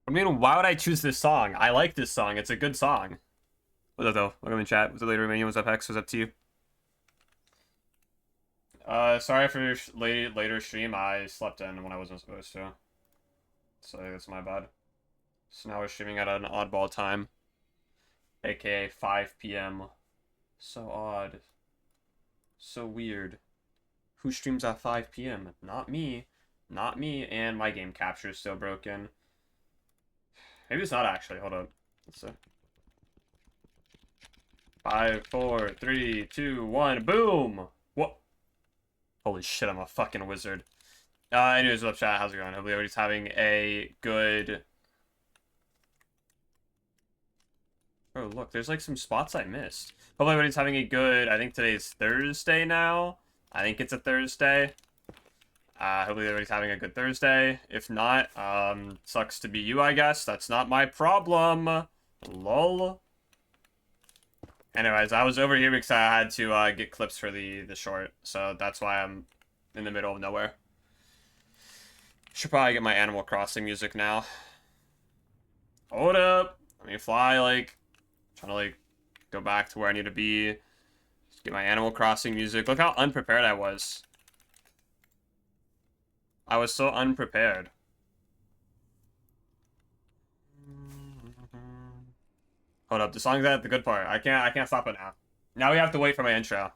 I mean, why would I choose this song? I like this song. It's a good song. What's up, though? Welcome in chat. What's up, later, Romania? What's up, Hex? What's up to you? Sorry for later stream. I slept in when I wasn't supposed to. So that's my bad. So now we're streaming at an oddball time. AKA 5 p.m. So odd. So weird. Who streams at 5 p.m.? Not me. Not me. And my game capture is still broken. Maybe it's not actually. Hold up. Let's see. 5, 4, 3, 2, 1. Boom! What? Holy shit, I'm a fucking wizard. Anyways, what's up, chat? How's it going? Hopefully everybody's having a good... Oh, look, there's like some spots I missed. Hopefully everybody's having a good... I think today's Thursday now. I think it's a Thursday. Hopefully everybody's having a good Thursday. If not, sucks to be you, I guess. That's not my problem. Lol. Anyways, I was over here because I had to get clips for the short. So that's why I'm in the middle of nowhere. Should probably get my Animal Crossing music now. Hold up. Let me fly, like... Trying to, like, go back to where I need to be. Just get my Animal Crossing music. Look how unprepared I was. I was so unprepared. Hold up, the song's at the good part. I can't stop it now. Now we have to wait for my intro.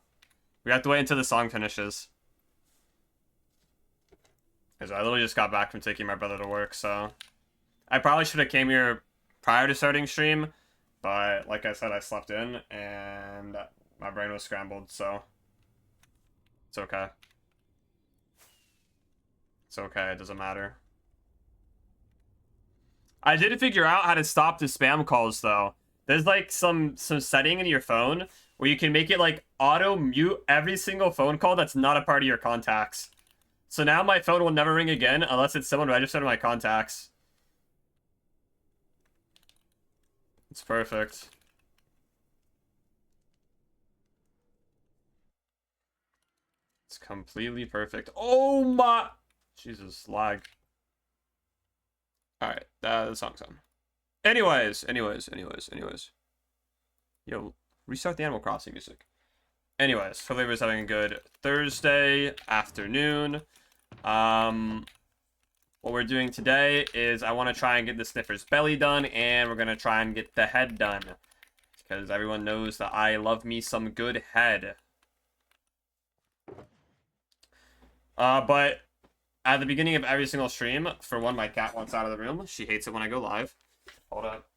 We have to wait until the song finishes. Because I literally just got back from taking my brother to work, so... I probably should have came here prior to starting stream, but like I said, I slept in, and my brain was scrambled, so... It's okay. It's okay, it doesn't matter. I did figure out how to stop the spam calls, though. There's, like, some setting in your phone where you can make it, like, auto-mute every single phone call that's not a part of your contacts. So now my phone will never ring again unless it's someone registered in my contacts. It's perfect. It's completely perfect. Oh my... Jesus, lag. Alright, the song's on. Anyways. Yo, restart the Animal Crossing music. Anyways, hopefully everybody's having a good Thursday afternoon. What we're doing today is I want to try and get the Sniffer's belly done, and we're going to try and get the head done. Because everyone knows that I love me some good head. But at the beginning of every single stream, for one, my cat wants out of the room. She hates it when I go live. Hold up.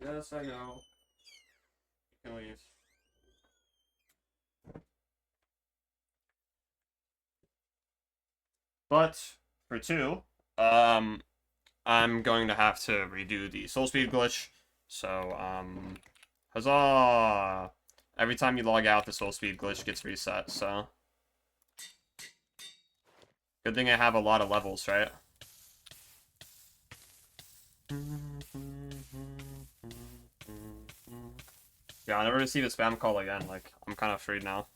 Yes, I know. You can leave. But for two, I'm going to have to redo the soul speed glitch. So, huzzah! Every time you log out, the soul speed glitch gets reset, so... Good thing I have a lot of levels, right? Yeah, I'll never receive a spam call again. Like, I'm kind of freed now.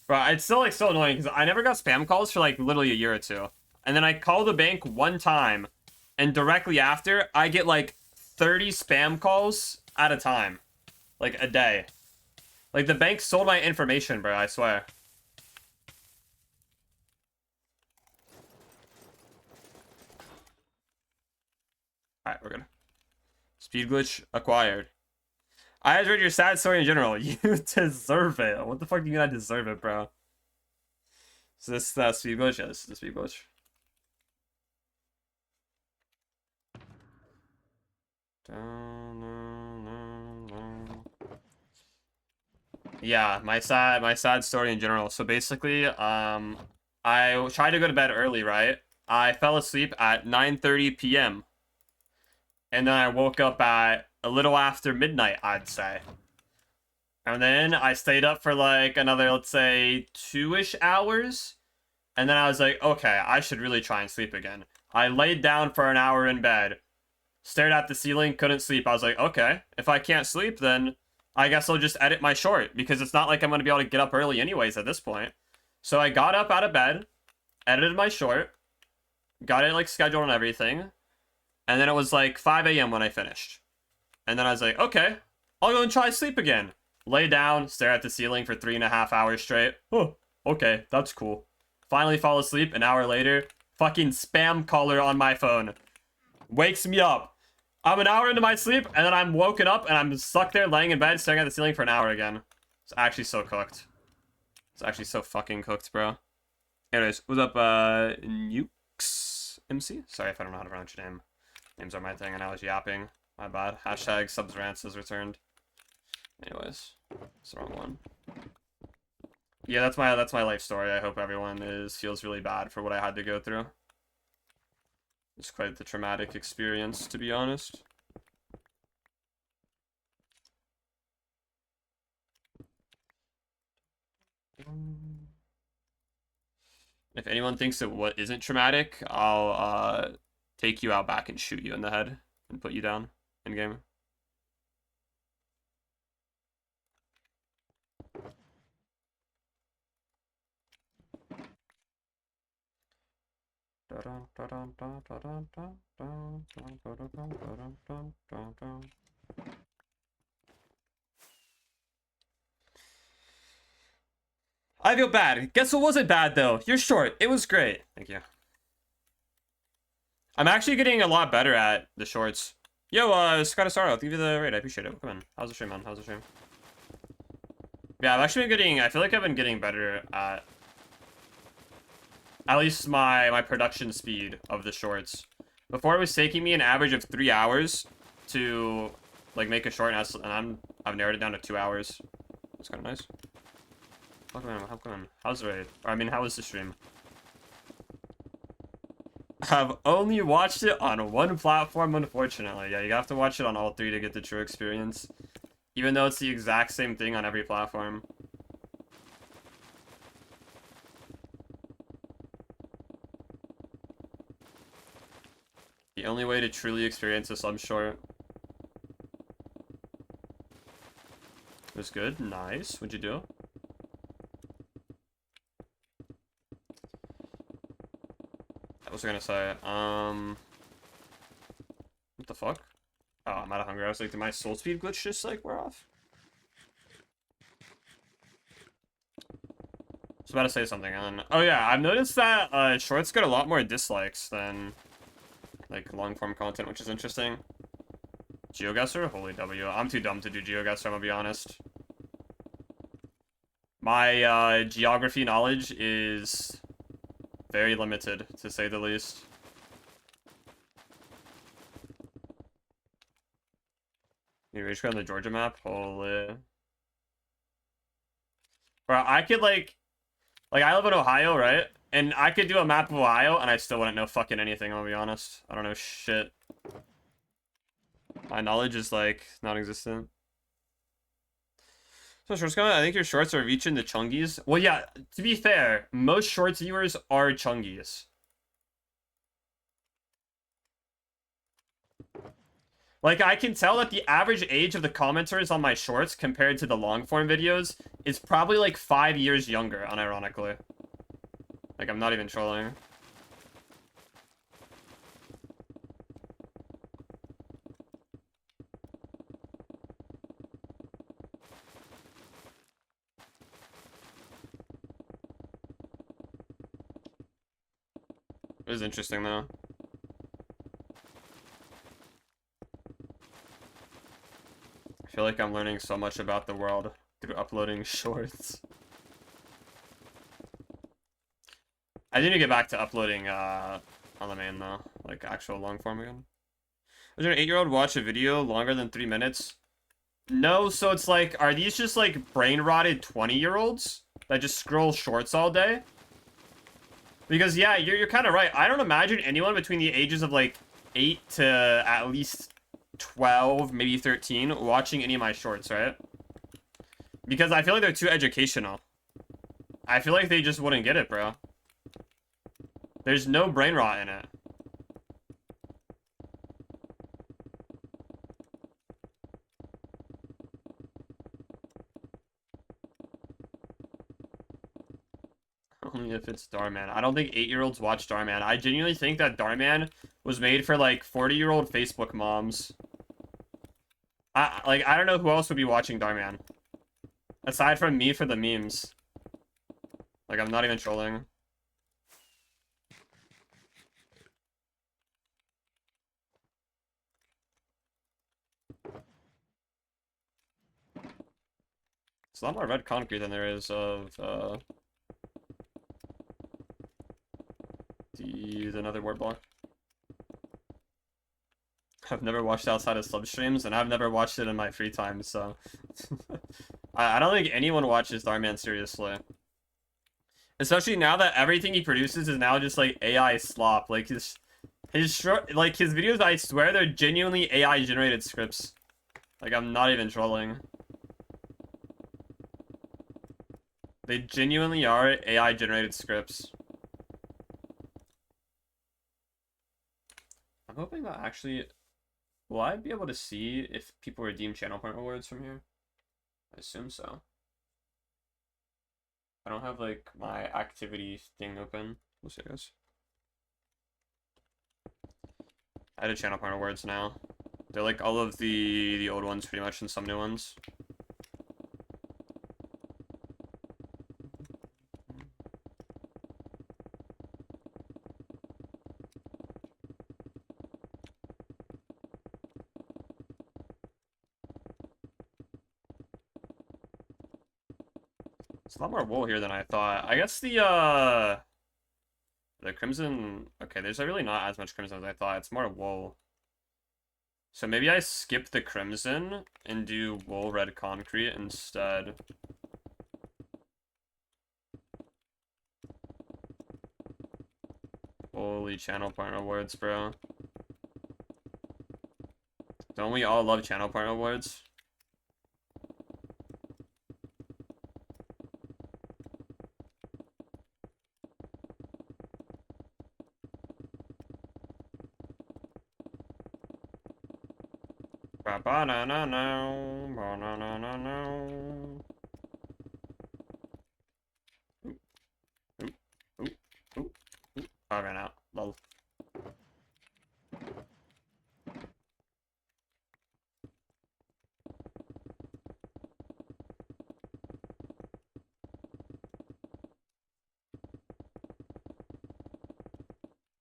Bro, it's still, like, so annoying, because I never got spam calls for, like, literally a year or two. And then I call the bank one time, and directly after, I get, like, 30 spam calls at a time. Like, a day. Like, the bank sold my information, bro, I swear. Alright, we're good. Speed glitch acquired. I just read your sad story in general. You deserve it. What the fuck do you mean I deserve it, bro? Is this the speed glitch? Yeah, this is the speed glitch. Yeah, my sad story in general. So basically, I tried to go to bed early, right? I fell asleep at 9:30 p.m. And then I woke up at a little after midnight, I'd say. And then I stayed up for like another, let's say, 2-ish hours. And then I was like, okay, I should really try and sleep again. I laid down for an hour in bed, stared at the ceiling, couldn't sleep. I was like, okay, if I can't sleep, then I guess I'll just edit my short, because it's not like I'm going to be able to get up early anyways at this point. So I got up out of bed, edited my short, got it like scheduled and everything, and then it was like 5 a.m. when I finished. And then I was like, okay, I'll go and try sleep again. Lay down, stare at the ceiling for 3.5 hours straight. Oh, okay, that's cool. Finally fall asleep. An hour later, fucking spam caller on my phone wakes me up. I'm an hour into my sleep, and then I'm woken up, and I'm stuck there laying in bed staring at the ceiling for an hour again. It's actually so cooked. It's actually so fucking cooked, bro. Anyways, what's up, Nukes MC? Sorry if I don't know how to pronounce your name. Names are my thing, and I was yapping. My bad. Hashtag subs rants is returned. Anyways, it's the wrong one. Yeah, that's my life story. I hope everyone feels really bad for what I had to go through. It's quite the traumatic experience, to be honest. If anyone thinks that what isn't traumatic, I'll take you out back and shoot you in the head and put you down in game. I feel bad. Guess what wasn't bad, though? You're short. It was great. Thank you. I'm actually getting a lot better at the shorts. Yo, Scott Asaro, I'll give you the raid. I appreciate it. Come in. How's the stream, man? How's the stream? Yeah, I've actually been getting... I feel like I've been getting better at least my production speed of the shorts. Before, it was taking me an average of 3 hours to, like, make a short, and I've narrowed it down to 2 hours. That's kind of nice. Welcome in. How's the raid? Or, I mean, how was the stream? I've only watched it on one platform, unfortunately. Yeah, you have to watch it on all three to get the true experience. Even though it's the exact same thing on every platform. The only way to truly experience a sub short. It was good. Nice. What'd you do? What was I gonna say? What the fuck? Oh, I'm out of hunger. I was like, did my soul speed glitch just like wear off? I was about to say something, and then... Oh yeah, I've noticed that shorts get a lot more dislikes than like long form content, which is interesting. GeoGuessr? Holy W. I'm too dumb to do GeoGuessr, I'm gonna be honest. My geography knowledge is very limited, to say the least. You rage quit on the Georgia map? Holy. Bro, I could like I live in Ohio, right? And I could do a map of Ohio, and I still wouldn't know fucking anything, I'll be honest. I don't know shit. My knowledge is, like, non-existent. So, shorts comment, I think your shorts are reaching the chungies. Well, yeah, to be fair, most shorts viewers are chungies. Like, I can tell that the average age of the commenters on my shorts compared to the long-form videos is probably, like, 5 years younger, unironically. Like, I'm not even trolling. It was interesting, though. I feel like I'm learning so much about the world through uploading shorts. I need to get back to uploading on the main, though. Like, actual long form again. Does an 8-year-old watch a video longer than 3 minutes? No, so it's like, are these just, like, brain-rotted 20-year-olds that just scroll shorts all day? Because, yeah, you're kind of right. I don't imagine anyone between the ages of, like, 8 to at least 12, maybe 13, watching any of my shorts, right? Because I feel like they're too educational. I feel like they just wouldn't get it, bro. There's no brain rot in it. Only if it's Darman. I don't think 8-year-olds watch Darman. I genuinely think that Darman was made for like 40-year-old Facebook moms. I don't know who else would be watching Darman. Aside from me for the memes. Like, I'm not even trolling. It's a lot more red concrete than there is of, the nether wart block. I've never watched outside of sub streams, and I've never watched it in my free time, so... I don't think anyone watches Darman seriously. Especially now that everything he produces is now just, like, AI slop. Like, his videos, I swear, they're genuinely AI-generated scripts. Like, I'm not even trolling. They genuinely are AI-generated scripts. I'm hoping that actually... Will I be able to see if people redeem channel point rewards from here? I assume so. I don't have, like, my activity thing open. We'll see, guys. I added channel point rewards now. They're like all of the old ones pretty much and some new ones. It's a lot more wool here than I thought. I guess the crimson... Okay, there's really not as much crimson as I thought. It's more wool. So maybe I skip the crimson and do wool red concrete instead. Holy channel point rewards, bro. Don't we all love channel point rewards? Ba-ba-na-na-no, ba-na-na-na-no. Ooh. I ran out. Lol.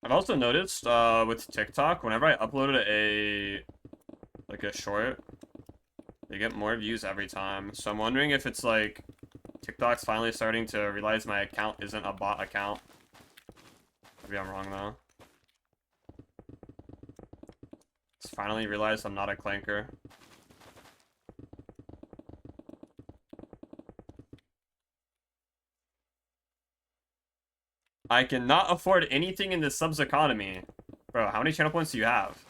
I've also noticed with TikTok, whenever I uploaded a short, they get more views every time. So I'm wondering if it's like TikTok's finally starting to realize my account isn't a bot account. Maybe I'm wrong though. It's finally realized I'm not a clanker. I cannot afford anything in the subs economy. Bro, how many channel points do you have?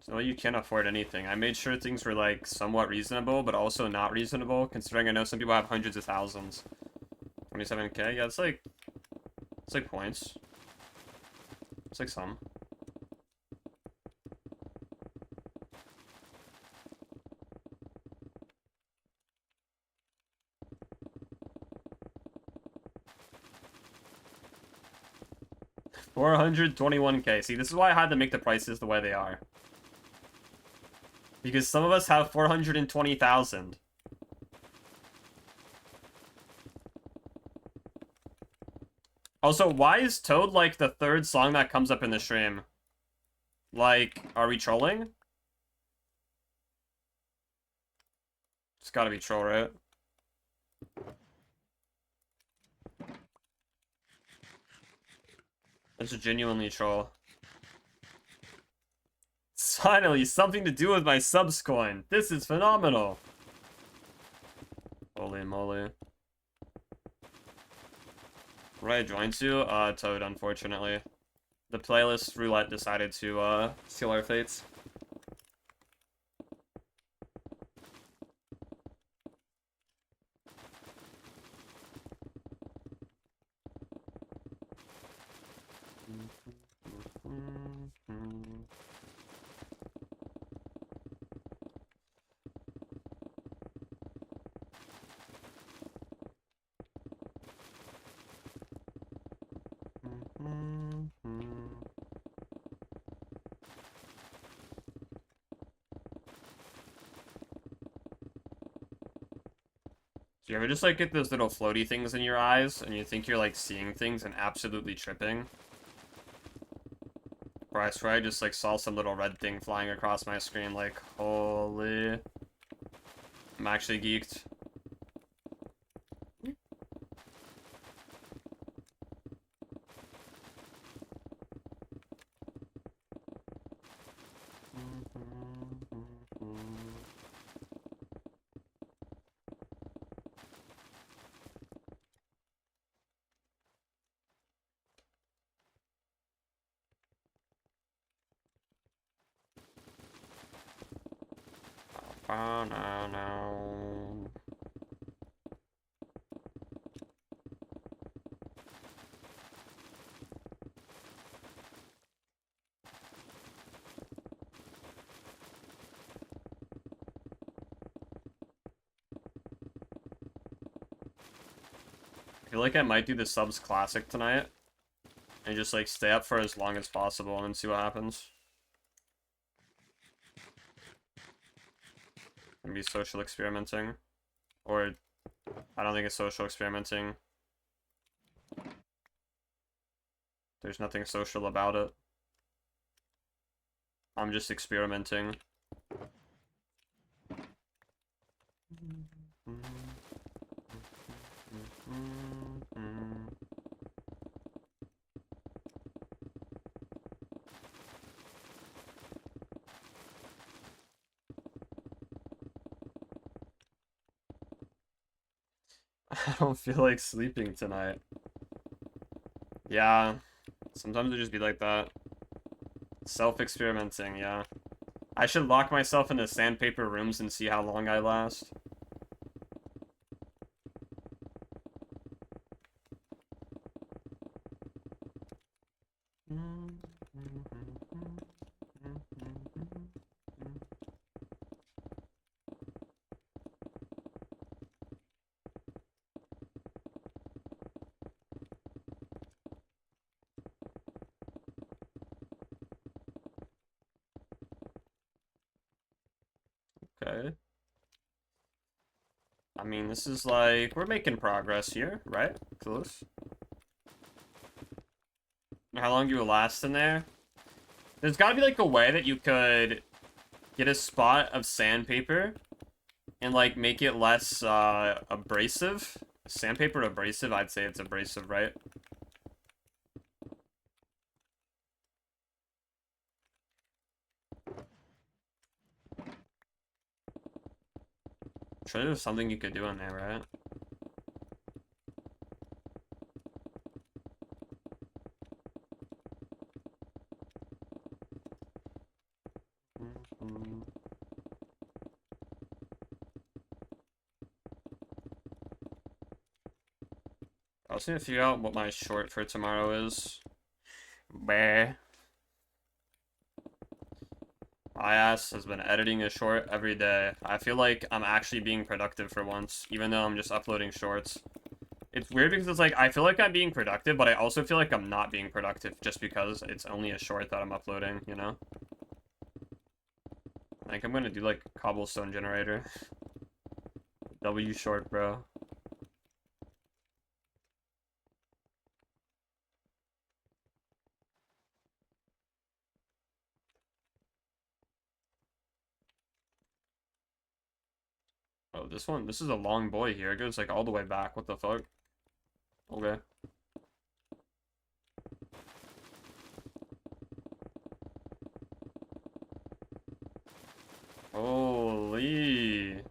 So you can't afford anything. I made sure things were like somewhat reasonable, but also not reasonable, considering I know some people have hundreds of thousands. 27k? Yeah, it's like points. It's like some. $421k. See, this is why I had to make the prices the way they are. Because some of us have 420,000. Also, why is Toad like the third song that comes up in the stream? Like, are we trolling? It's gotta be troll, right? It's genuinely troll. It's finally something to do with my subs coin. This is phenomenal. Holy moly. Right, join to? Toad, unfortunately. The playlist roulette decided to, seal our fates. Do you ever just, like, get those little floaty things in your eyes, and you think you're, like, seeing things and absolutely tripping? Or I swear I just, like, saw some little red thing flying across my screen, like, holy... I'm actually geeked. Oh, no, no. I feel like I might do the subs classic tonight. And just, like, stay up for as long as possible and then see what happens. And be social experimenting. Or, I don't think it's social experimenting. There's nothing social about it. I'm just experimenting. I don't feel like sleeping tonight. Yeah, sometimes it just be like that. Self-experimenting, yeah. I should lock myself into sandpaper rooms and see how long I last. Okay. I mean, this is like, we're making progress here, right? Close. How long do you last in there? There's gotta be like a way that you could get a spot of sandpaper and like make it less abrasive. Sandpaper abrasive, I'd say it's abrasive, right? I'm sure there's something you could do in there, right? I was gonna figure out what my short for tomorrow is. Bah. My ass has been editing a short every day. I feel like I'm actually being productive for once, even though I'm just uploading shorts. It's weird because it's like, I feel like I'm being productive, but I also feel like I'm not being productive just because it's only a short that I'm uploading, you know? I think I'm gonna do like cobblestone generator. W short, bro. Oh, this is a long boy here. It goes like all the way back. What the fuck? Okay. Holy.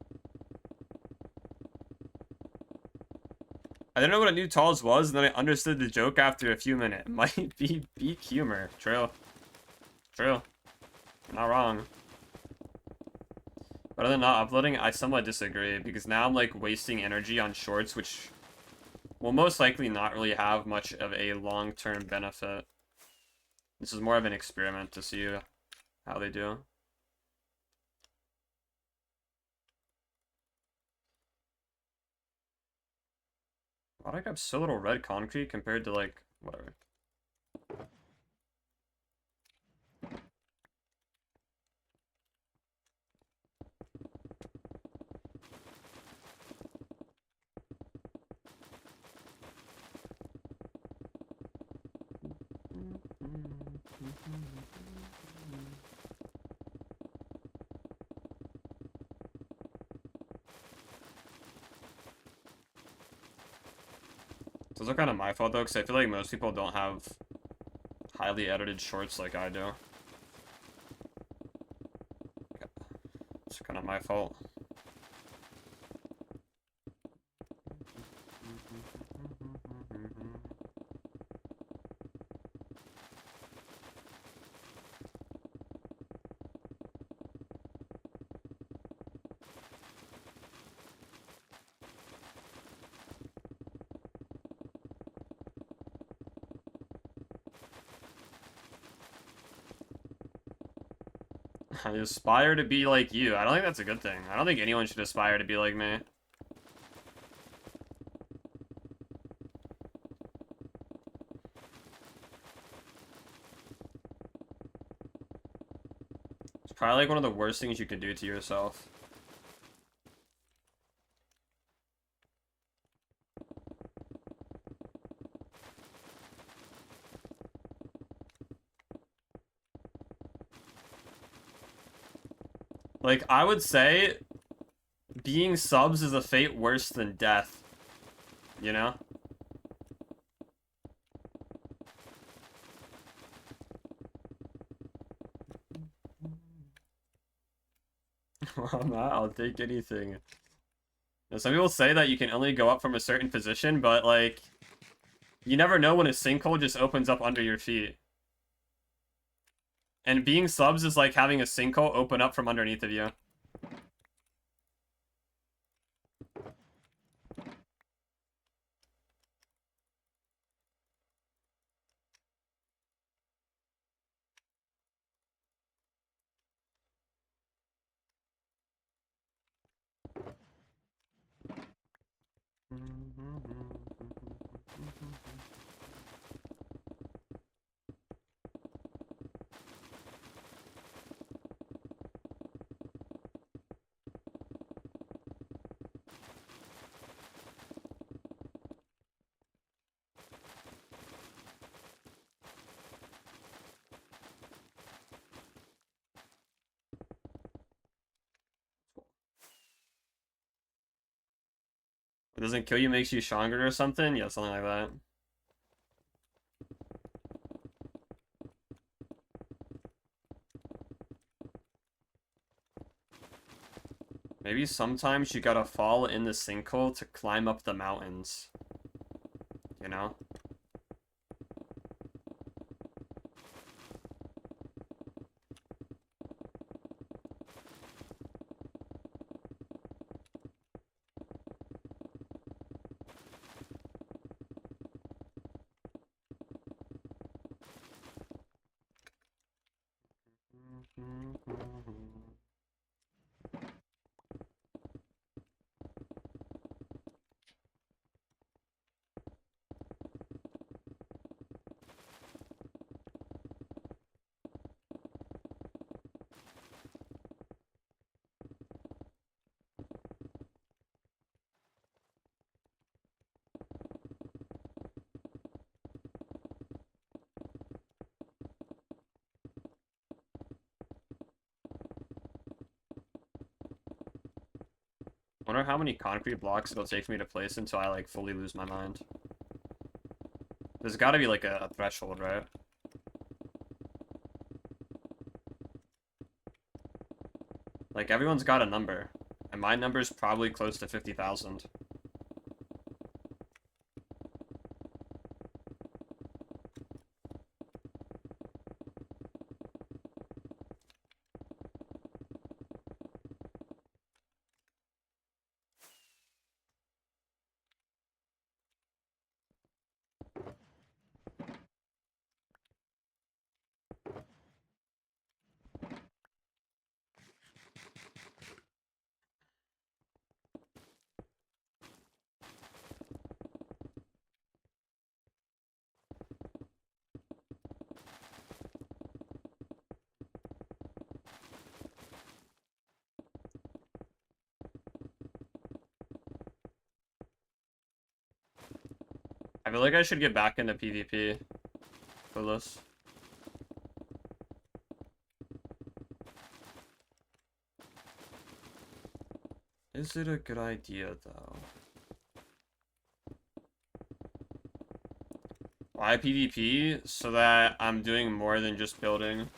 I didn't know what a new Talls was, and then I understood the joke after a few minutes. Might be peak humor. True. True. You're not wrong. But other than not uploading, I somewhat disagree, because now I'm like wasting energy on shorts, which will most likely not really have much of a long-term benefit. This is more of an experiment to see how they do. Why do I have so little red concrete compared to like, whatever. Those are kind of my fault though, because I feel like most people don't have highly edited shorts like I do. It's kind of my fault. I aspire to be like you. I don't think that's a good thing. I don't think anyone should aspire to be like me. It's probably like one of the worst things you could do to yourself. Like, I would say being subs is a fate worse than death. You know? I'm not, I'll take anything. Now, some people say that you can only go up from a certain position, but, like, you never know when a sinkhole just opens up under your feet. And being subs is like having a sinkhole open up from underneath of you. It doesn't kill you, makes you stronger or something? Yeah, something like that. Maybe sometimes you gotta fall in the sinkhole to climb up the mountains. You know? Wonder how many concrete blocks it'll take me to place until I, like, fully lose my mind. There's gotta be, like, a threshold, right? Like, everyone's got a number. And my number's probably close to 50,000. I feel like I should get back into PvP for this. Is it a good idea, though? Why PvP? So that I'm doing more than just building.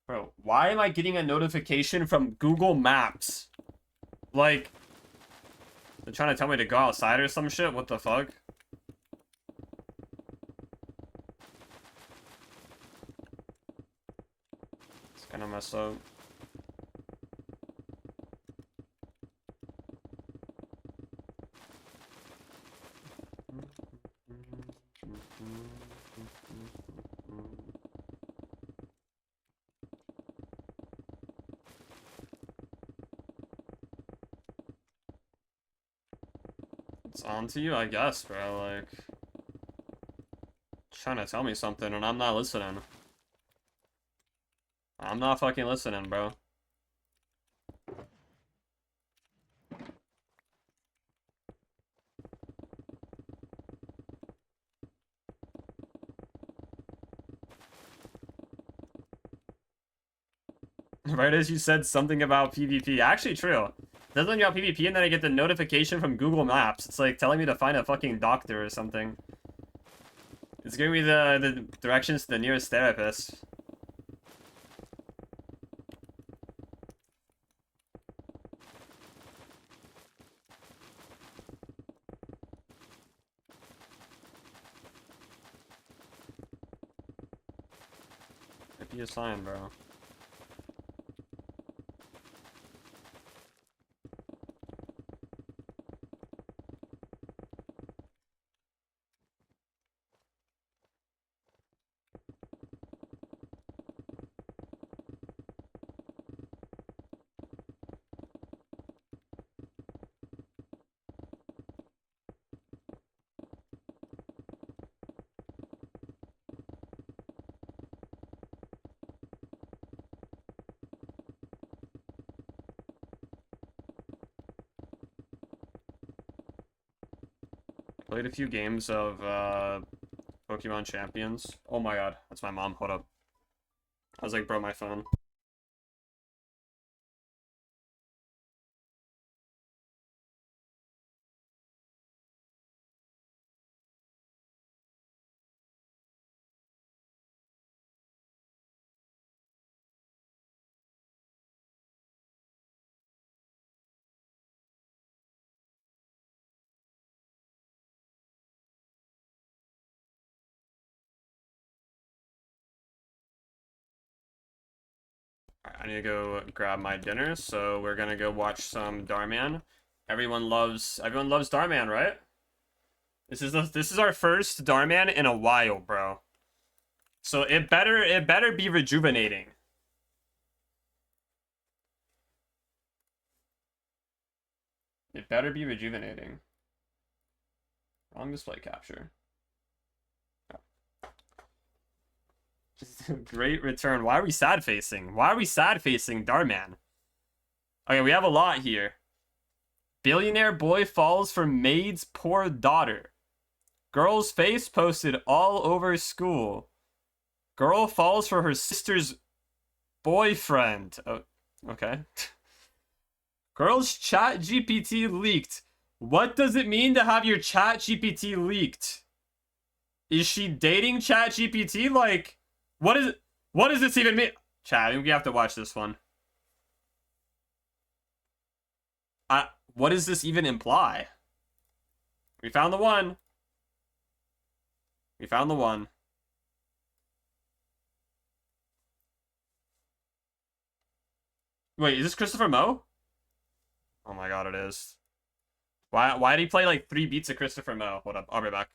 Bro, why am I getting a notification from Google Maps? Like, they're trying to tell me to go outside or some shit? What the fuck? It's gonna mess up. It's on to you, I guess, bro. Like, trying to tell me something and I'm not listening. I'm not fucking listening, bro. Right as you said something about PvP. Actually, true. There's something about PvP and then I get the notification from Google Maps. It's like telling me to find a fucking doctor or something. It's giving me the directions to the nearest therapist. Might be a sign, bro. Played a few games of Pokemon Champions. Oh my god, that's my mom. Hold up. I was like, bro, my phone. Alright, I need to go grab my dinner, so we're gonna go watch some Darman. Everyone loves Darman, right? This is our first Darman in a while, bro. So it better be rejuvenating. It better be rejuvenating. Wrong display capture. Great return. Why are we sad facing? Why are we sad facing Darman? Okay, we have a lot here. Billionaire boy falls for maid's poor daughter. Girl's face posted all over school. Girl falls for her sister's boyfriend. Oh, okay. Girl's chat GPT leaked. What does it mean to have your chat GPT leaked? Is she dating chat GPT? Like, what does this even mean? Chat, I think we have to watch this one. What does this even imply? We found the one. We found the one. Wait, is this Christopher Moe? Oh my god, it is. Why did he play like 3 beats of Christopher Moe? Hold up, I'll be back.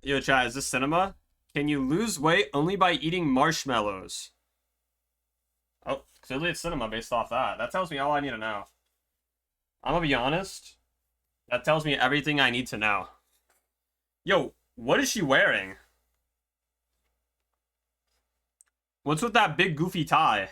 Yo, chat, is this cinema? Can you lose weight only by eating marshmallows? Oh, clearly it's cinema based off that. That tells me all I need to know. I'm gonna be honest. That tells me everything I need to know. Yo, what is she wearing? What's with that big goofy tie?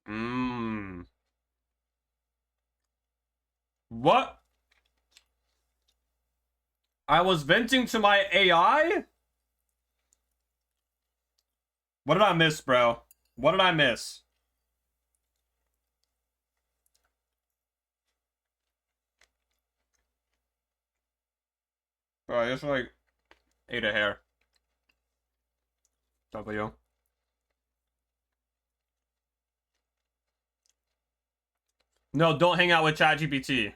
Mmm. What? I was venting to my AI? What did I miss, bro? What did I miss? Bro, I just like ate a hair. W. No, don't hang out with ChatGPT.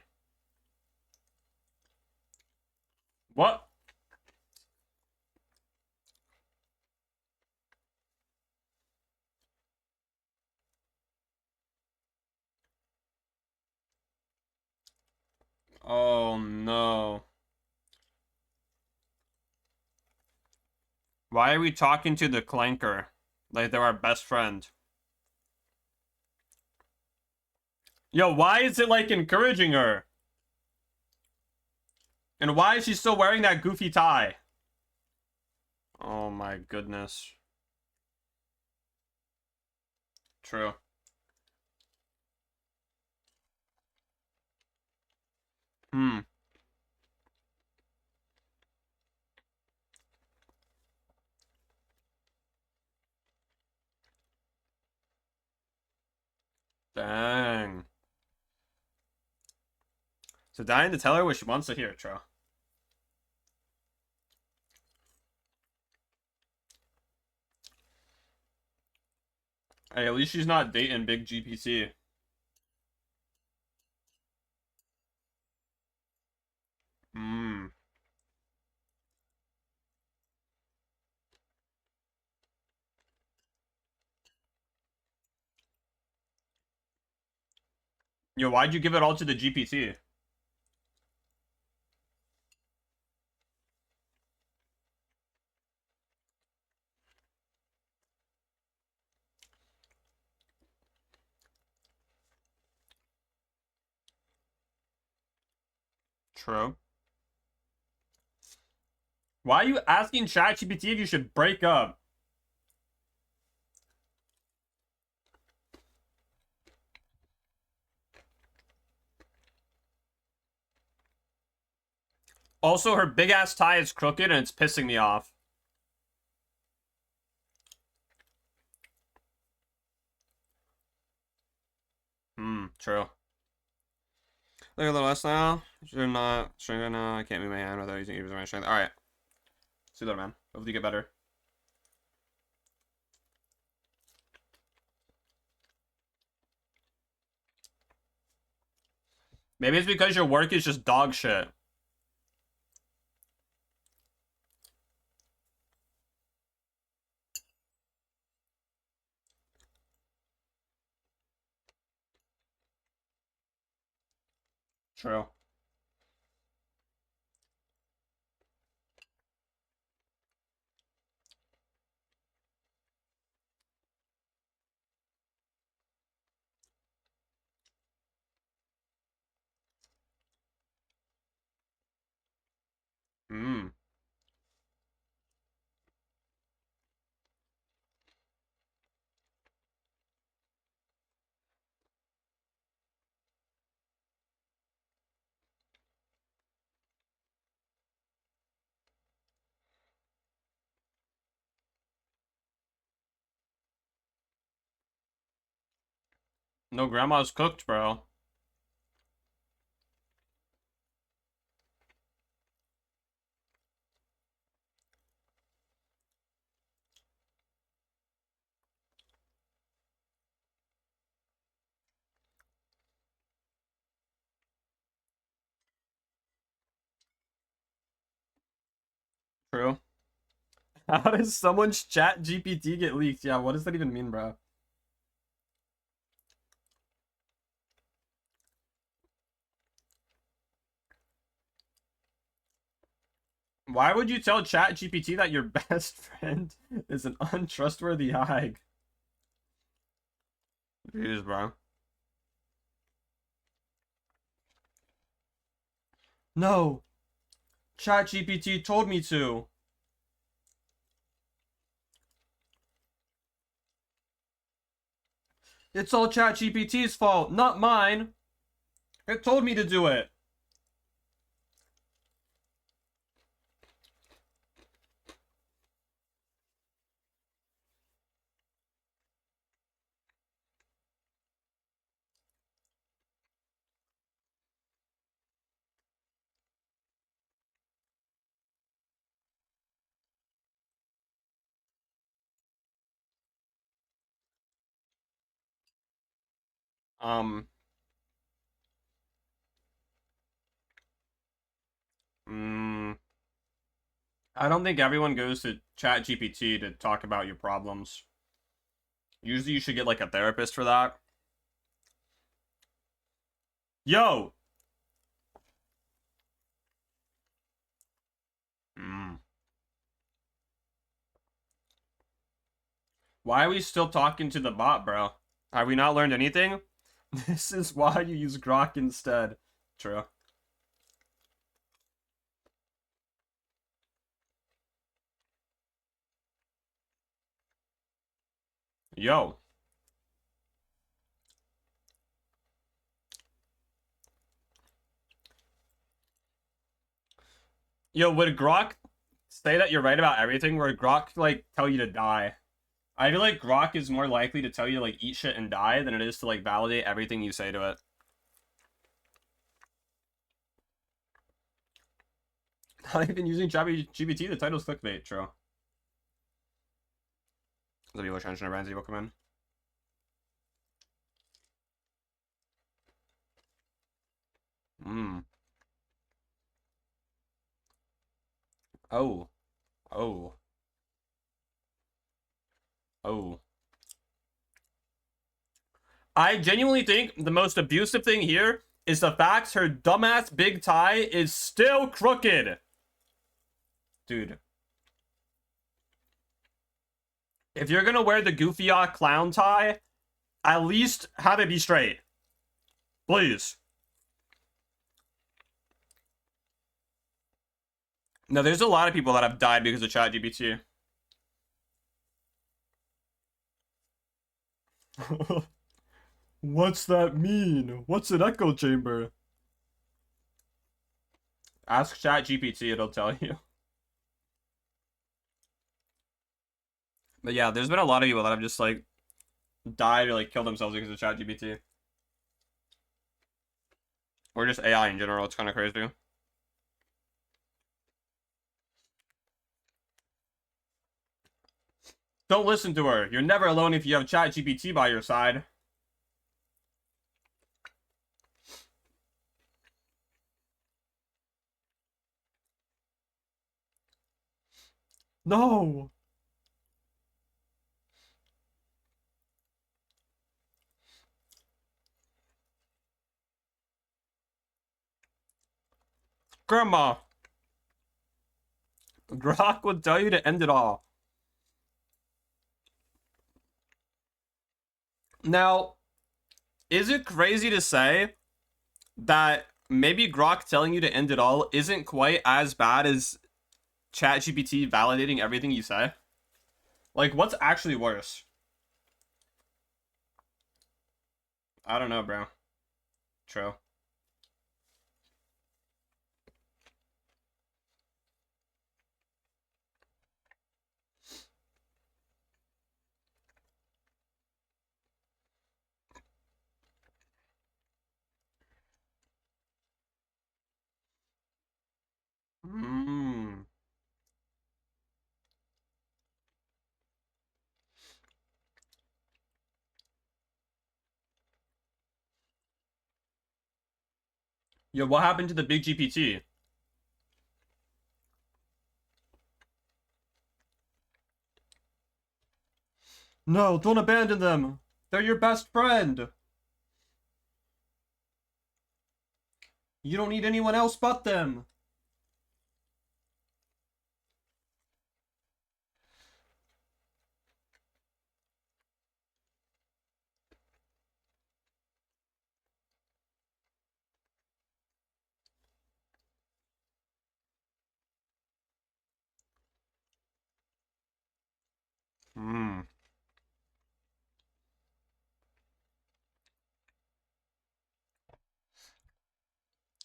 What? Oh no. Why are we talking to the clanker? Like they're our best friend. Yo, why is it like encouraging her? And why is she still wearing that goofy tie? Oh my goodness. True. Hmm. Dang. So dying to tell her what she wants to hear, Tro. Hey, at least she's not dating big GPT. Hmm. Yo, why'd you give it all to the GPT? True. Why are you asking ChatGPT if you should break up? Also, her big ass tie is crooked and it's pissing me off. True. Look a little less now. You're not strength right now. I can't move my hand without using either of my strength. Alright. See you later, man. Hopefully you get better. Maybe it's because your work is just dog shit. True. Hmm. No, grandma's cooked, bro. True. How does someone's chat GPT get leaked? Yeah, what does that even mean, bro? Why would you tell ChatGPT that your best friend is an untrustworthy hag? Jeez, bro. No. ChatGPT told me to. It's all ChatGPT's fault, not mine. It told me to do it. Um, mm, I don't think everyone goes to ChatGPT to talk about your problems. Usually you should get like a therapist for that. Yo! Mm. Why are we still talking to the bot, bro? Have we not learned anything? This is why you use Grok instead. True. Yo. Yo, would Grok say that you're right about everything? Would Grok, like, tell you to die? I feel like Grok is more likely to tell you to, like, eat shit and die than it is to, like, validate everything you say to it. Not even using GPT, the title's clickbait, true. The people changing around will come in. Oh. Oh. Oh. I genuinely think the most abusive thing here is the fact her dumbass big tie is still crooked. Dude. If you're gonna wear the goofy clown tie, at least have it be straight. Please. No, there's a lot of people that have died because of ChatGPT. What's that mean? What's an echo chamber? Ask ChatGPT, it'll tell you. But yeah, there's been a lot of people that have just like died or like killed themselves because of ChatGPT. Or just AI in general, it's kind of crazy. Don't listen to her. You're never alone if you have ChatGPT by your side. No. Grandma. Grok would tell you to end it all. Now, is it crazy to say that maybe Grok telling you to end it all isn't quite as bad as ChatGPT validating everything you say? Like, what's actually worse? I don't know, bro. True. Hmm. Yo, what happened to the big GPT? No, don't abandon them. They're your best friend. You don't need anyone else but them.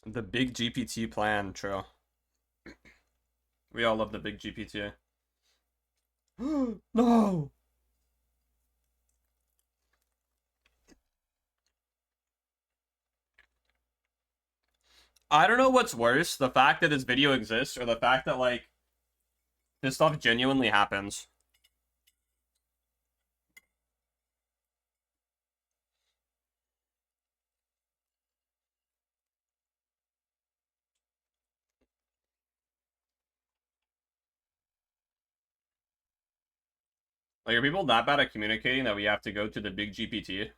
The big GPT plan, true. We all love the big GPT. No! I don't know what's worse, the fact that this video exists or the fact that, like, this stuff genuinely happens. Like, are people that bad at communicating that we have to go to the big GPT?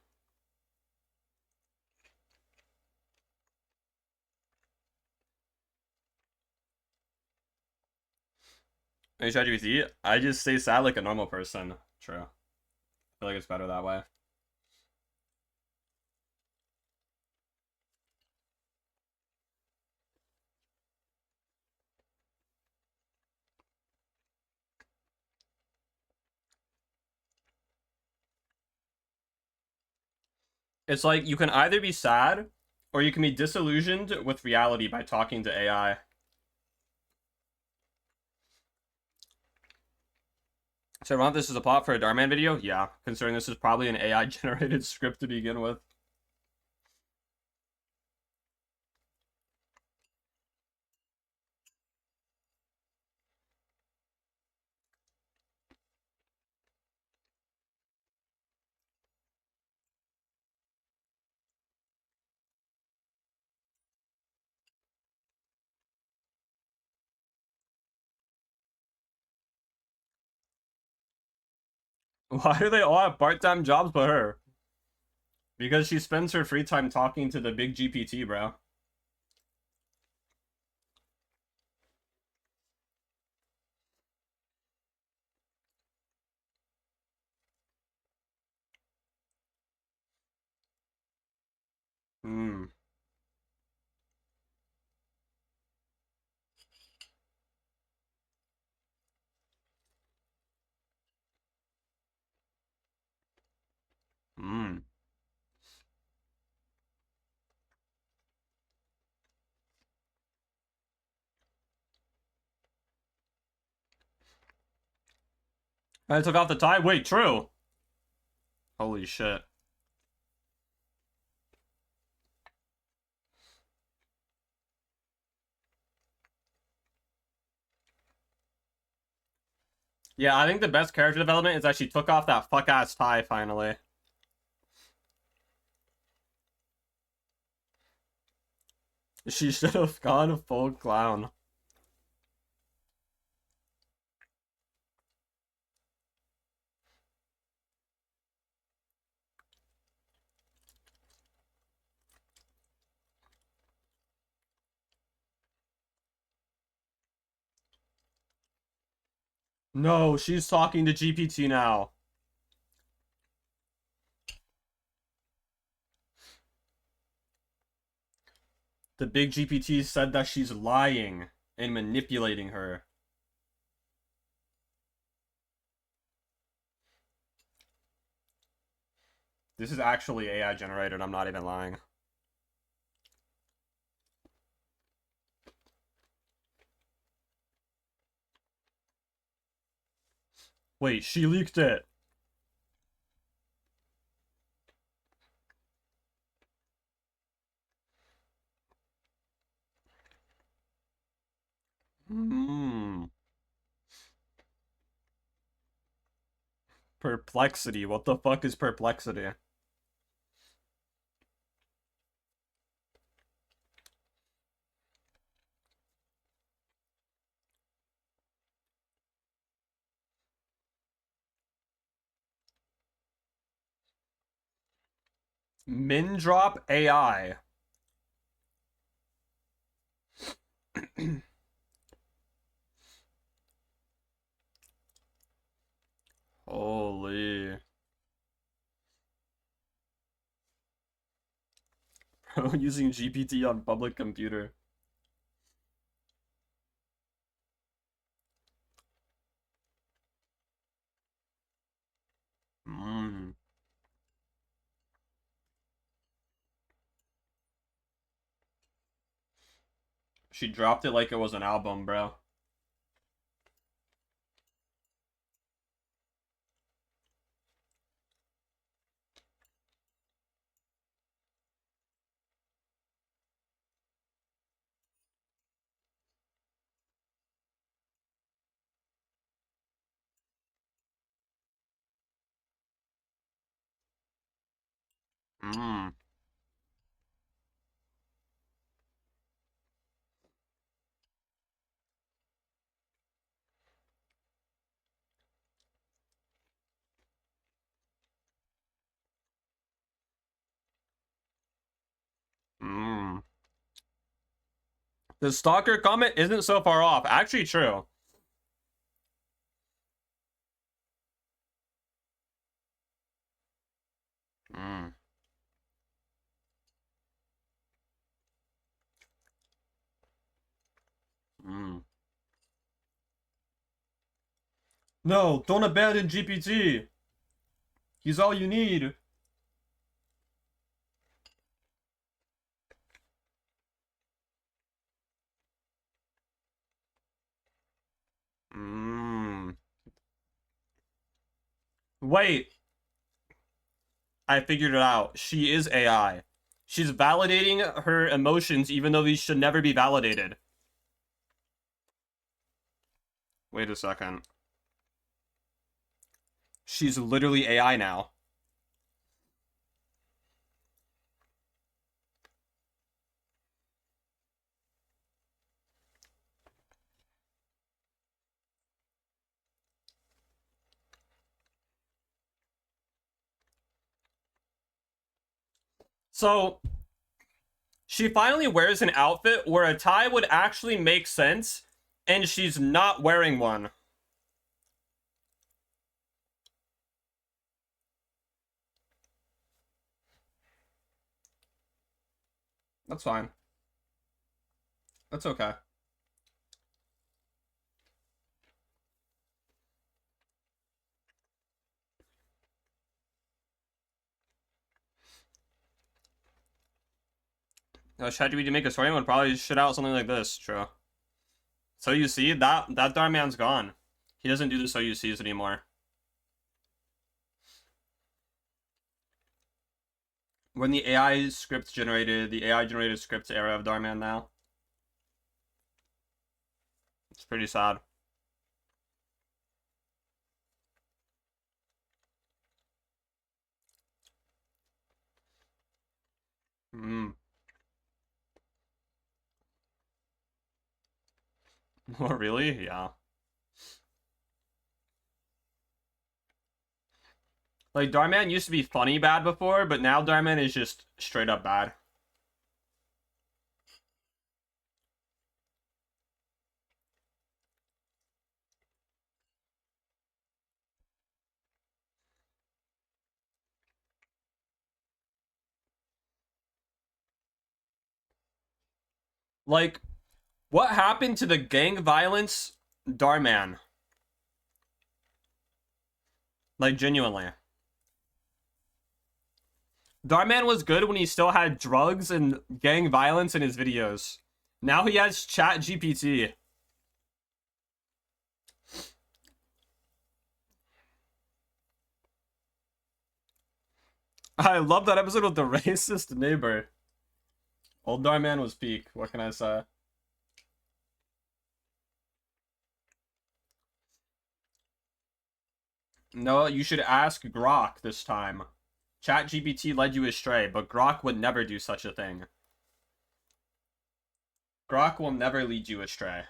Hey, ChatGPT, I just stay sad like a normal person. True. I feel like it's better that way. It's like you can either be sad or you can be disillusioned with reality by talking to AI. So, Ron, this is a plot for a Darman video? Yeah, considering this is probably an AI generated script to begin with. Why do they all have part-time jobs but her? Because she spends her free time talking to the big GPT, bro. Hmm. Hmm. I took off the tie? Wait, true. Holy shit. Yeah, I think the best character development is that she took off that fuck-ass tie, finally. She should have gone full clown. No, she's talking to GPT now. The big GPT said that she's lying and manipulating her. This is actually AI generated, I'm not even lying. Wait, she leaked it. Hmm. Perplexity. What the fuck is perplexity? Min drop AI. Holy. Bro, using GPT on public computer. Hmm. She dropped it like it was an album, bro. Mmm. Mmm. The stalker comment isn't so far off. Actually, true. Mmm. Mmm. No, don't abandon GPT. He's all you need. Mmm. Wait. I figured it out. She is AI. She's validating her emotions even though these should never be validated. Wait a second. She's literally AI now. So, she finally wears an outfit where a tie would actually make sense, and she's not wearing one. That's fine. That's okay. ChatGPT to make a story would probably shit out something like this. True. So you see, that darn man's gone. He doesn't do the so you sees anymore. When the AI generated scripts era of Darman now. It's pretty sad. Hmm. Oh, really? Yeah. Like, Darman used to be funny bad before, but now Darman is just straight up bad. Like, what happened to the gang violence Darman? Like, genuinely. Darman was good when he still had drugs and gang violence in his videos. Now he has Chat GPT. I love that episode with the racist neighbor. Old Darman was peak. What can I say? No, you should ask Grok this time. ChatGPT led you astray, but Grok would never do such a thing. Grok will never lead you astray.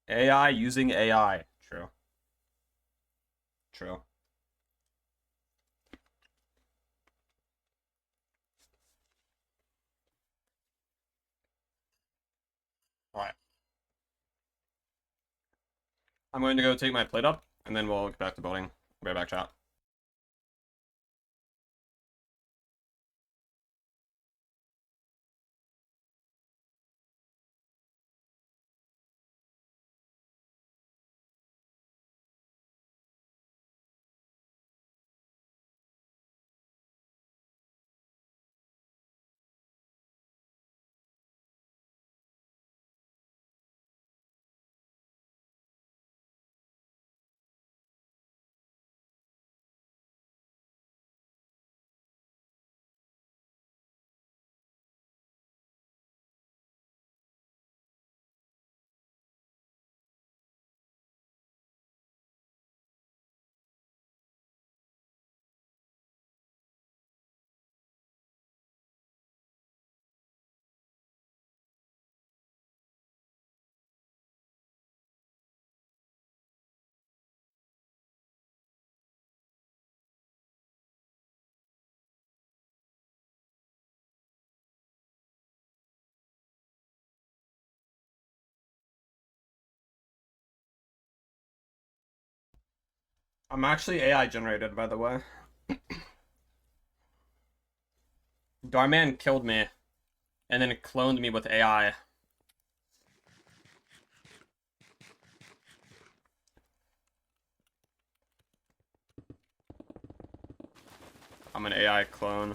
AI using AI. True. True. Alright. I'm going to go take my plate up, and then we'll get back to building. Be right back, chat. I'm actually AI generated, by the way. Darman killed me and then cloned me with AI. I'm an AI clone.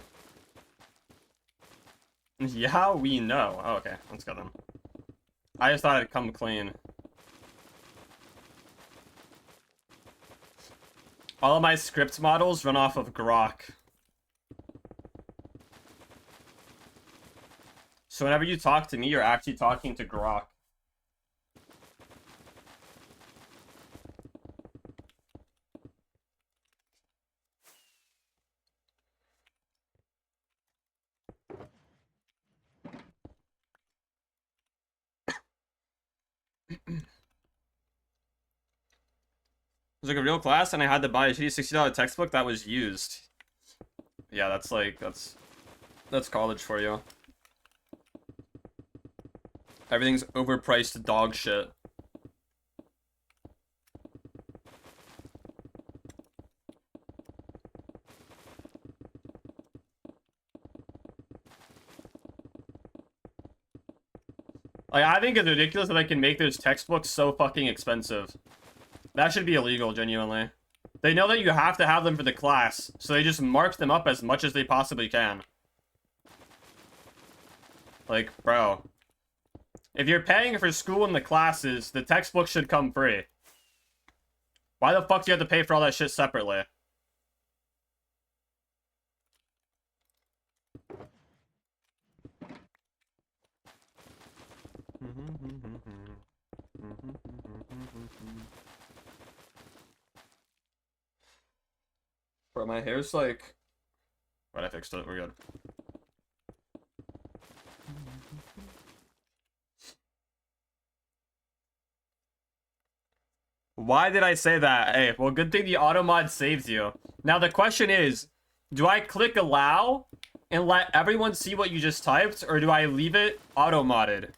Yeah, we know. Oh, okay. Let's go then. I just thought I'd come clean. All of my script models run off of Grok. So whenever you talk to me, you're actually talking to Grok. It was like a real class, and I had to buy a shitty $60 textbook that was used. Yeah, that's like, that's college for you. Everything's overpriced dog shit. Like, I think it's ridiculous that they can make those textbooks so fucking expensive. That should be illegal, genuinely. They know that you have to have them for the class, so they just mark them up as much as they possibly can. Like, bro. If you're paying for school and the classes, the textbook should come free. Why the fuck do you have to pay for all that shit separately? Bro, my hair's like... Right, I fixed it. We're good. Why did I say that? Hey, well, good thing the auto mod saves you. Now, the question is, do I click allow and let everyone see what you just typed, or do I leave it auto-modded?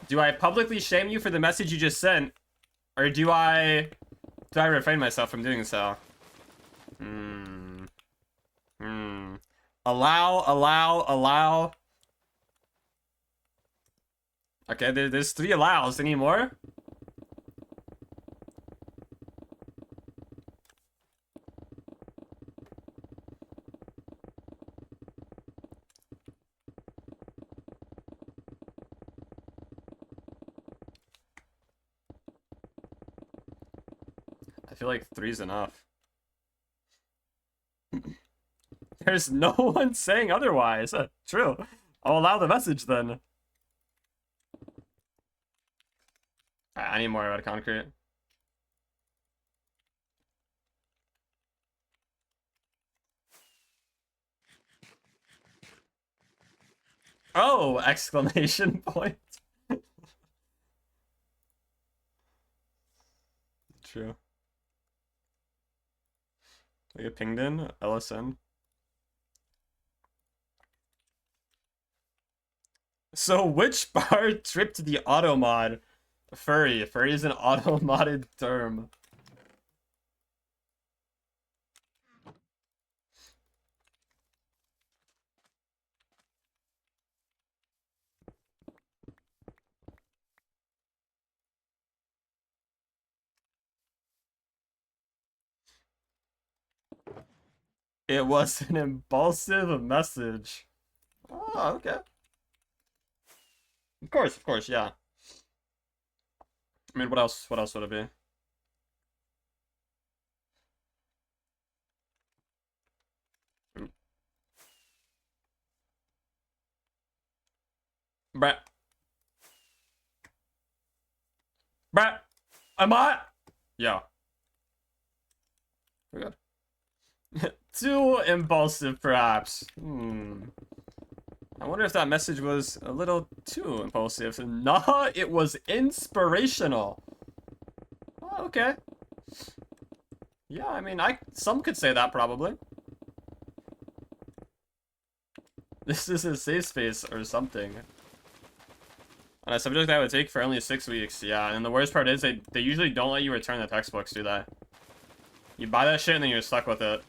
Do I publicly shame you for the message you just sent, or do I refrain myself from doing so? Allow. Okay, there's 3 allows. Any more? I feel like 3's enough. There's no one saying otherwise. True. I'll allow the message then. I need more out of concrete. Oh! Exclamation point. True. We get pinged in? LSN. So which bar tripped the auto mod? Furry. Furry is an auto modded term. It was an impulsive message. Oh, okay. Of course, yeah. I mean, what else would it be? Bruh. Am I? Yeah. We're good. Too impulsive, perhaps. I wonder if that message was a little too impulsive. Nah, it was inspirational. Oh, okay. Yeah, I mean, some could say that, probably. This is a safe space or something. On a subject that would take for only 6 weeks. Yeah, and the worst part is they usually don't let you return the textbooks, do they? You buy that shit and then you're stuck with it.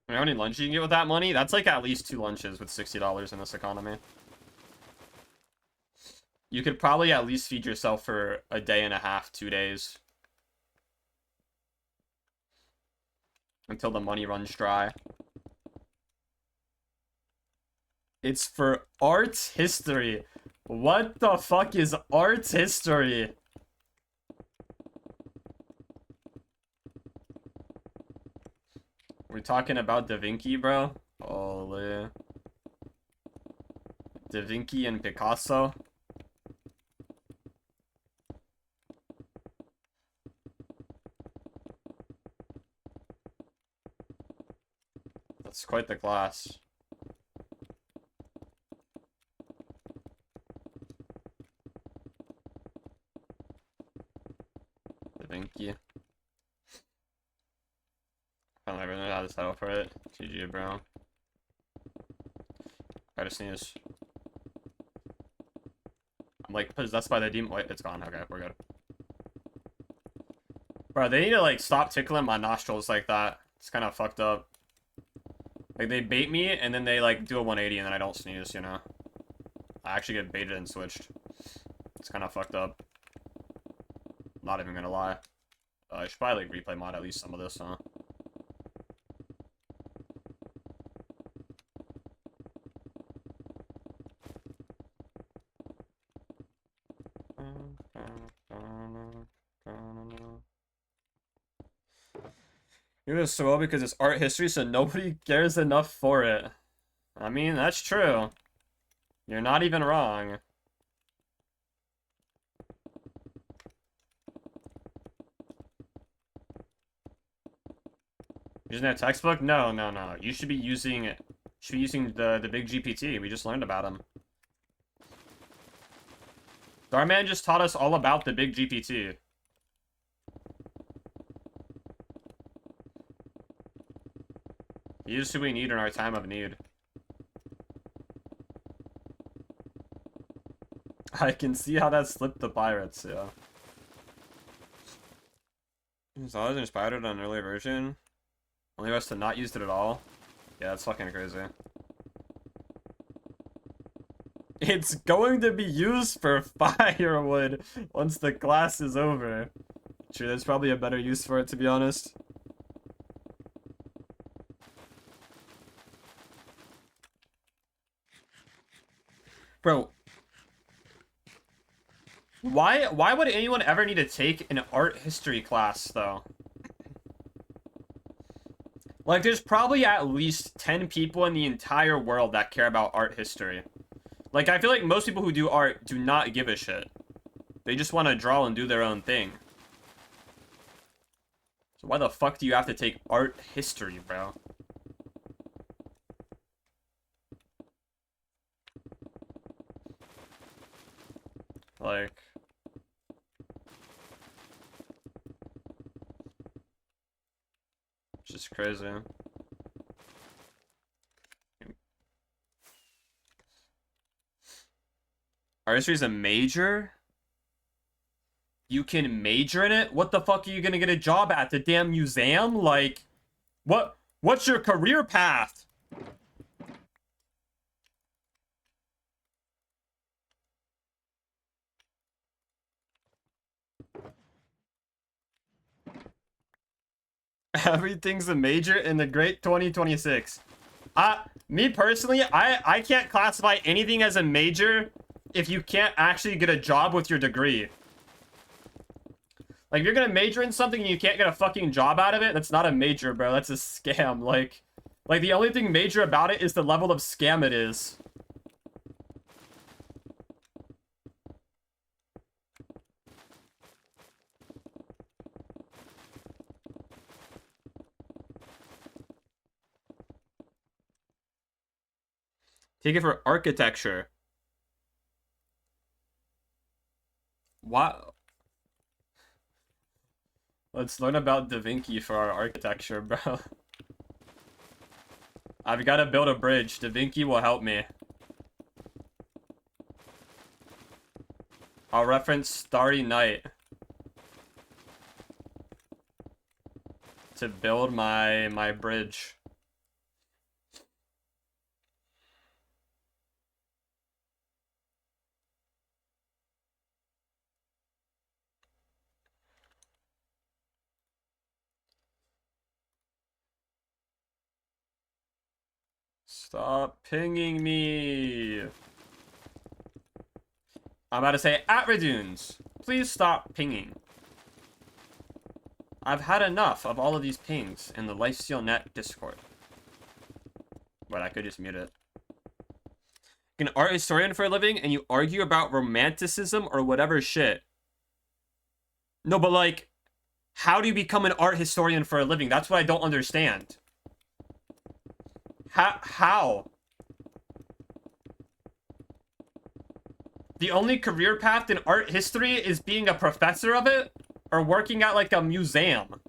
You know how many lunches you can get with that money? That's like at least 2 lunches with $60 in this economy. You could probably at least feed yourself for a day and a half, 2 days. Until the money runs dry. It's for art history. What the fuck is art history? We're talking about Da Vinci, bro? Holy. Da Vinci and Picasso? That's quite the class. Da Vinci. I don't even know how to settle for it. GG, bro. I just sneeze. I'm like possessed by the demon. Wait, it's gone. Okay, we're good. Bro, they need to like stop tickling my nostrils like that. It's kind of fucked up. Like they bait me and then they like do a 180 and then I don't sneeze, you know? I actually get baited and switched. It's kind of fucked up. Not even gonna lie. I should probably like replay mod at least some of this, huh? You do this so well because it's art history, so nobody cares enough for it. I mean, that's true. You're not even wrong. Using that textbook? No, no, no. You should be using the big GPT. We just learned about him. Darman just taught us all about the big GPT. He is who we need in our time of need. I can see how that slipped the pirates, yeah. It's always inspired on an earlier version. Only us to not use it at all. Yeah, that's fucking crazy. It's going to be used for firewood once the class is over. True, there's probably a better use for it, to be honest. Bro, why would anyone ever need to take an art history class, though? Like, there's probably at least 10 people in the entire world that care about art history. Like, I feel like most people who do art do not give a shit. They just want to draw and do their own thing. So why the fuck do you have to take art history, bro? Like... It's just crazy. Art history is a major? You can major in it? What the fuck are you gonna get a job at? The damn museum? Like, what's your career path? Everything's a major in the great 2026. Me personally, I can't classify anything as a major if you can't actually get a job with your degree. Like, if you're gonna major in something and you can't get a fucking job out of it, that's not a major, bro. That's a scam. Like the only thing major about it is the level of scam it is. Take it for architecture. What? Let's learn about Da Vinci for our architecture, bro. I've got to build a bridge. Da Vinci will help me. I'll reference Starry Night to build my bridge. Stop pinging me. I'm about to say, @Redunes, please stop pinging. I've had enough of all of these pings in the LifestealNet Discord. But I could just mute it. You're an art historian for a living and you argue about romanticism or whatever shit. No, but like, how do you become an art historian for a living? That's what I don't understand. How? The only career path in art history is being a professor of it or working at like a museum.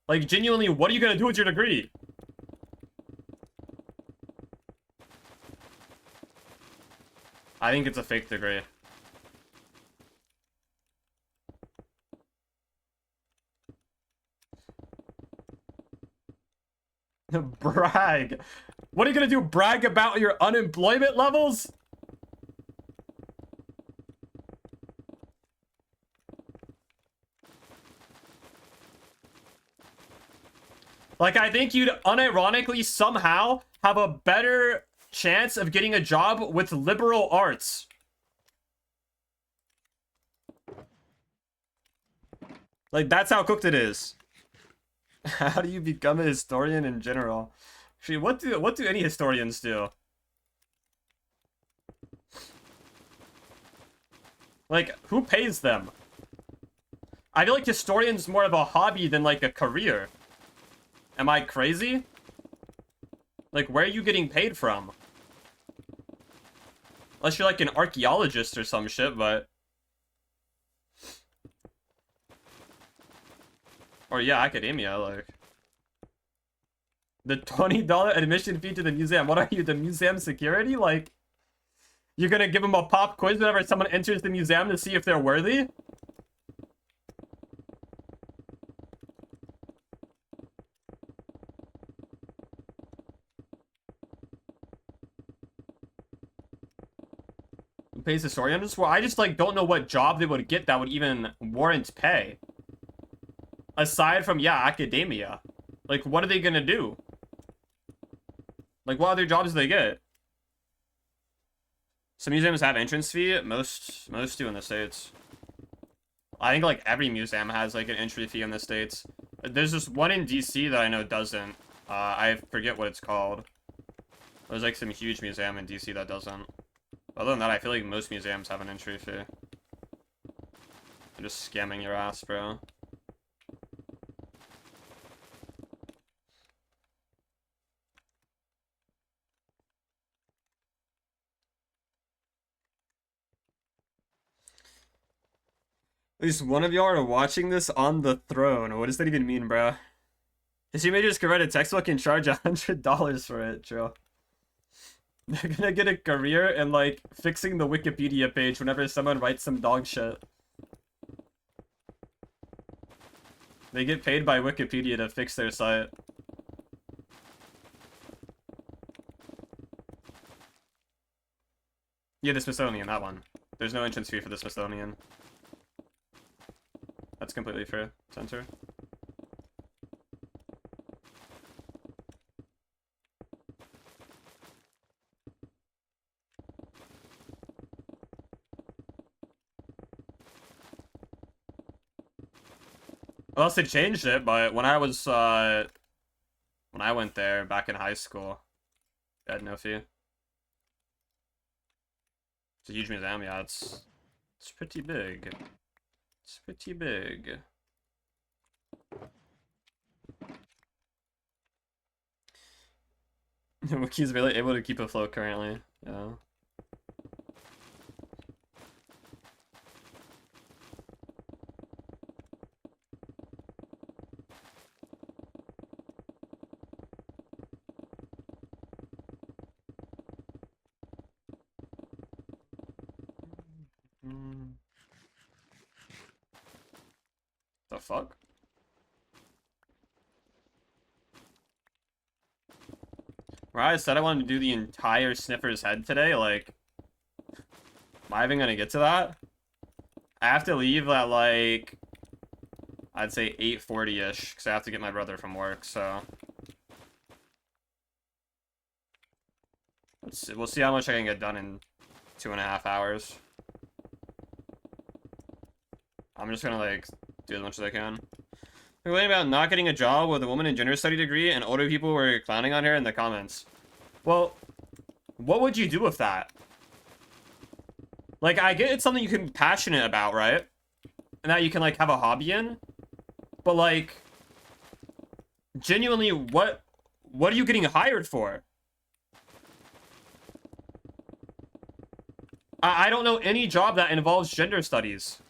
Like, genuinely, what are you gonna do with your degree? I think it's a fake degree. Brag. What are you gonna do? Brag about your unemployment levels? Like, I think you'd unironically somehow have a better chance of getting a job with liberal arts. Like, that's how cooked it is. How do you become a historian in general? Actually, what do any historians do? Like, who pays them? I feel like historian's more of a hobby than like a career. Am I crazy? Like, where are you getting paid from? Unless you're like an archaeologist or some shit, but... Or yeah, academia, like... The $20 admission fee to the museum. What are you, the museum security? Like, you're gonna give them a pop quiz whenever someone enters the museum to see if they're worthy? Who pays historians? Well, I just, like, don't know what job they would get that would even warrant pay. Aside from, yeah, academia. Like, what are they gonna do? Like, what other jobs do they get? Some museums have entrance fee. Most do in the States. I think, like, every museum has, like, an entry fee in the States. There's just one in DC that I know doesn't. I forget what it's called. There's, like, some huge museum in DC that doesn't. Other than that, I feel like most museums have an entry fee. They're just scamming your ass, bro. At least one of y'all are watching this on the throne. What does that even mean, bro? History majors could write a textbook and charge $100 for it, Joe. They're gonna get a career in, like, fixing the Wikipedia page whenever someone writes some dog shit. They get paid by Wikipedia to fix their site. Yeah, the Smithsonian, that one. There's no entrance fee for the Smithsonian. That's completely fair. Censor. Unless they changed it, but when I was, when I went there back in high school, I had no fee. It's a huge museum, yeah, it's pretty big. It's pretty big. Wiki's really able to keep afloat currently, yeah. The fuck? Right, I said I wanted to do the entire Sniffer's head today, like... Am I even gonna get to that? I have to leave at, like... I'd say 8:40-ish, because I have to get my brother from work, so... We'll see how much I can get done in 2.5 hours. I'm just gonna, like, do as much as I can. Complaining about not getting a job with a woman in gender study degree, and older people were clowning on her in the comments. Well, what would you do with that? Like, I get it's something you can be passionate about, right? And that you can, like, have a hobby in. But, like, genuinely, what are you getting hired for? I don't know any job that involves gender studies.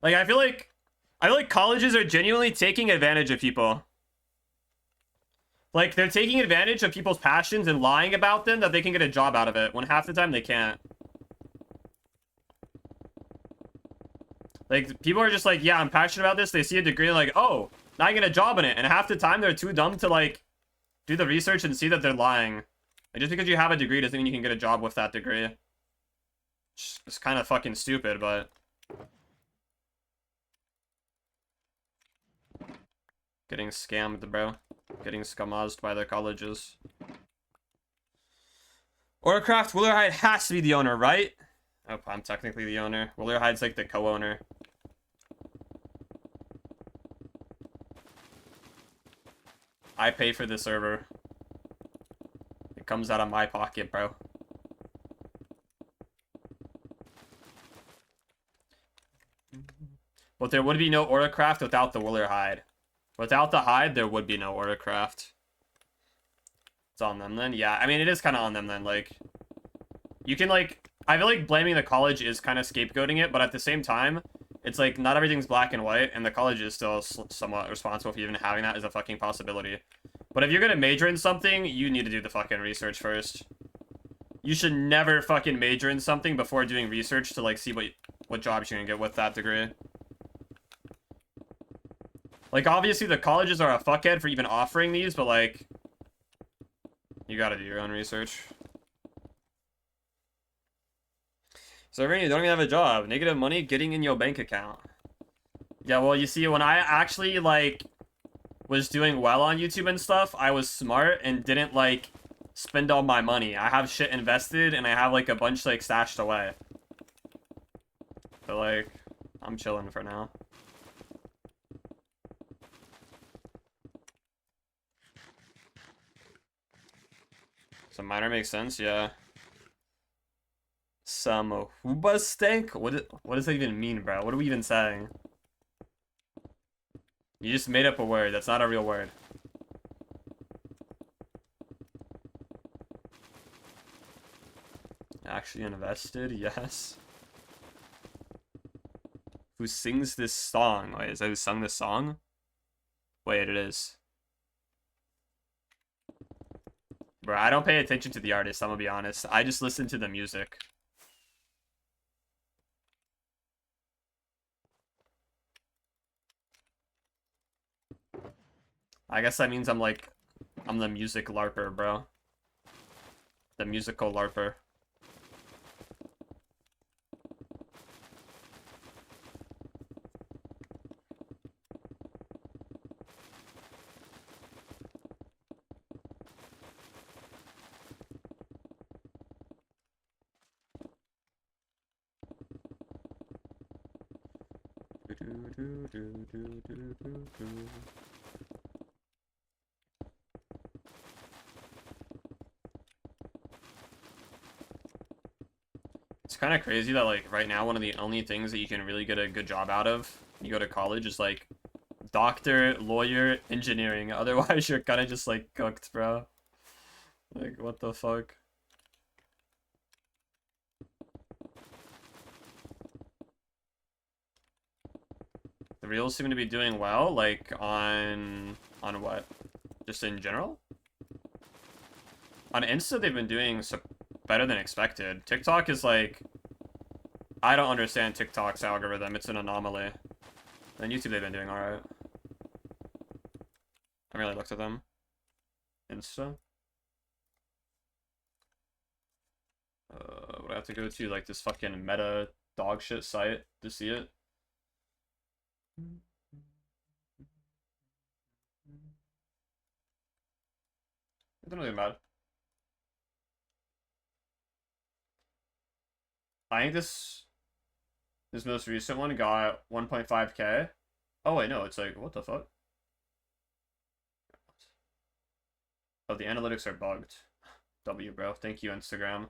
Like, I feel like colleges are genuinely taking advantage of people. Like, they're taking advantage of people's passions and lying about them that they can get a job out of it, when half the time they can't. Like, people are just like, yeah, I'm passionate about this. They see a degree and like, oh, now I get a job in it. And half the time they're too dumb to, like, do the research and see that they're lying. Like, just because you have a degree doesn't mean you can get a job with that degree. It's kind of fucking stupid, but... Getting scammed, bro. Getting scummazed by the colleges. Auracraft, willerhide has to be the owner, right? Oh, I'm technically the owner. Willerhide's like the co-owner. I pay for the server. It comes out of my pocket, bro. But there would be no Auracraft without the willerhide. Without the hide, there would be no Auracraft. It's on them then? Yeah, I mean, it is kind of on them then. Like, you can, like... I feel like blaming the college is kind of scapegoating it, but at the same time, it's like, not everything's black and white, and the college is still somewhat responsible for even having that as a fucking possibility. But if you're gonna major in something, you need to do the fucking research first. You should never fucking major in something before doing research to, like, see what jobs you're gonna get with that degree. Like, obviously, the colleges are a fuckhead for even offering these, but, like, you gotta do your own research. So, Rainy, you don't even have a job. Negative money getting in your bank account. Yeah, well, you see, when I actually, like, was doing well on YouTube and stuff, I was smart and didn't, like, spend all my money. I have shit invested, and I have, like, a bunch, like, stashed away. But, like, I'm chilling for now. So minor makes sense, yeah. Some Huba stank? What does that even mean, bro? What are we even saying? You just made up a word. That's not a real word. Actually invested? Yes. Who sings this song? Wait, is that who sung this song? Wait, it is. Bro, I don't pay attention to the artist, I'm gonna be honest. I just listen to the music. I guess that means I'm the music LARPer, bro. The musical LARPer. It's kind of crazy that, like, right now, one of the only things that you can really get a good job out of, you go to college, is, like, doctor, lawyer, engineering. Otherwise, you're kind of just, like, cooked, bro. Like, what the fuck? The reels seem to be doing well, like, on what? Just in general? On Insta, they've been doing better than expected. TikTok is like... I don't understand TikTok's algorithm. It's an anomaly. And YouTube, they've been doing alright. I really looked at them. Insta. Would I have to go to, like, this fucking meta dog shit site to see it? It doesn't really matter. I think this most recent one got 1.5k. Oh wait, no, it's like, what the fuck? Oh, the analytics are bugged. W, bro. Thank you, Instagram.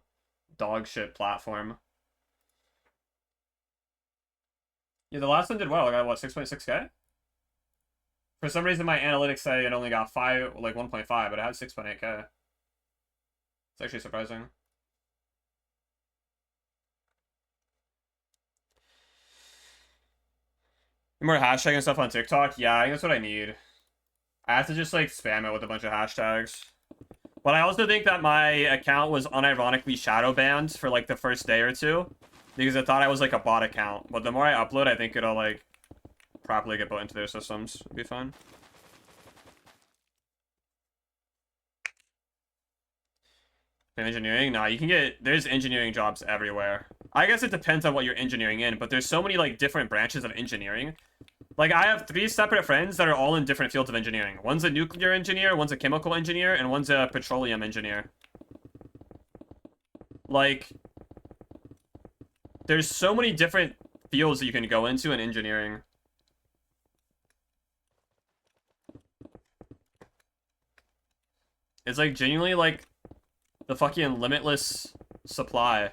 Dog shit platform. Yeah, the last one did well. I got, what, 6.6k? For some reason, my analytics say it only got 1.5, but it had 6.8k. It's actually surprising. More hashtag and stuff on TikTok? Yeah, I think that's what I need. I have to just, like, spam it with a bunch of hashtags. But I also think that my account was unironically shadow banned for, like, the first day or two. Because I thought I was, like, a bot account. But the more I upload, I think it'll, like, properly get put into their systems. It'll be fine. Engineering? Nah, you can get... There's engineering jobs everywhere. I guess it depends on what you're engineering in, but there's so many, like, different branches of engineering. Like, I have 3 separate friends that are all in different fields of engineering. One's a nuclear engineer, one's a chemical engineer, and one's a petroleum engineer. Like, there's so many different fields that you can go into in engineering. It's, like, genuinely, like, the fucking limitless supply.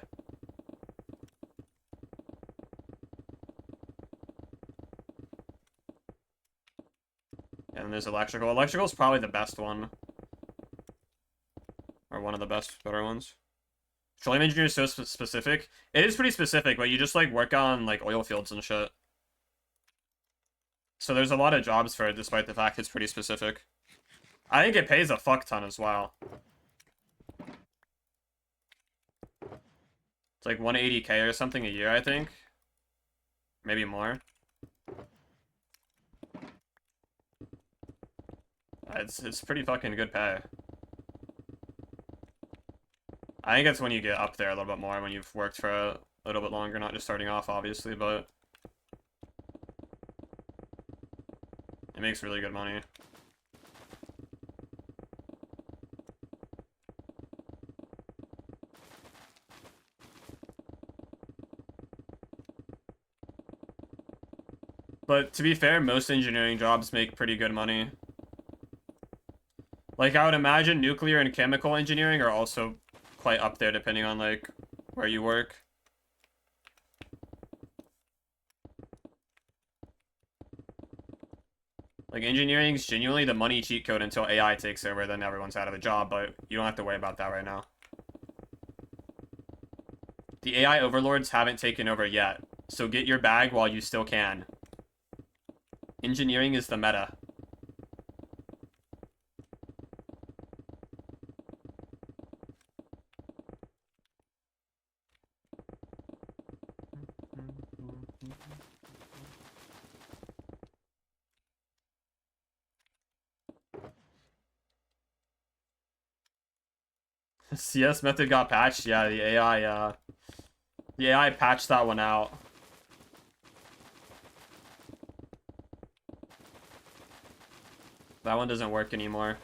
And there's electrical. Electrical is probably the best one. Or one of the better ones. Petroleum engineer is so specific. It is pretty specific, but you just, like, work on, like, oil fields and shit. So there's a lot of jobs for it, despite the fact it's pretty specific. I think it pays a fuck ton as well. It's like 180k or something a year, I think. Maybe more. It's pretty fucking good pay. I think it's when you get up there a little bit more, when you've worked for a little bit longer, not just starting off, obviously, but... It makes really good money. But to be fair, most engineering jobs make pretty good money. Like, I would imagine nuclear and chemical engineering are also quite up there, depending on, like, where you work. Like, engineering is genuinely the money cheat code until AI takes over, then everyone's out of a job, but you don't have to worry about that right now. The AI overlords haven't taken over yet, so get your bag while you still can. Engineering is the meta. CS method got patched? Yeah, the AI patched that one out. That one doesn't work anymore.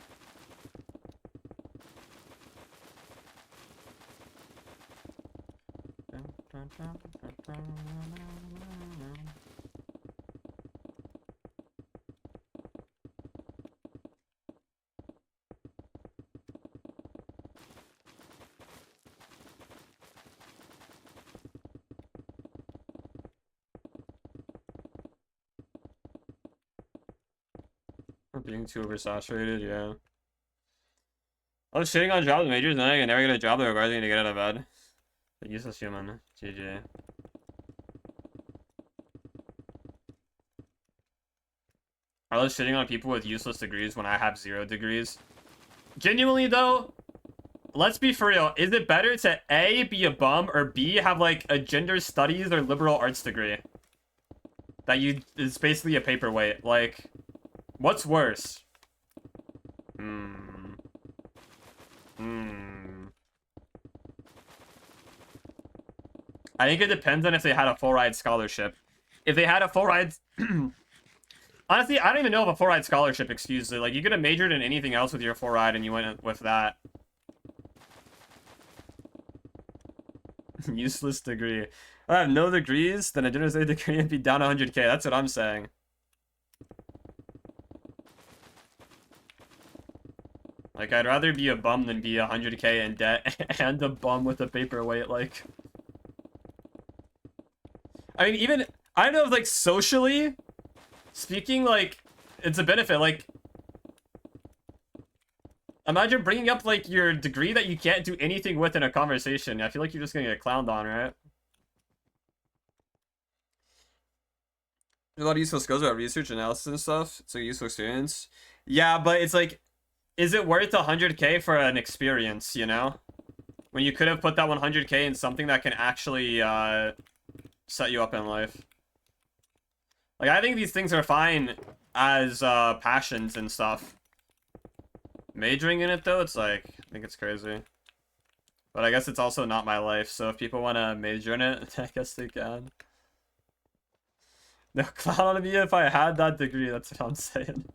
Being too oversaturated, yeah. I was shitting on jobs majors, and then I can never get a job that requires me to get out of bed. The useless human. GG. I was shitting on people with useless degrees when I have 0 degrees. Genuinely, though, let's be for real. Is it better to A, be a bum, or B, have like a gender studies or liberal arts degree? That is basically a paperweight. Like, what's worse? Hmm. Hmm. I think it depends on if they had a full ride scholarship. If they had a full ride... Honestly, I don't even know if a full ride scholarship, excuse me. Like, you could have majored in anything else with your full ride and you went with that. Useless degree. I have no degrees, then a generous degree and be down 100k. That's what I'm saying. Like, I'd rather be a bum than be 100k in debt and a bum with a paperweight, like... I mean, even... I don't know if, like, socially speaking, like, it's a benefit. Like, imagine bringing up, like, your degree that you can't do anything with in a conversation. I feel like you're just gonna get clowned on, right? There's a lot of useful skills about research, analysis, and stuff. It's like a useful experience. Yeah, but it's like... Is it worth 100k for an experience, you know? When you could have put that 100k in something that can actually set you up in life. Like, I think these things are fine as passions and stuff. Majoring in it, though, it's like, I think it's crazy. But I guess it's also not my life, so if people want to major in it, I guess they can. No, clown on me if I had that degree, that's what I'm saying.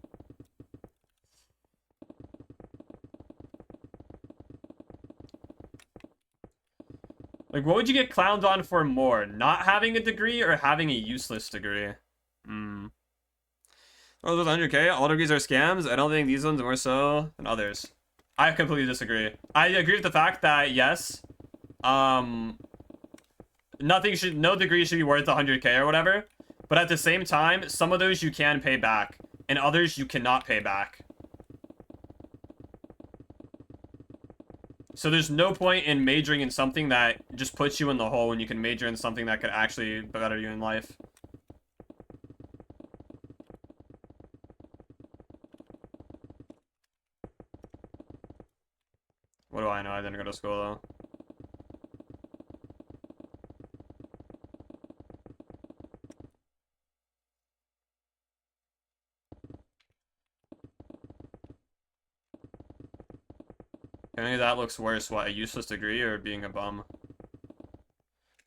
Like, what would you get clowned on for more? Not having a degree or having a useless degree? Hmm. Oh, those 100k? All degrees are scams? I don't think these ones are more so than others. I completely disagree. I agree with the fact that, yes, no degree should be worth 100k or whatever. But at the same time, some of those you can pay back, and others you cannot pay back. So there's no point in majoring in something that just puts you in the hole when you can major in something that could actually better you in life. What do I know? I didn't go to school, though. I think that looks worse. What, a useless degree or being a bum?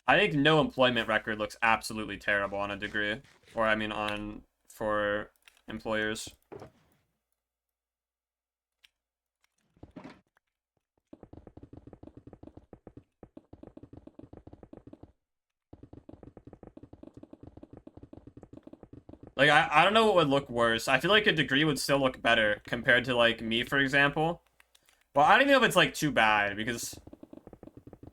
I think no employment record looks absolutely terrible on a degree. Or, I mean, for employers. Like, I don't know what would look worse. I feel like a degree would still look better compared to, like, me, for example. Well, I don't even know if it's, like, too bad, because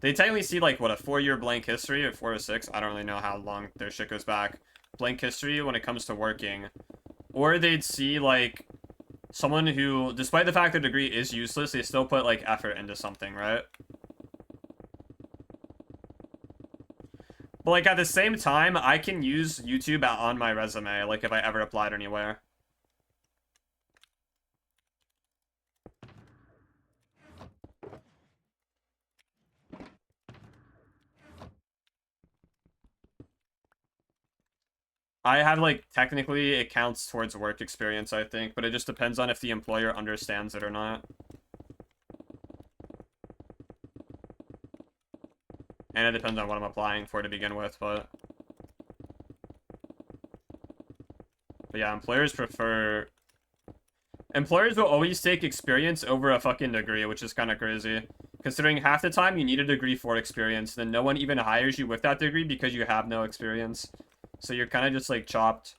they technically see, like, what, a 4-year blank history, or 4 or 6? I don't really know how long their shit goes back. Blank history when it comes to working. Or they'd see, like, someone who, despite the fact their degree is useless, they still put, like, effort into something, right? But, like, at the same time, I can use YouTube on my resume, like, if I ever applied anywhere. I have, like, technically it counts towards work experience, I think, but it just depends on if the employer understands it or not. And it depends on what I'm applying for to begin with, but yeah, employers will always take experience over a fucking degree, which is kind of crazy. Considering half the time you need a degree for experience, then no one even hires you with that degree because you have no experience. So you're kind of just, like, chopped.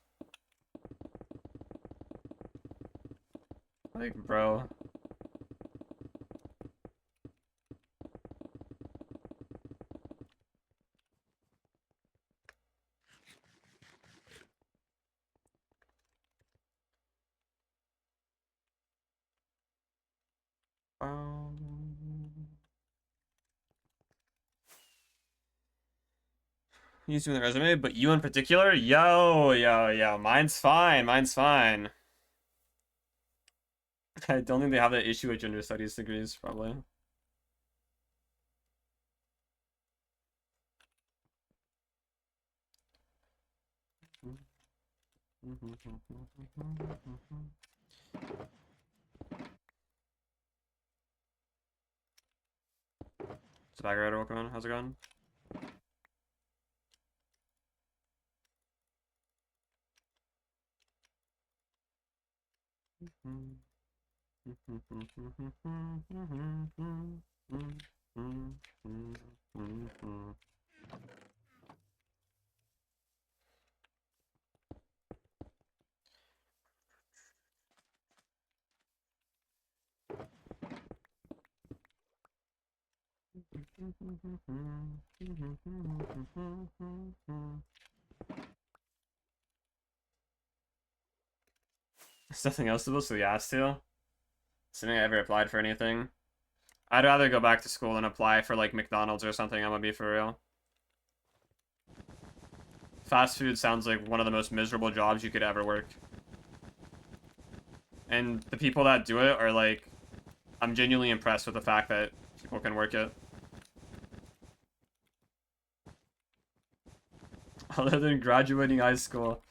Like, bro. He's doing the resume, but you in particular? Yo. Mine's fine. Mine's fine. I don't think they have that issue with gender studies degrees, probably. It's back right, welcome. How's it going? There's nothing else to do, so the ass to. Assuming I ever applied for anything. I'd rather go back to school than apply for like McDonald's or something, I'm gonna be for real. Fast food sounds like one of the most miserable jobs you could ever work. And the people that do it are like, I'm genuinely impressed with the fact that people can work it. Other than graduating high school.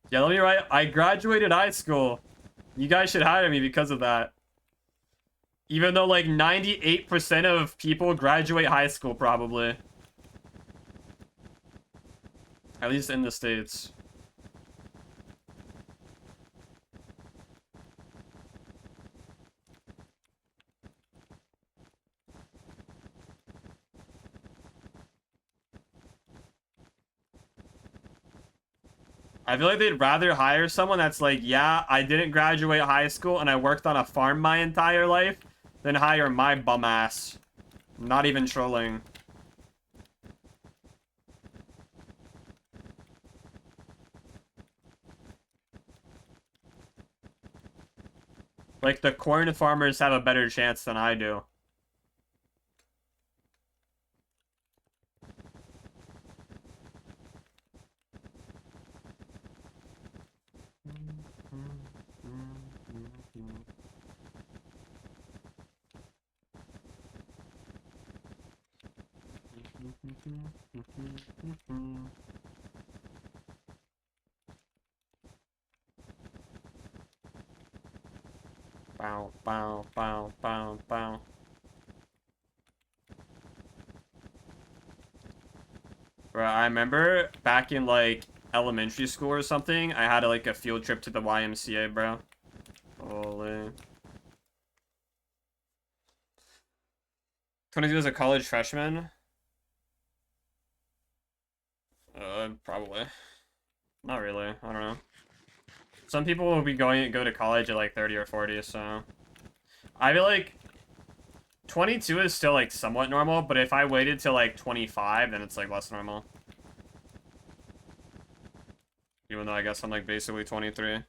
Yeah, let me write, I graduated high school. You guys should hire me because of that. Even though like 98% of people graduate high school probably. At least in the States. I feel like they'd rather hire someone that's like, yeah, I didn't graduate high school and I worked on a farm my entire life, than hire my bum ass. I'm not even trolling. Like, the corn farmers have a better chance than I do. Bow, bow, bow, bow, bow. Bro, I remember back in, like, elementary school or something, I had, like, a field trip to the YMCA, bro. Holy. 22 as a college freshman? Probably. Not really. I don't know. Some people will be go to college at, like, 30 or 40, so... I feel like 22 is still, like, somewhat normal, but if I waited till, like, 25, then it's, like, less normal. Even though I guess I'm, like, basically 23.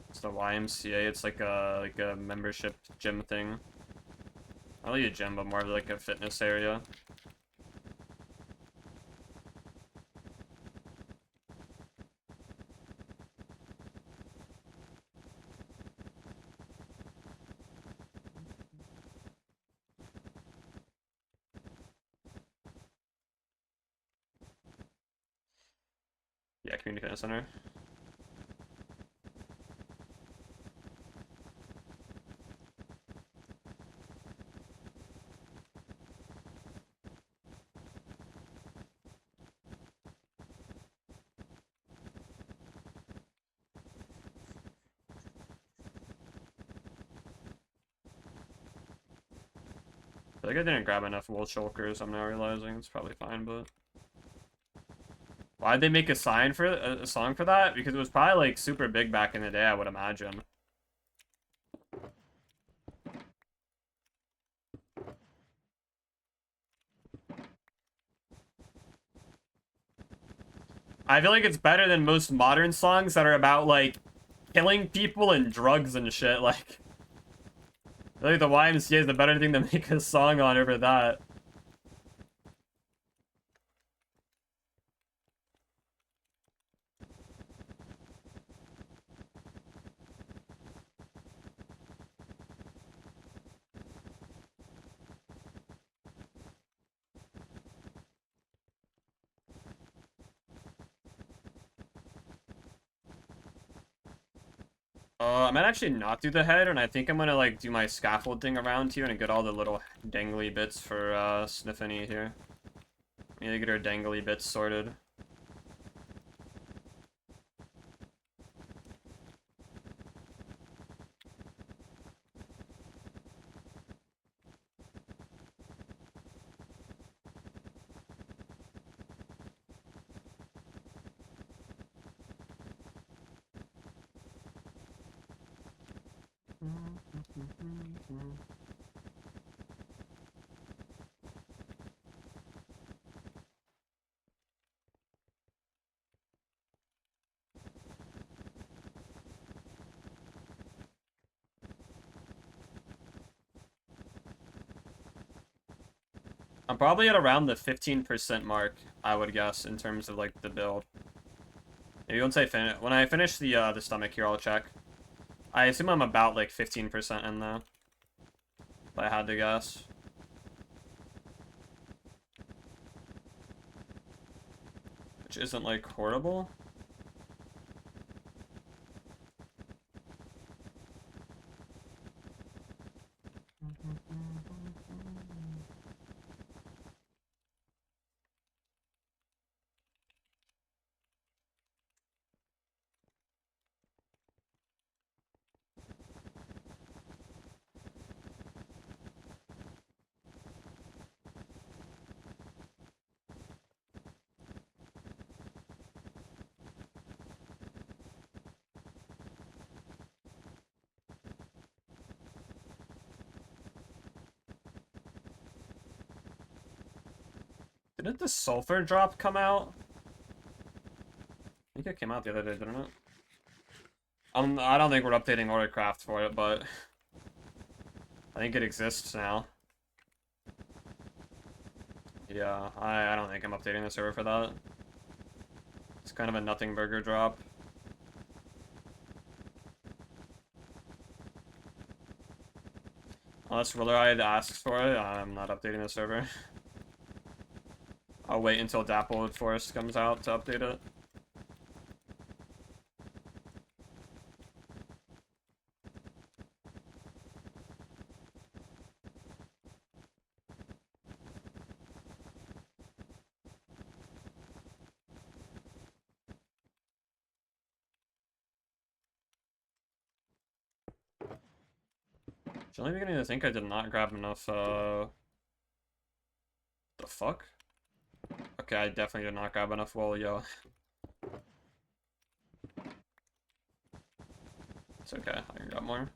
It's the YMCA, it's, like a membership gym thing. Not really a gym, but more of, like, a fitness area. Yeah, community fitness center. I feel like I didn't grab enough wool shulkers, I'm now realizing. It's probably fine, but... Why'd they make a song for that? Because it was probably, like, super big back in the day, I would imagine. I feel like it's better than most modern songs that are about, like, killing people and drugs and shit, like... I feel like the YMCA is the better thing to make a song on over that. I might actually not do the head, and I think I'm gonna like do my scaffolding around here and get all the little dangly bits for Sniffany here. We need to get our dangly bits sorted. I'm probably at around the 15% mark, I would guess, in terms of like the build. Maybe once I finish, when I finish the stomach here, I'll check. I assume I'm about like 15% in though, if I had to guess. Which isn't like horrible. Didn't the sulfur drop come out? I think it came out the other day, didn't it? I don't think we're updating Auracraft for it, but I think it exists now. Yeah, I don't think I'm updating the server for that. It's kind of a nothing burger drop. Unless willerhide asks for it, I'm not updating the server. I'll wait until Dappled Forest comes out to update it. Generally beginning to think I did not grab enough, the fuck? Okay, I definitely did not grab enough wool, yo. It's okay, I can grab more.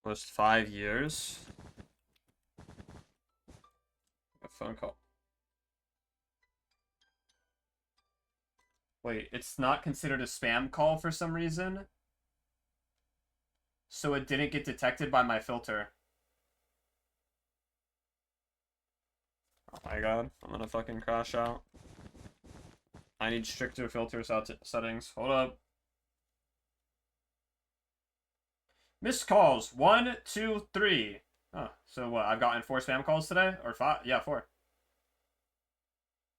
Was 5 years? A phone call. Wait, it's not considered a spam call for some reason? So it didn't get detected by my filter. Oh my god, I'm gonna fucking crash out. I need stricter filter settings. Hold up. Missed calls. 1, 2, 3. Oh, so what? I've gotten 4 spam calls today? Or 5? Yeah, 4.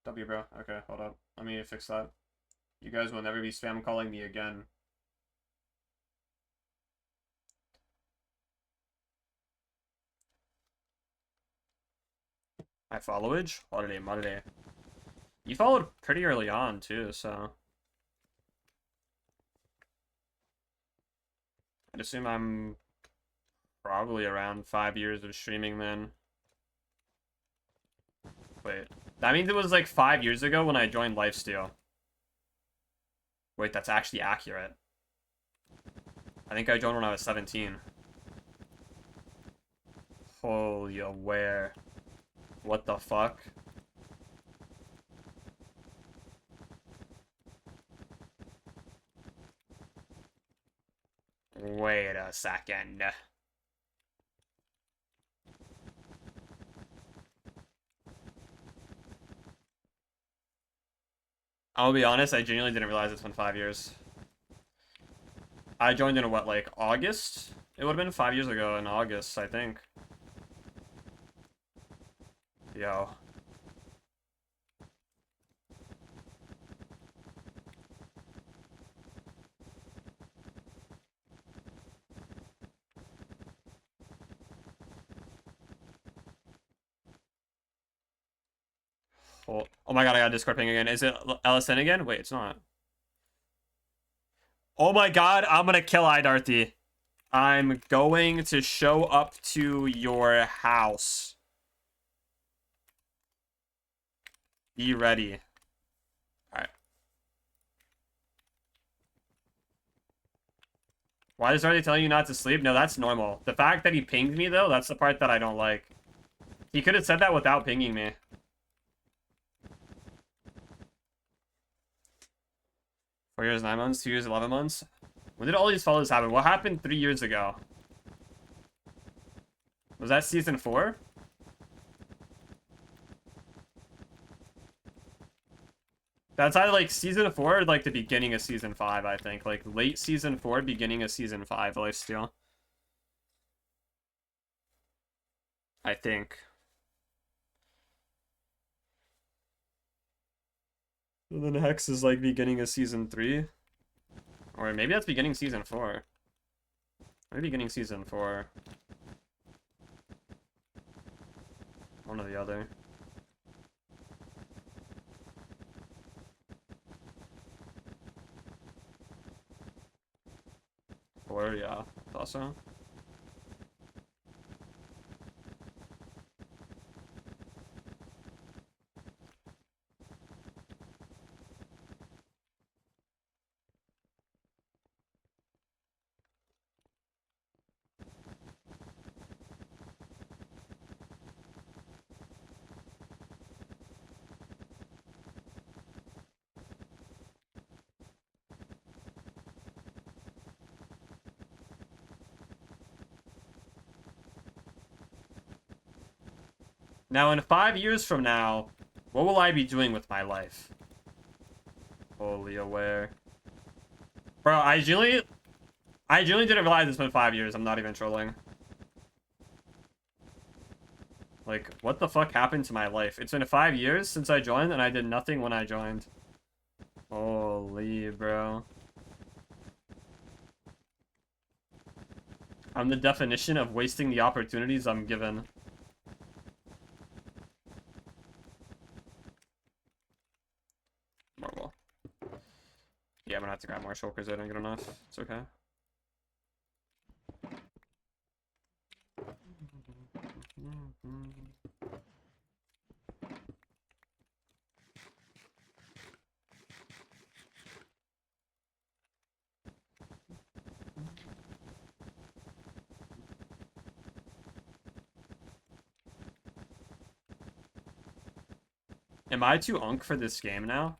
W, bro. Okay, hold up. Let me fix that. You guys will never be spam calling me again. My followage? Madre. You followed pretty early on, too, so... I'd assume I'm probably around 5 years of streaming then. Wait. That means it was like 5 years ago when I joined Lifesteal. Wait, that's actually accurate. I think I joined when I was 17. Holy where? What the fuck? a second. I'll be honest, I genuinely didn't realize it's been 5 years. I joined in what, like August? It would have been 5 years ago in August, I think. Yo. Oh my god, I got Discord ping again. Is it LSN again? Wait, it's not. Oh my god, I'm gonna kill Idarthy. I'm going to show up to your house. Be ready. Alright. Why is Artie telling you not to sleep? No, that's normal. The fact that he pinged me, though, that's the part that I don't like. He could have said that without pinging me. 4 years, 9 months, 2 years, 11 months. When did all these follows happen? What happened 3 years ago? Was that season 4? That's either like season 4 or like the beginning of season 5, I think. Like late season 4, beginning of season 5, lifesteal. I think. And then Hex is like beginning of season 3. Or maybe that's beginning season 4. Maybe beginning season 4. One or the other. Or yeah, also. Now, in 5 years from now, what will I be doing with my life? Fully aware. Bro, I genuinely didn't realize it's been 5 years. I'm not even trolling. Like, what the fuck happened to my life? It's been 5 years since I joined, and I did nothing when I joined. Holy, bro. I'm the definition of wasting the opportunities I'm given. Marvel. Yeah, I'm gonna have to grab more shulkers. I don't get enough. It's okay. Am I too unk for this game now?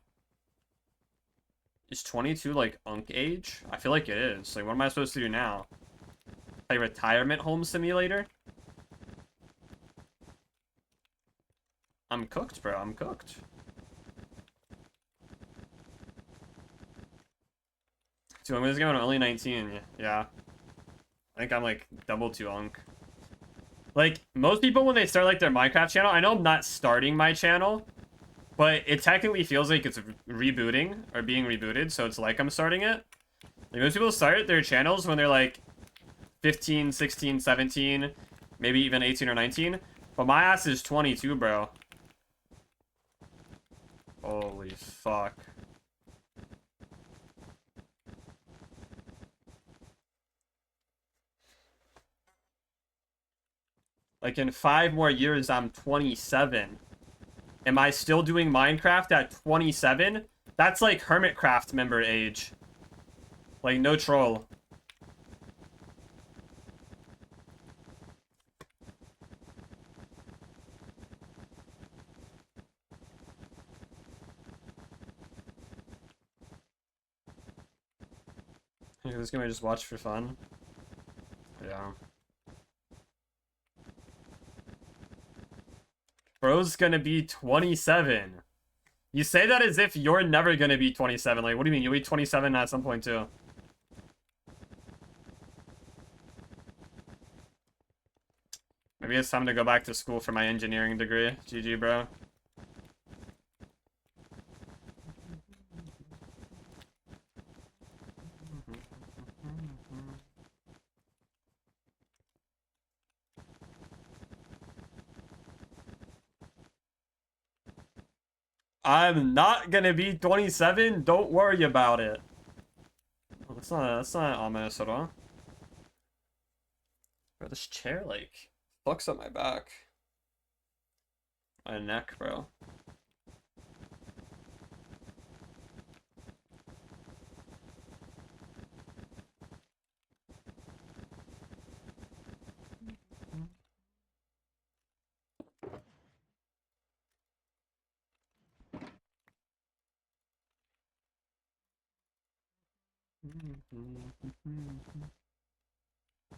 Is 22 like unk age? I feel like it is. Like, what am I supposed to do now? Play retirement home simulator? I'm cooked, bro. I'm cooked. So I'm this game when I'm only 19. Yeah. I think I'm like double too unk. Like, most people when they start like their Minecraft channel, I know I'm not starting my channel, but it technically feels like it's rebooting or being rebooted, so it's like I'm starting it. Like, most people start their channels when they're like 15, 16, 17, maybe even 18 or 19. But my ass is 22, bro. Holy fuck. Like, in 5 more years, I'm 27. Am I still doing Minecraft at 27? That's like Hermitcraft member age. Like, no troll. This game I just watched for fun. Yeah. Bro's gonna be 27. You say that as if you're never gonna be 27. Like, what do you mean? You'll be 27 at some point, too. Maybe it's time to go back to school for my engineering degree. GG, bro. I'm not gonna be 27. Don't worry about it. Oh, that's not ominous at all. Bro, this chair, like, fucks up my back. My neck, bro.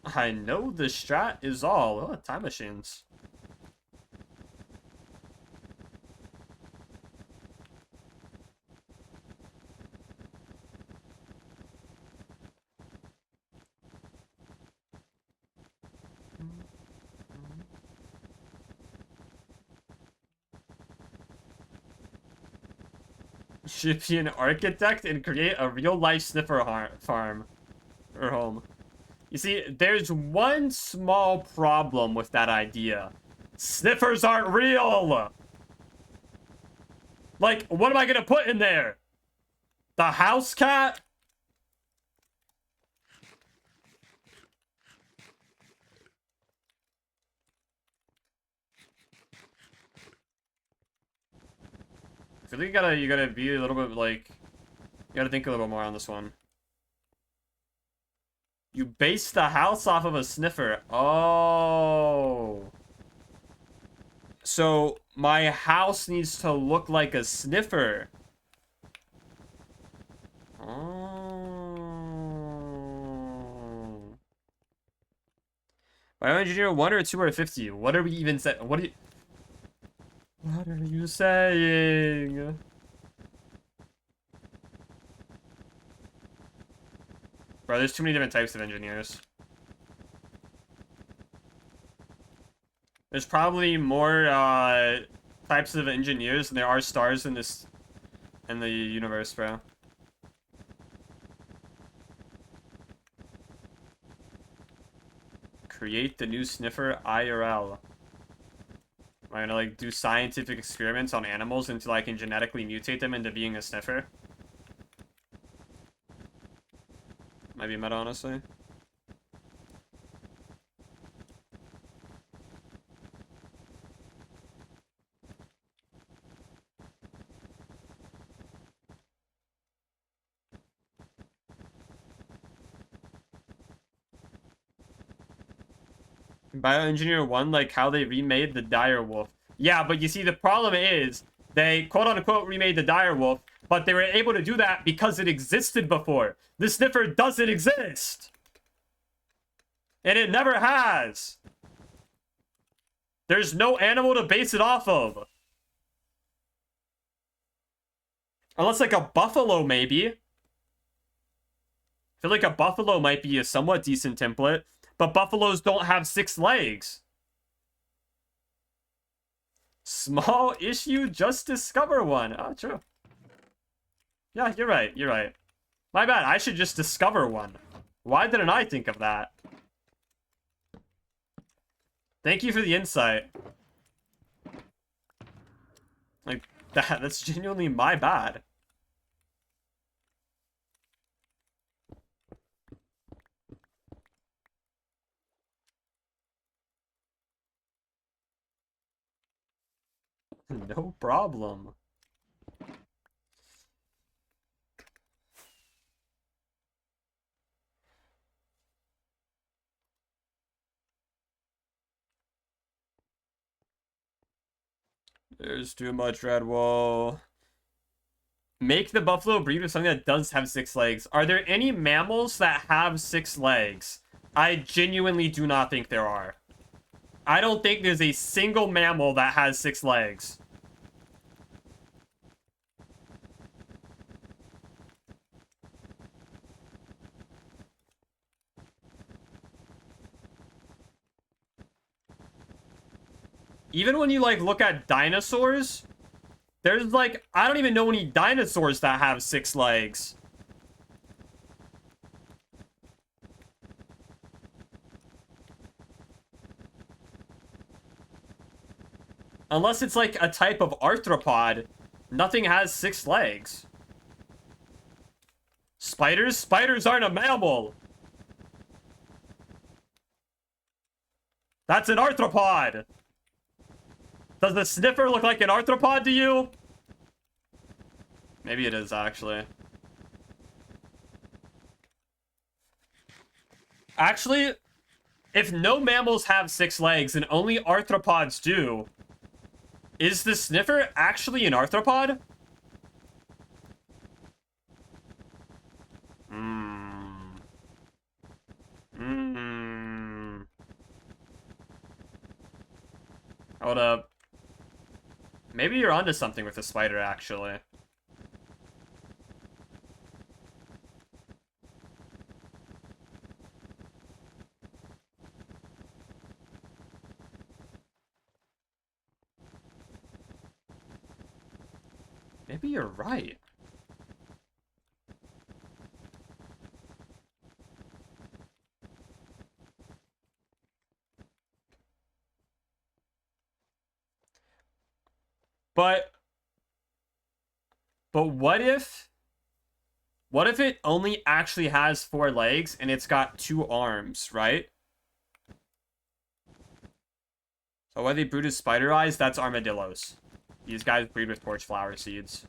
I know the strat is all. Oh, time machines. Should be an architect and create a real-life sniffer farm. Or home. You see, there's one small problem with that idea. Sniffers aren't real! Like, what am I gonna put in there? The house cat? I feel like you gotta be a little bit, like... You gotta think a little more on this one. You base the house off of a sniffer. Oh. So, my house needs to look like a sniffer. Oh. Bioengineer 1 or 2 or 50? What are we even saying? What are you saying? Bro, there's too many different types of engineers. There's probably more types of engineers than there are stars in the universe, bro. Create the new sniffer IRL. Am I gonna like do scientific experiments on animals until I can genetically mutate them into being a sniffer? Might be meta, honestly. Bioengineer 1, like how they remade the dire wolf. Yeah, but you see, the problem is they quote-unquote remade the dire wolf, but they were able to do that because it existed before. The sniffer doesn't exist. And it never has. There's no animal to base it off of. Unless like a buffalo, maybe. I feel like a buffalo might be a somewhat decent template. But buffaloes don't have 6 legs. Small issue, just discover one. Oh, true. Yeah, you're right. You're right. My bad. I should just discover one. Why didn't I think of that? Thank you for the insight. Like, that's genuinely my bad. No problem. There's too much red wool. Make the buffalo breed with something that does have 6 legs. Are there any mammals that have 6 legs? I genuinely do not think there are. I don't think there's a single mammal that has 6 legs. Even when you, like, look at dinosaurs, there's, like, I don't even know any dinosaurs that have 6 legs. Unless it's, like, a type of arthropod, nothing has 6 legs. Spiders? Spiders aren't a mammal! That's an arthropod! Does the sniffer look like an arthropod to you? Maybe it is, actually. Actually, if no mammals have 6 legs and only arthropods do, is the sniffer actually an arthropod? Hold up. Maybe you're onto something with the spider, actually. Maybe you're right. But what if it only actually has 4 legs and it's got 2 arms, right? So why they brood as spider eyes? That's armadillos. These guys breed with torch flower seeds.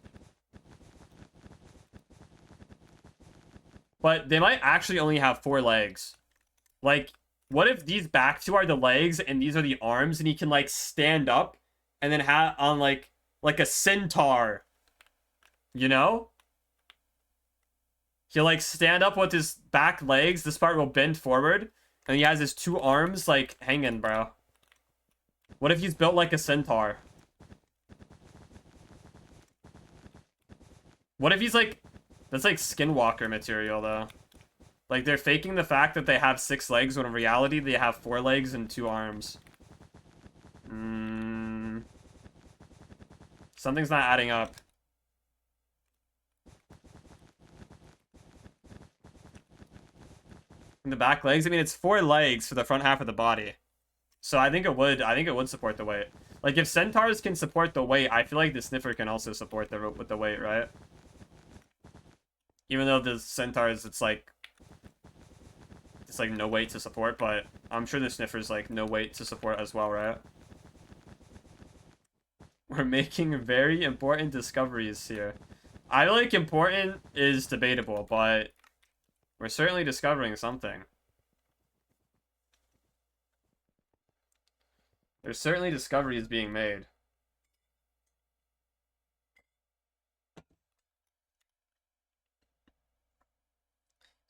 But they might actually only have 4 legs. Like, what if these back 2 are the legs and these are the arms, and he can, like, stand up and then have on, like a centaur, you know? He'll, like, stand up with his back legs, this part will bend forward, and he has his 2 arms, like, hanging, bro. What if he's built like a centaur? What if he's, like... That's, like, skinwalker material, though. Like, they're faking the fact that they have 6 legs, when in reality, they have 4 legs and 2 arms. Something's not adding up. And the back legs? I mean, it's 4 legs for the front half of the body. So I think it would support the weight. Like, if centaurs can support the weight, I feel like the sniffer can also support the with the weight, right? Even though the centaurs, it's like no weight to support, but I'm sure the sniffer's, like, no weight to support as well, right? We're making very important discoveries here. I feel like important is debatable, but we're certainly discovering something. There's certainly discoveries being made.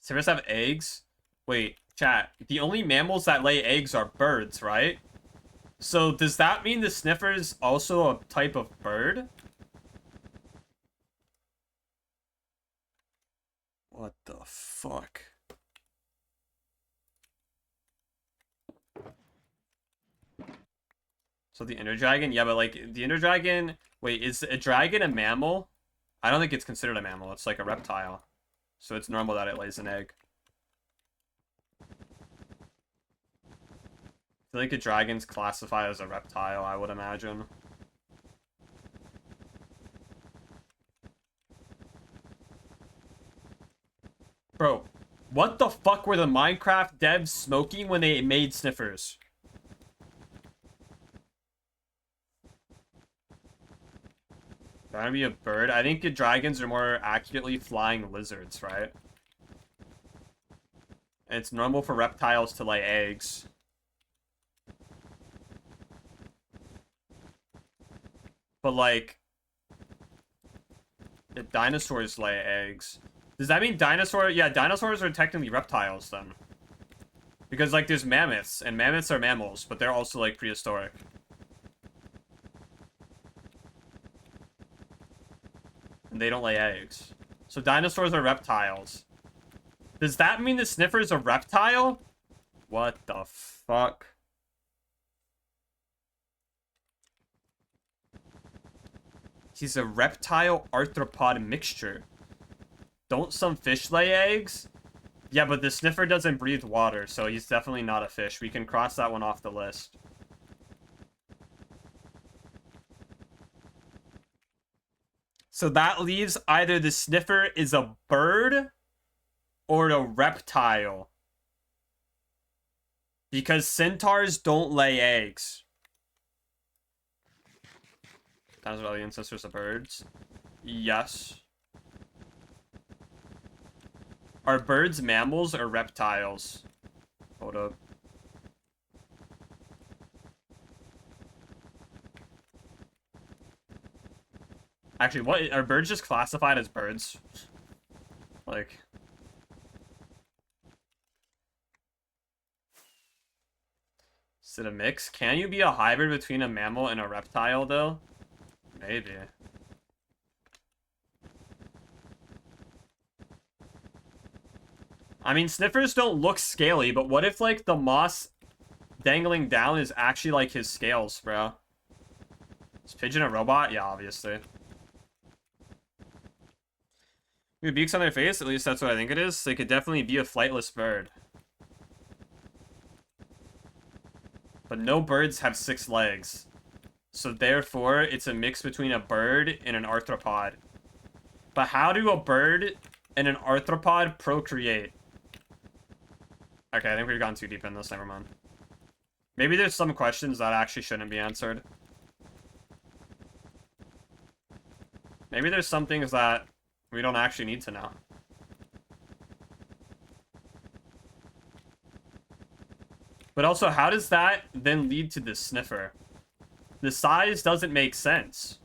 Sniffers have eggs? Wait, chat. The only mammals that lay eggs are birds, right? So does that mean the sniffer's also a type of bird? What the fuck? So the Ender Dragon? Yeah, but, like, the Ender Dragon... Wait, is a dragon a mammal? I don't think it's considered a mammal. It's like a reptile. So it's normal that it lays an egg. I feel like a dragon's classified as a reptile, I would imagine. Bro, what the fuck were the Minecraft devs smoking when they made sniffers? Trying to be a bird? I think dragons are more accurately flying lizards, right? And it's normal for reptiles to lay eggs. But, like, the dinosaurs lay eggs. Does that mean dinosaurs? Yeah, dinosaurs are technically reptiles, then. Because, like, there's mammoths, and mammoths are mammals, but they're also, like, prehistoric. And they don't lay eggs. So dinosaurs are reptiles. Does that mean the Sniffer is a reptile? What the fuck? He's a reptile arthropod mixture. Don't some fish lay eggs? Yeah, but the Sniffer doesn't breathe water, so he's definitely not a fish. We can cross that one off the list. So that leaves either the Sniffer is a bird or a reptile. Because centaurs don't lay eggs. Dinosaurs are the ancestors of birds. Yes. Are birds mammals or reptiles? Hold up. Actually, what are birds just classified as birds? Like, is it a mix? Can you be a hybrid between a mammal and a reptile, though? Maybe. I mean, Sniffers don't look scaly, but what if, like, the moss dangling down is actually, like, his scales, bro? Is Pigeon a robot? Yeah, obviously. With beaks on their face, at least that's what I think it is. They could definitely be a flightless bird. But no birds have 6 legs. So therefore, it's a mix between a bird and an arthropod. But how do a bird and an arthropod procreate? Okay, I think we've gone too deep in this. Never mind. Maybe there's some questions that actually shouldn't be answered. Maybe there's some things that we don't actually need to know. But also, how does that then lead to the Sniffer? The size doesn't make sense.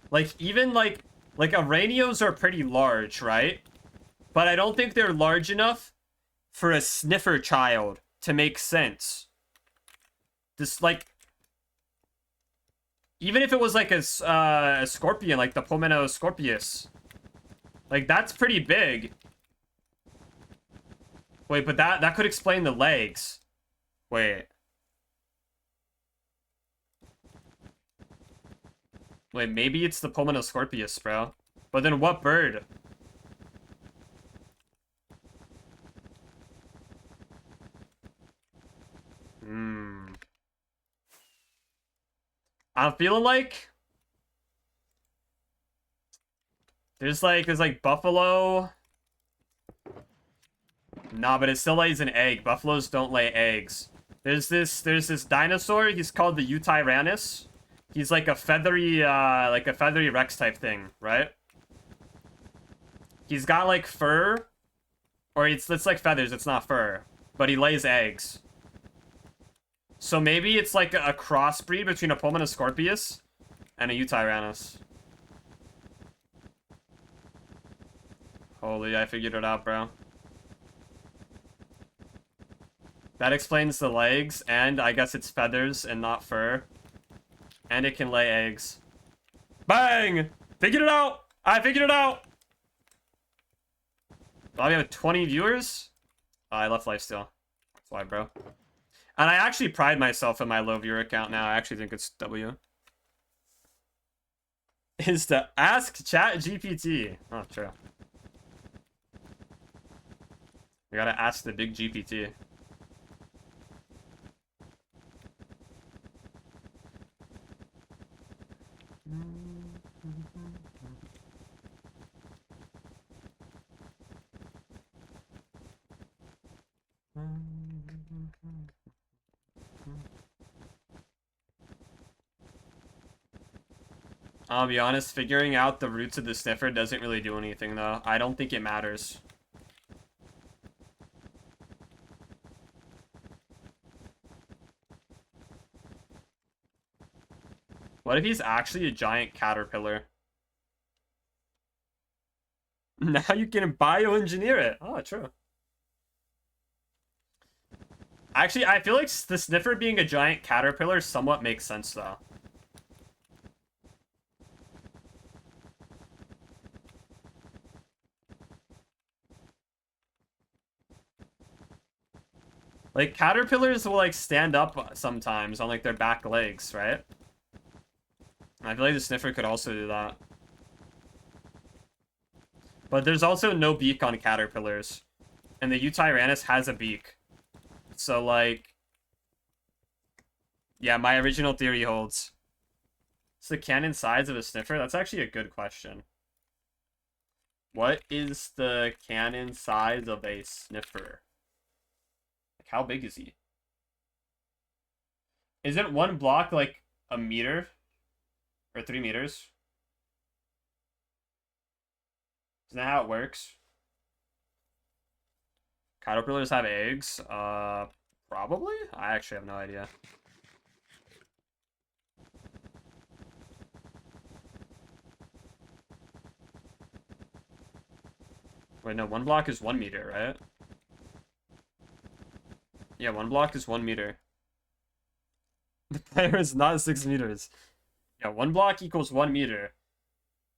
Like, even, like Aranios are pretty large, right? But I don't think they're large enough for a Sniffer child to make sense. This, like, even if it was like a scorpion, like the Pomenoscorpius, like, that's pretty big. Wait, but that could explain the legs. Wait. Wait, maybe it's the Pomenoscorpius, bro. But then what bird? I'm feeling like there's like buffalo. Nah, but it still lays an egg. Buffaloes don't lay eggs. There's this dinosaur. He's called the Utyrannus. He's like a feathery Rex type thing, right? He's got like fur, or it's like feathers. It's not fur, but he lays eggs. So maybe it's like a crossbreed between a Pomenoscorpius and a Utyrannus. Holy, I figured it out, bro. That explains the legs, and I guess it's feathers and not fur. And it can lay eggs. Bang! Figured it out! I figured it out! Oh, we have 20 viewers? Oh, I left lifesteal. That's why, bro. And I actually pride myself in my low viewer account now. I actually think it's W. Is to ask ChatGPT. Oh, true. We gotta ask the big GPT. I'll be honest, figuring out the roots of the Sniffer doesn't really do anything, though. I don't think it matters. What if he's actually a giant caterpillar? Now you can bioengineer it. Oh, true. Actually, I feel like the Sniffer being a giant caterpillar somewhat makes sense, though. Like, caterpillars will, like, stand up sometimes on, like, their back legs, right? And I feel like the Sniffer could also do that. But there's also no beak on caterpillars. And the Utyrannus has a beak. So, like... Yeah, my original theory holds. What's the cannon size of a Sniffer? That's actually a good question. What is the cannon size of a Sniffer? Like, how big is he? Isn't one block, like, a meter? Or 3 meters? Isn't that how it works? Caterpillars have eggs? Probably? I actually have no idea. Wait, no, 1 block is 1 meter, right? Yeah, 1 block is 1 meter. The player is not 6 meters. Yeah, 1 block equals 1 meter.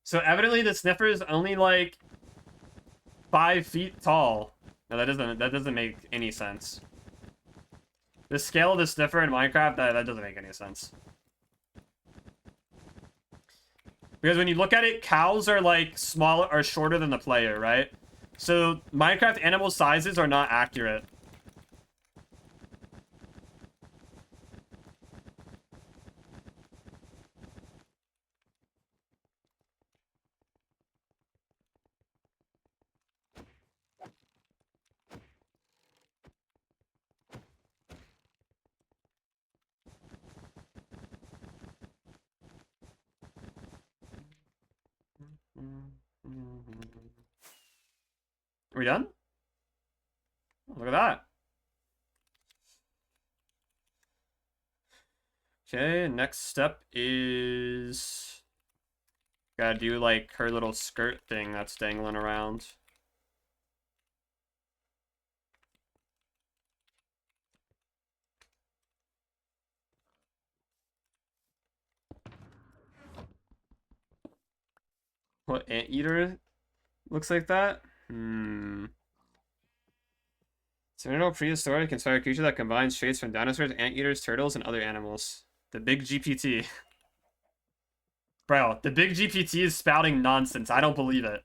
So evidently the Sniffer is only like 5 feet tall. No, that doesn't make any sense. The scale of the Sniffer in Minecraft, that doesn't make any sense. Because when you look at it, cows are like smaller or shorter than the player, right? So Minecraft animal sizes are not accurate. Are we done? Oh, look at that. Okay, next step is... Gotta do, like, her little skirt thing that's dangling around. What, anteater looks like that? Cyrano prehistoric inspired creature that combines traits from dinosaurs, anteaters, turtles, and other animals. The big GPT. Bro, the big GPT is spouting nonsense. I don't believe it.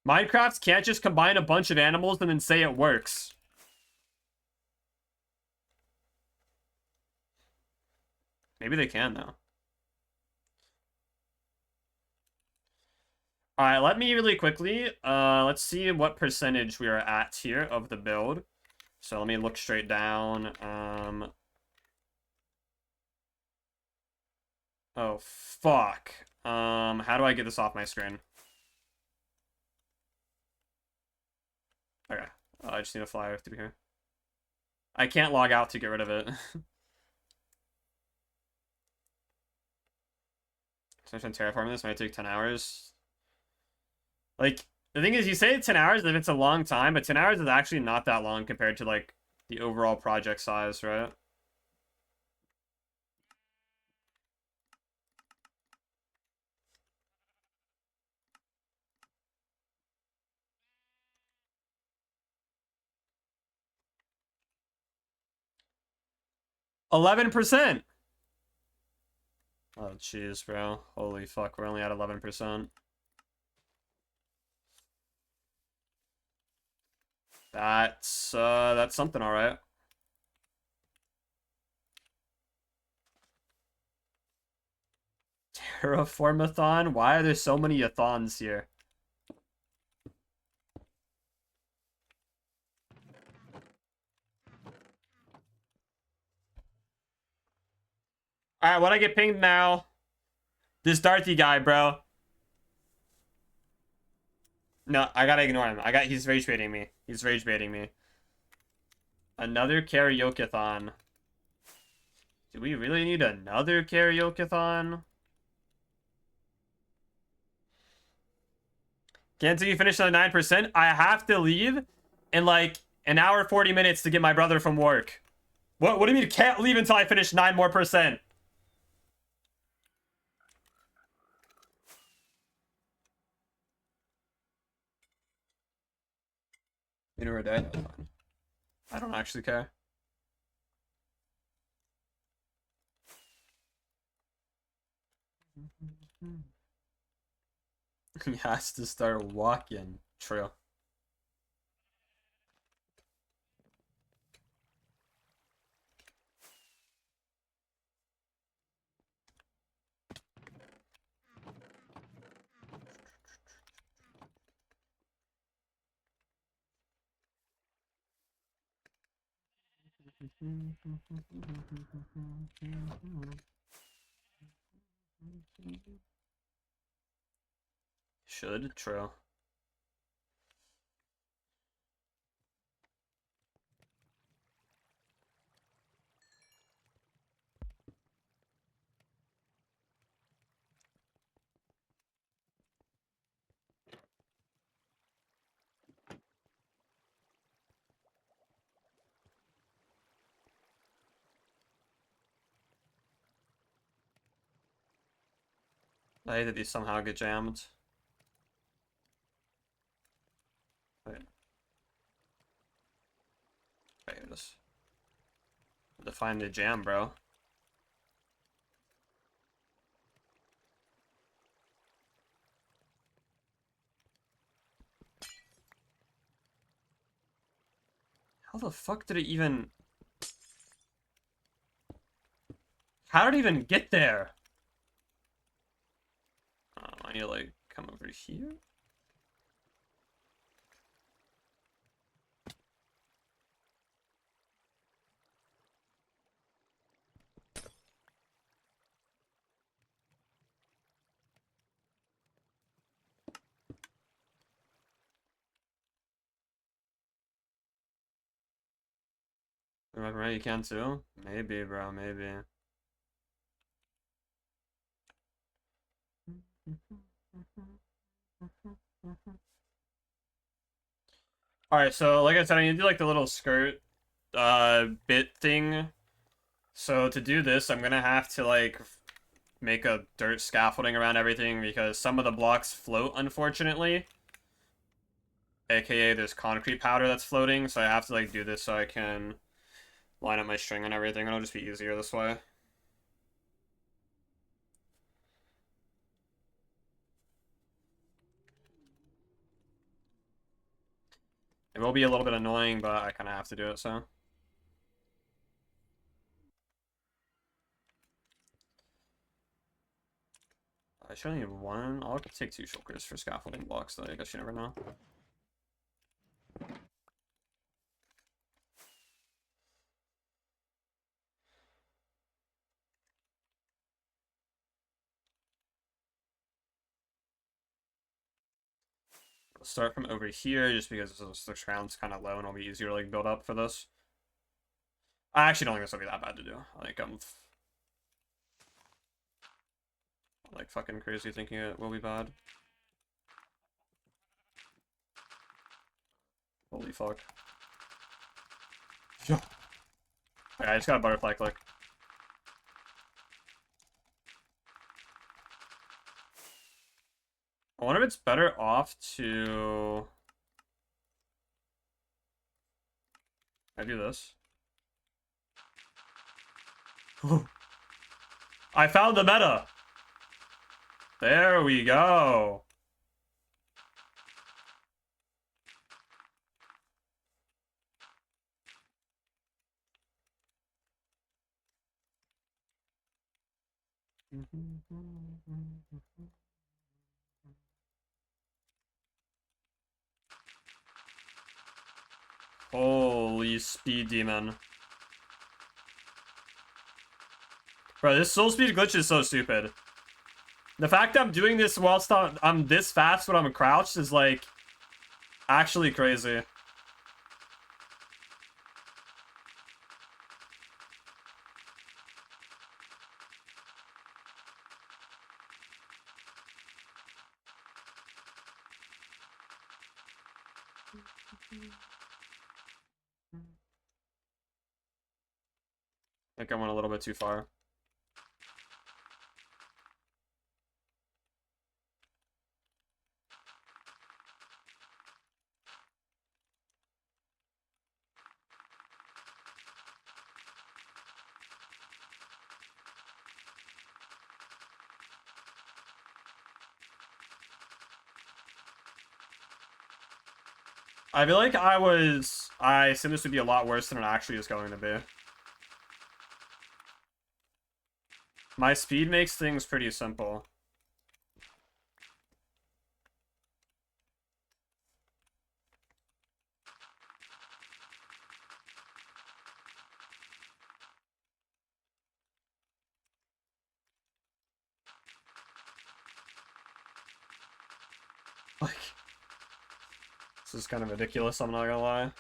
Minecraft can't just combine a bunch of animals and then say it works. Maybe they can, though. Alright, let me really quickly, let's see what percentage we are at here of the build. So let me look straight down. Oh, fuck. How do I get this off my screen? Okay. I just need a flyer to be here. I can't log out to get rid of it. So I'm terraforming this might take 10 hours. Like, the thing is, you say 10 hours if it's a long time, but 10 hours is actually not that long compared to, like, the overall project size, right? %. Oh, jeez, bro. Holy fuck, we're only at 11%. That's something, alright. Terraformathon? Why are there so many athons here? Alright, when I get pinged now, this Darthy guy, bro. No, I gotta ignore him. He's rage baiting me. He's rage baiting me. Another karaoke-thon. Do we really need another karaoke-thon? Can't until you finish on 9%. I have to leave in like an hour 40 minutes to get my brother from work. What do you mean can't leave until I finish 9% more? You know, a day? That's fine. I don't actually care. He has to start walking. True. Should. True. I hate that these somehow get jammed. Wait. Wait, just define the jam, bro. How the fuck did it even... How did it even get there? I need to, like, come over here? Right, you can too? Maybe, bro, maybe. Alright, so like I said, I need to do like the little skirt bit thing. So to do this, I'm gonna have to like make a dirt scaffolding around everything because some of the blocks float, unfortunately. AKA there's concrete powder that's floating, so I have to like do this so I can line up my string and everything. It'll just be easier this way. It will be a little bit annoying, but I kind of have to do it, so. I should only need one. I'll take 2 shulkers for scaffolding blocks, though. I guess you never know. I'll start from over here, just because the ground's kind of low and it'll be easier to like build up for this. I actually don't think this will be that bad to do. I think I'm like fucking crazy thinking it will be bad. Holy fuck. Yeah. Okay, I just got a butterfly click. I wonder if it's better off to... I do this. I found the meta! There we go! Holy speed demon. Bro, this soul speed glitch is so stupid. The fact that I'm doing this whilst I'm this fast when I'm crouched is like actually crazy. I think I went a little bit too far. I feel like I assumed this would be a lot worse than it actually is going to be. My speed makes things pretty simple. Like, this is kind of ridiculous, I'm not gonna lie.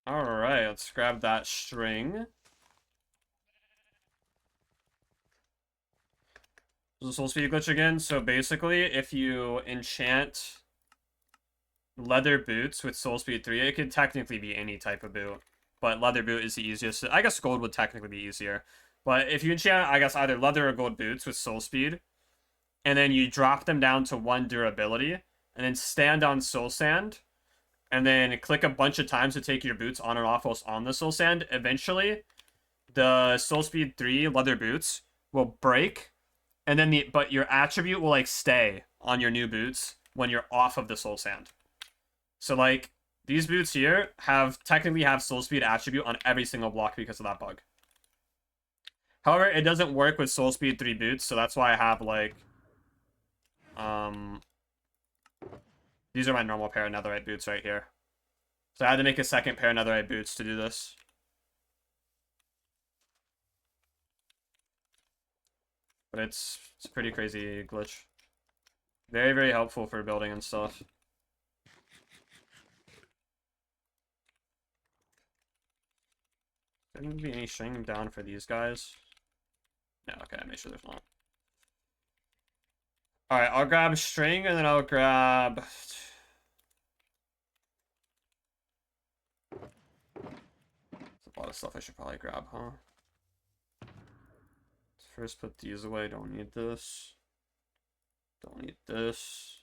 Alright, let's grab that string. This is soul speed glitch again. So basically, if you enchant leather boots with soul speed 3, it could technically be any type of boot. But leather boot is the easiest. I guess gold would technically be easier. But if you enchant, I guess, either leather or gold boots with soul speed, and then you drop them down to 1 durability, and then stand on soul sand, and then click a bunch of times to take your boots on and off whilst on the soul sand, eventually the soul speed 3 leather boots will break, and then but your attribute will like stay on your new boots when you're off of the soul sand. So like these boots here technically have soul speed attribute on every single block because of that bug. However, it doesn't work with soul speed 3 boots, so that's why I have like these are my normal pair of netherite boots right here. So I had to make a second pair of netherite boots to do this. But it's a pretty crazy glitch. Very, very helpful for building and stuff. There doesn't be any string down for these guys. No, okay, make sure there's not. Alright, I'll grab string and then I'll grab... There's a lot of stuff I should probably grab, huh? Let's first put these away, don't need this. Don't need this.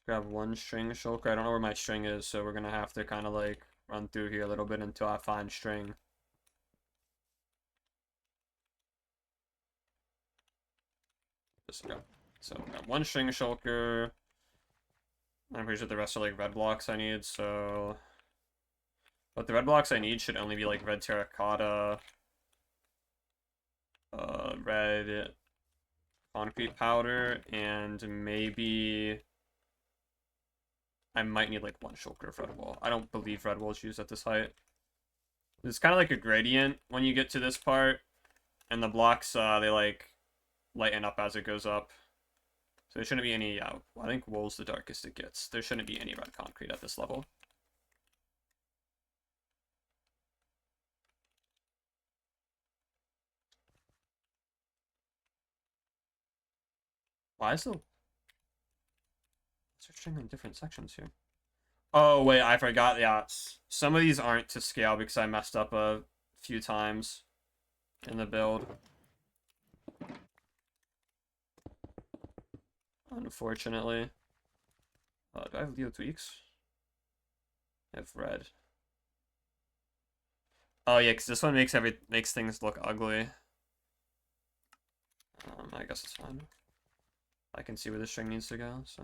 Grab one string shulker. I don't know where my string is, so we're gonna have to kind of like run through here a little bit until I find string. Just go. So we got one string shulker. I'm pretty sure the rest are like red blocks I need, so... But the red blocks I need should only be like red terracotta, red concrete powder, and maybe... I might need like one shulker of red wool. I don't believe red wool is used at this height. It's kind of like a gradient when you get to this part, and the blocks, they like lighten up as it goes up. So there shouldn't be any, I think wool's the darkest it gets. There shouldn't be any red concrete at this level. Why is the... Searching in different sections here. Oh, wait, I forgot. Yeah, some of these aren't to scale because I messed up a few times in the build. Unfortunately. Do I have Leo tweaks? I have red. Oh, yeah, because this one makes things look ugly. I guess it's fine. I can see where the string needs to go, so...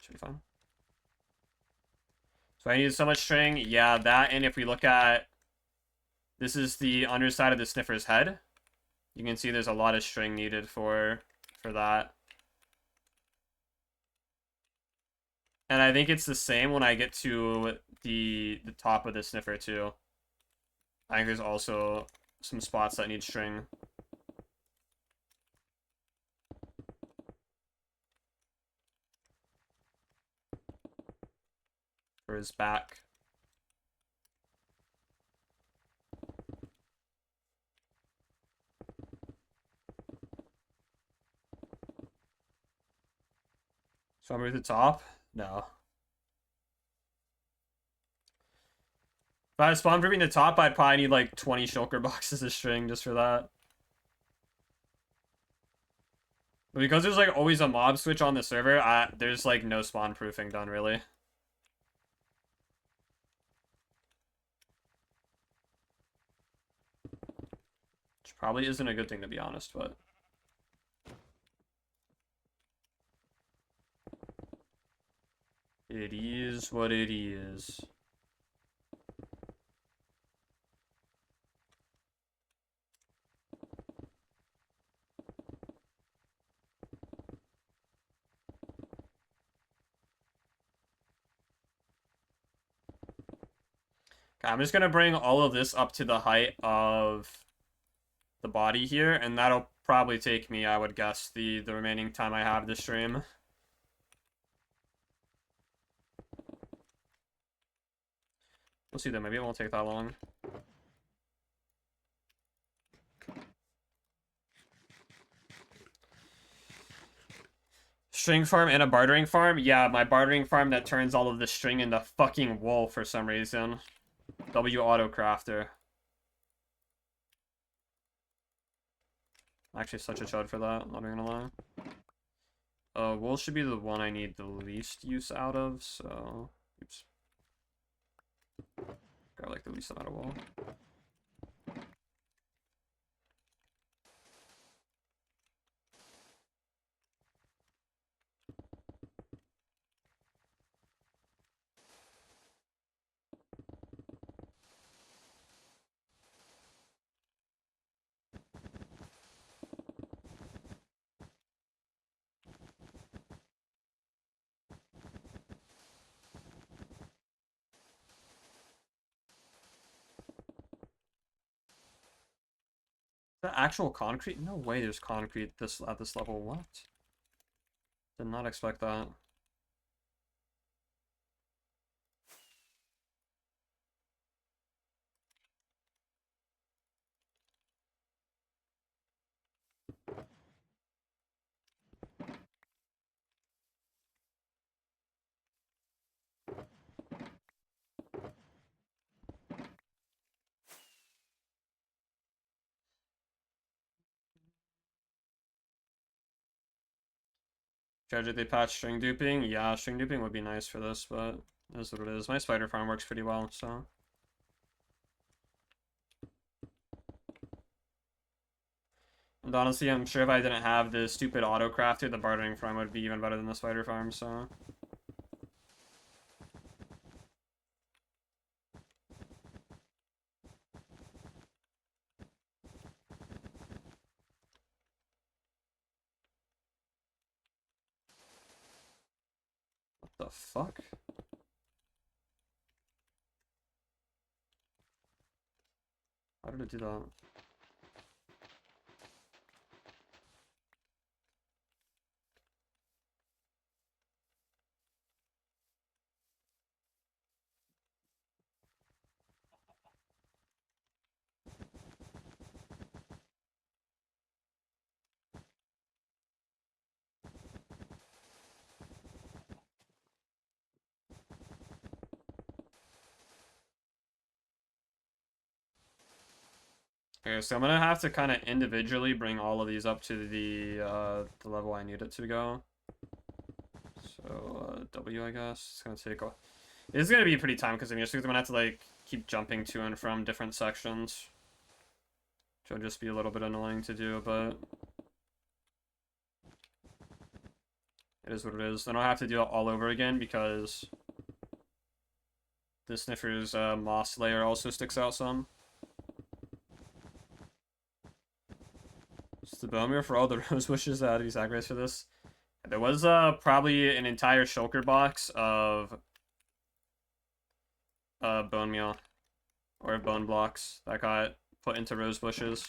Should be fine. So I need so much string. Yeah, that, and if we look at... This is the underside of the sniffer's head. You can see there's a lot of string needed for that. And I think it's the same when I get to the top of the sniffer too. I think there's also some spots that need string. For his back. So I'm at the top? No. If I was spawn proofing the top, I'd probably need like 20 shulker boxes of string just for that. But because there's like always a mob switch on the server, there's like no spawn proofing done really. Which probably isn't a good thing to be honest, but... It is what it is. Okay, I'm just gonna bring all of this up to the height of the body here, and that'll probably take me, I would guess, the remaining time I have this stream. We'll see though, maybe it won't take that long. String farm and a bartering farm? Yeah, my bartering farm that turns all of the string into fucking wool for some reason. Auracrafter. Actually such a chud for that, not even gonna lie. Wool should be the one I need the least use out of, so... Oops. Got like the least amount of wool. The actual concrete? No way there's concrete at this level. What? Did not expect that. Judge they patch string duping? Yeah, string duping would be nice for this, but that's what it is. My spider farm works pretty well, so... And honestly, I'm sure if I didn't have the stupid Auracrafter, the bartering farm would be even better than the spider farm, so... What the fuck? How did it do that? Okay, so I'm gonna have to kind of individually bring all of these up to the level I need it to go. So, W, I guess. It's gonna take a... It's gonna be pretty time consuming, just because I'm gonna have to, like, keep jumping to and from different sections. Which will just be a little bit annoying to do, but... It is what it is. Then I'll have to do it all over again because the Sniffer's moss layer also sticks out some. It's the bone meal for all the rose bushes that had to be sacrificed for this. There was probably an entire shulker box of bone meal or bone blocks that got put into rose bushes.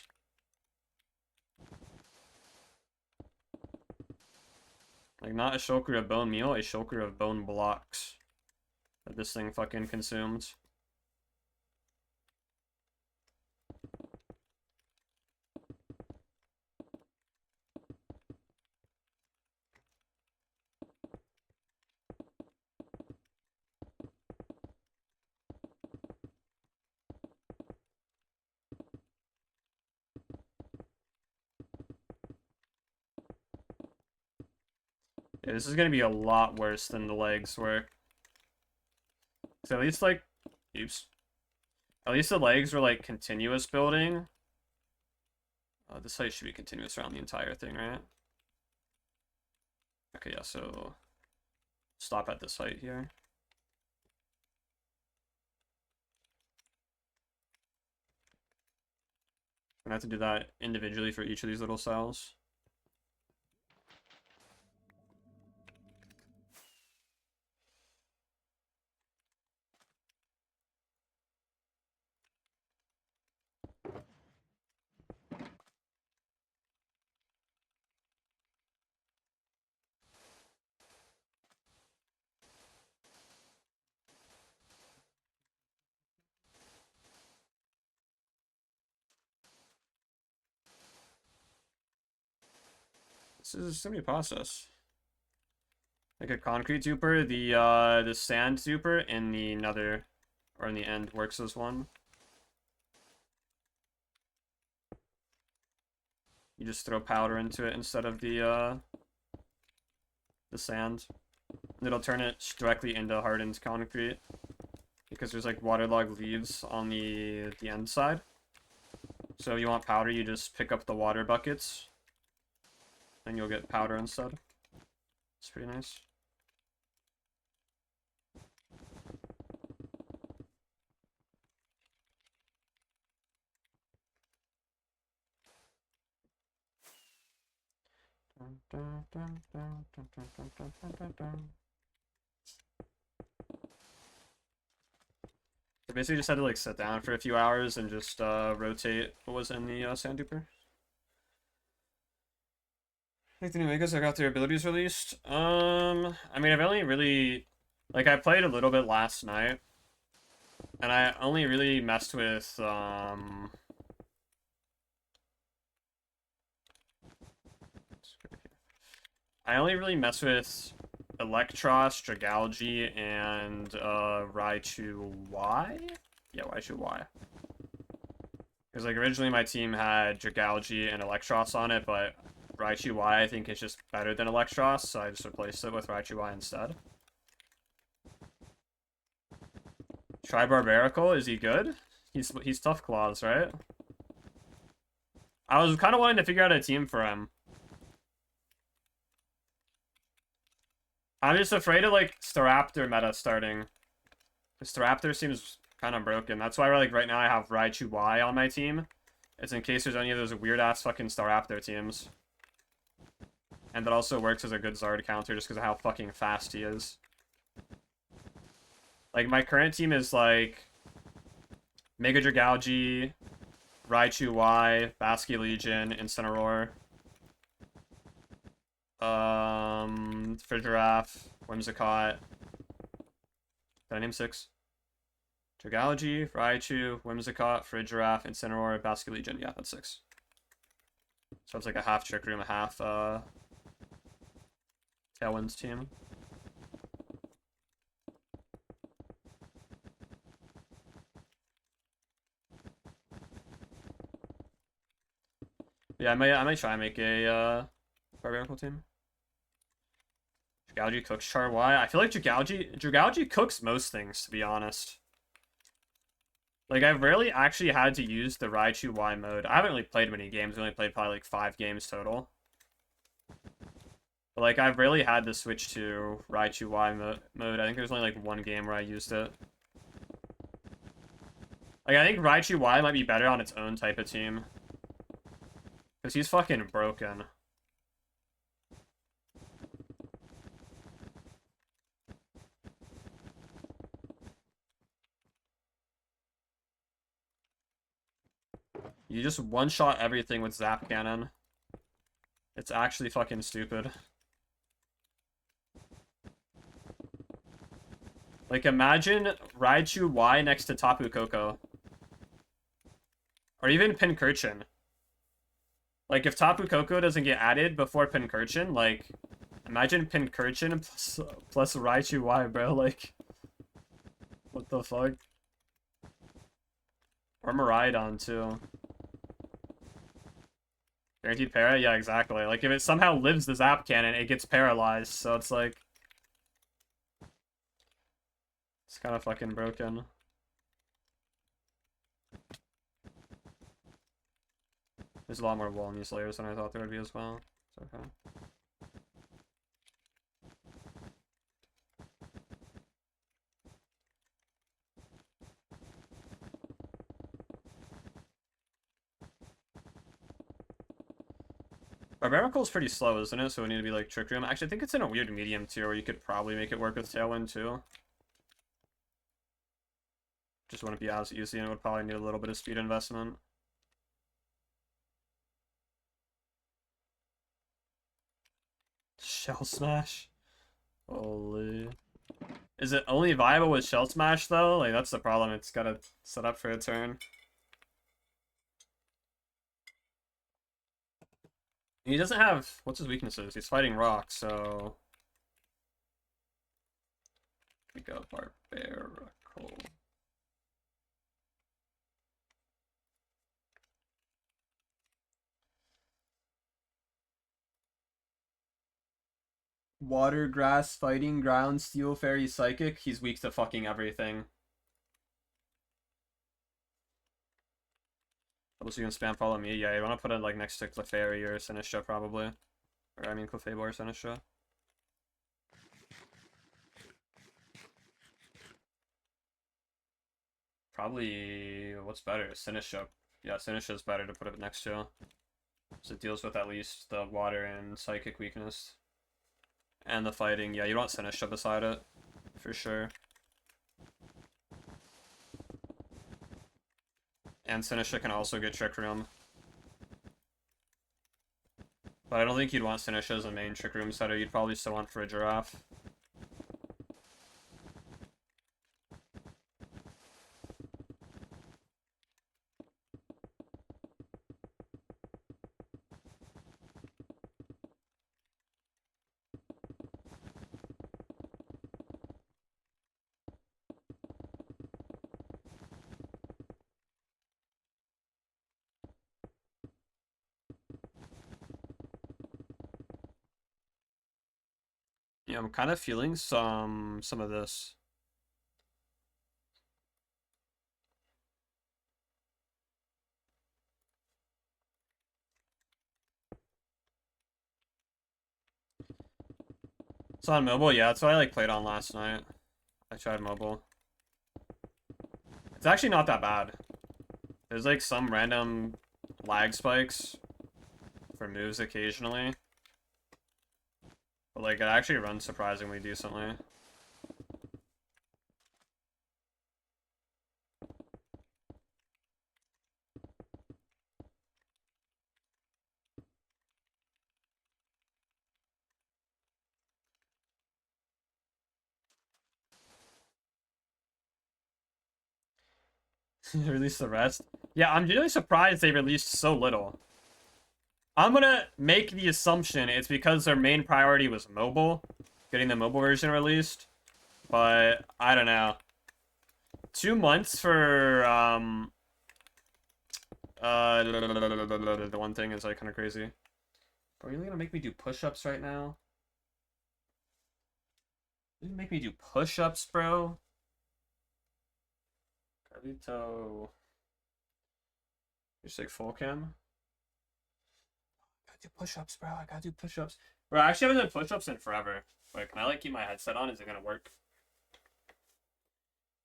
Like, not a shulker of bone meal, a shulker of bone blocks that this thing fucking consumed. Yeah, this is gonna be a lot worse than the legs were. So at least, like, oops. At least the legs were, like, continuous building. This height should be continuous around the entire thing, right? Okay, yeah, so stop at this height here. I'm gonna have to do that individually for each of these little cells. This is so many process. Like a concrete duper, the sand duper in the nether or in the end works as one. You just throw powder into it instead of the sand. And it'll turn it directly into hardened concrete because there's like waterlogged leaves on the end side. So if you want powder, you just pick up the water buckets and you'll get powder instead. It's pretty nice. So basically just had to like sit down for a few hours and just rotate what was in the sand duper. I think the new Megas, I got their abilities released. I mean, I've only really, like, I played a little bit last night, and I only really messed with, I only really messed with Electros, Dragalge, and, Raichu Y? Yeah, Raichu Y. Because, like, originally my team had Dragalge and Electros on it, but Raichu Y I think is just better than Electros, so I just replaced it with Raichu Y instead. Try Barbarical, is he good? He's Tough Claws, right? I was kind of wanting to figure out a team for him. I'm just afraid of, like, Staraptor meta starting. Staraptor seems kind of broken. That's why, like, right now I have Raichu Y on my team. It's in case there's any of those weird-ass fucking Staraptor teams. And that also works as a good Zard counter just because of how fucking fast he is. Like, my current team is, like, Mega Dragalge, Raichu Y, Basculegion, Incineroar, Frigiraffe, Whimsicott. Did I name 6? Dragalge, Raichu, Whimsicott, Frigiraffe, Incineroar, Basculegion. Yeah, that's 6. So it's like a half Trick Room, a half, Tailwind's team. Yeah, I might try and make a Barbarical team. Dragalge cooks Char Y. I feel like Dragalge cooks most things, to be honest. Like, I've rarely actually had to use the Raichu Y mode. I haven't really played many games. I only played probably like 5 games total. But like I've rarely had to switch to Raichu Y mode. I think there's only like one game where I used it. Like I think Raichu Y might be better on its own type of team. Because he's fucking broken. You just one-shot everything with Zap Cannon. It's actually fucking stupid. Like, imagine Raichu Y next to Tapu Koko. Or even Pincurchin. Like, if Tapu Koko doesn't get added before Pincurchin, like, imagine Pincurchin plus Raichu Y, bro. Like, what the fuck? Or Miraidon, too. Guaranteed para? Yeah, exactly. Like, if it somehow lives the Zap Cannon, it gets paralyzed, so it's like... It's kind of fucking broken. There's a lot more wall in these layers than I thought there would be as well. It's okay. Barbaricle's pretty slow, isn't it? So we need to be like Trick Room. Actually, I think it's in a weird medium tier where you could probably make it work with Tailwind too. Just wouldn't be as easy and it would probably need a little bit of speed investment. Shell Smash? Holy. Is it only viable with Shell Smash though? Like that's the problem, it's gotta set up for a turn. He doesn't have... What's his weaknesses? He's fighting rock, so... We go Barbarical. Water, grass, fighting, ground, steel, fairy, psychic. He's weak to fucking everything. Also, you can spam follow me. Yeah, you want to put it like next to Clefairy or Sinistra probably. Or I mean Clefable or Sinistra. Probably what's better? Sinistra. Yeah, Sinistra's better to put it next to. So it deals with at least the water and psychic weakness. And the fighting. Yeah, you want Sinistra beside it. For sure. And Sinistra can also get Trick Room. But I don't think you'd want Sinistra as a main Trick Room setter. You'd probably still want for a Giraffe. Yeah, I'm kind of feeling some of this. It's on mobile, yeah, that's what I like played on last night. I tried mobile. It's actually not that bad. There's like some random lag spikes for moves occasionally. But like it actually runs surprisingly decently. Release the rest. Yeah, I'm really surprised they released so little. I'm gonna make the assumption it's because their main priority was mobile, getting the mobile version released. But I don't know. 2 months for the one thing is like kind of crazy. Are you really gonna make me do push-ups right now? You make me do push-ups, bro? Carlito. Just like full cam. I gotta do push-ups, bro. I gotta do push-ups. Bro, I actually haven't done push-ups in forever. Wait, can I like keep my headset on? Is it gonna work?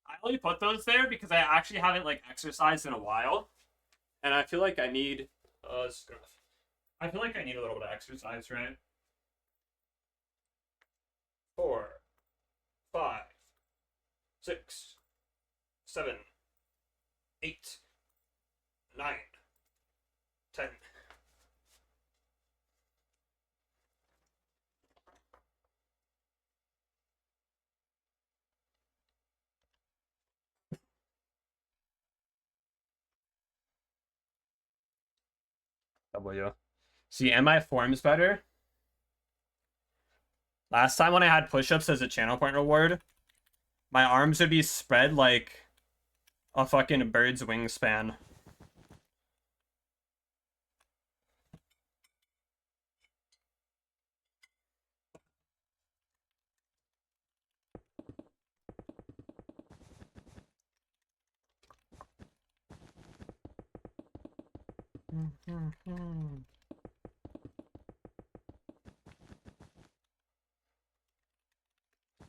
I only put those there because I actually haven't like exercised in a while, and I feel like I need. I feel like I need a little bit of exercise, right? 4, 5, 6, 7, 8, 9, 10. W. See, and my form's better. Last time when I had push-ups as a channel point reward, my arms would be spread like a fucking bird's wingspan.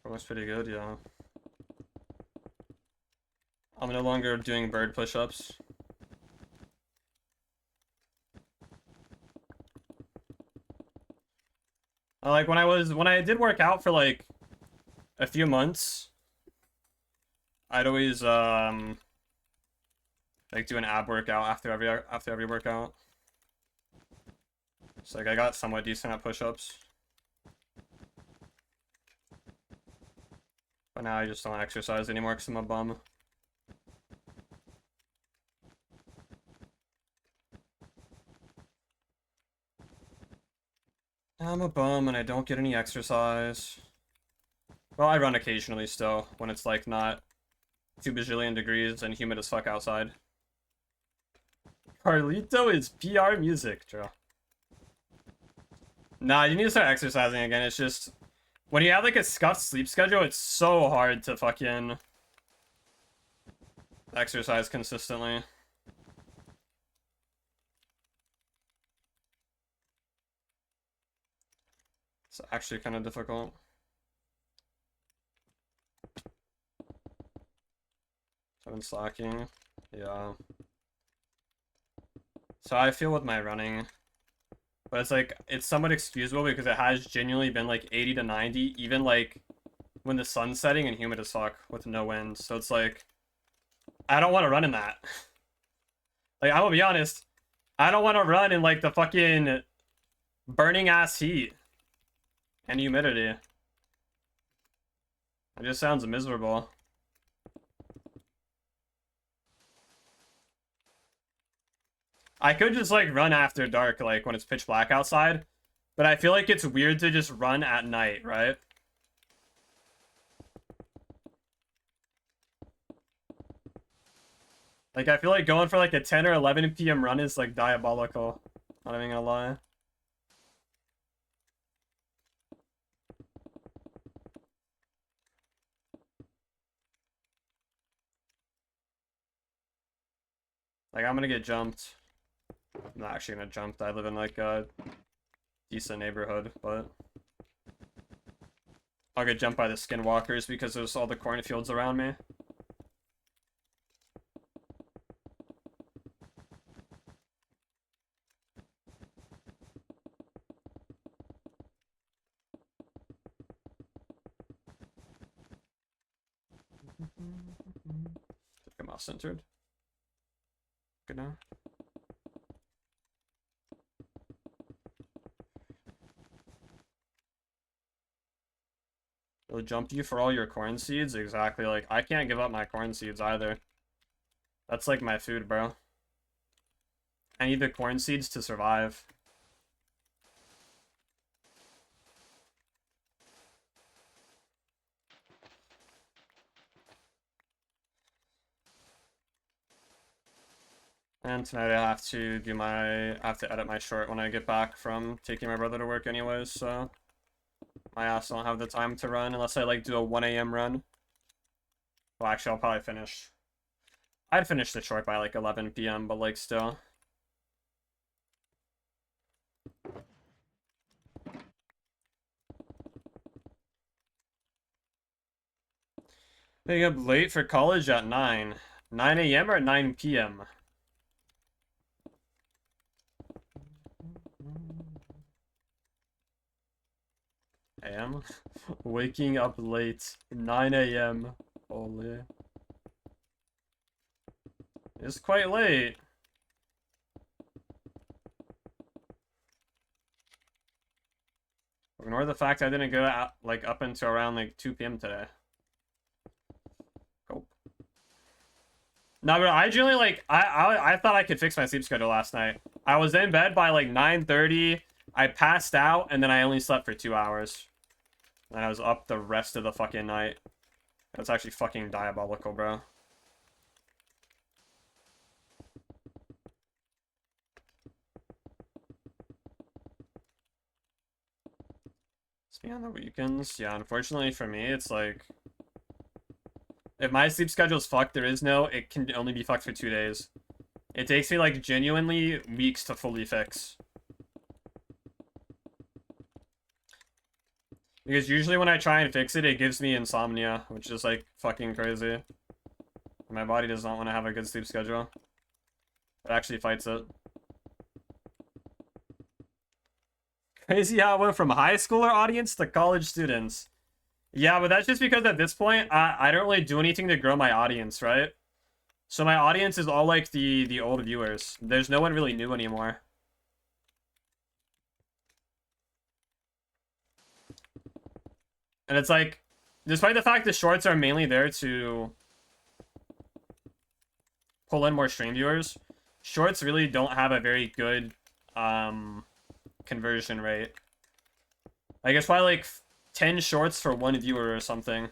Looks pretty good, yeah. I'm no longer doing bird push-ups. Like when I did work out for like a few months, I'd always like do an ab workout after every workout. So like I got somewhat decent at push-ups. But now I just don't exercise anymore because I'm a bum. I'm a bum and I don't get any exercise. Well, I run occasionally still, when it's like not 2 bajillion degrees and humid as fuck outside. Carlito is PR music, Joe. Nah, you need to start exercising again. It's just, when you have like a scuffed sleep schedule, it's so hard to fucking exercise consistently. It's actually kind of difficult. I've been slacking. Yeah. So I feel with my running. But it's like, it's somewhat excusable because it has genuinely been like 80 to 90, even like when the sun's setting and humid as fuck with no wind. So it's like, I don't want to run in that. Like, I'm gonna be honest, I don't want to run in like the fucking burning ass heat and humidity. It just sounds miserable. I could just like run after dark, like when it's pitch black outside, but I feel like it's weird to just run at night, right? Like I feel like going for like a 10 or 11 p.m. run is like diabolical. Not even gonna lie. Like I'm gonna get jumped. I'm not actually gonna jump. I live in like a decent neighborhood, but I'll get jumped by the skinwalkers because there's all the cornfields around me. Come off centered. Good now. It'll jump you for all your corn seeds? Exactly. Like, I can't give up my corn seeds either. That's like my food, bro. I need the corn seeds to survive. And tonight I have to do I have to edit my short when I get back from taking my brother to work anyways, so my ass don't have the time to run unless I like do a 1 a.m. run. Well, actually, I'll probably finish. I'd finish the short by like 11 p.m., but like still. Waking up late for college at 9. 9 a.m. or 9 p.m.? A.m.? Waking up late. 9 a.m. Holy. It's quite late. Ignore the fact I didn't go out, like, up until around, like, 2 p.m. today. Cool. No, but I generally, like, I thought I could fix my sleep schedule last night. I was in bed by, like, 9:30. I passed out, and then I only slept for 2 hours. And I was up the rest of the fucking night. That's actually fucking diabolical, bro. Speaking on the weekends, yeah, unfortunately for me, it's like... If my sleep schedule's fucked, it can only be fucked for 2 days. It takes me, like, genuinely weeks to fully fix. Because usually when I try and fix it, it gives me insomnia, which is, like, fucking crazy. My body does not want to have a good sleep schedule. It actually fights it. Crazy how it went from high schooler audience to college students. Yeah, but that's just because at this point, I don't really do anything to grow my audience, right? So my audience is all, like, the old viewers. There's no one really new anymore. And it's like, despite the fact the shorts are mainly there to pull in more stream viewers, shorts really don't have a very good conversion rate. Like, it's probably like 10 shorts for 1 viewer or something.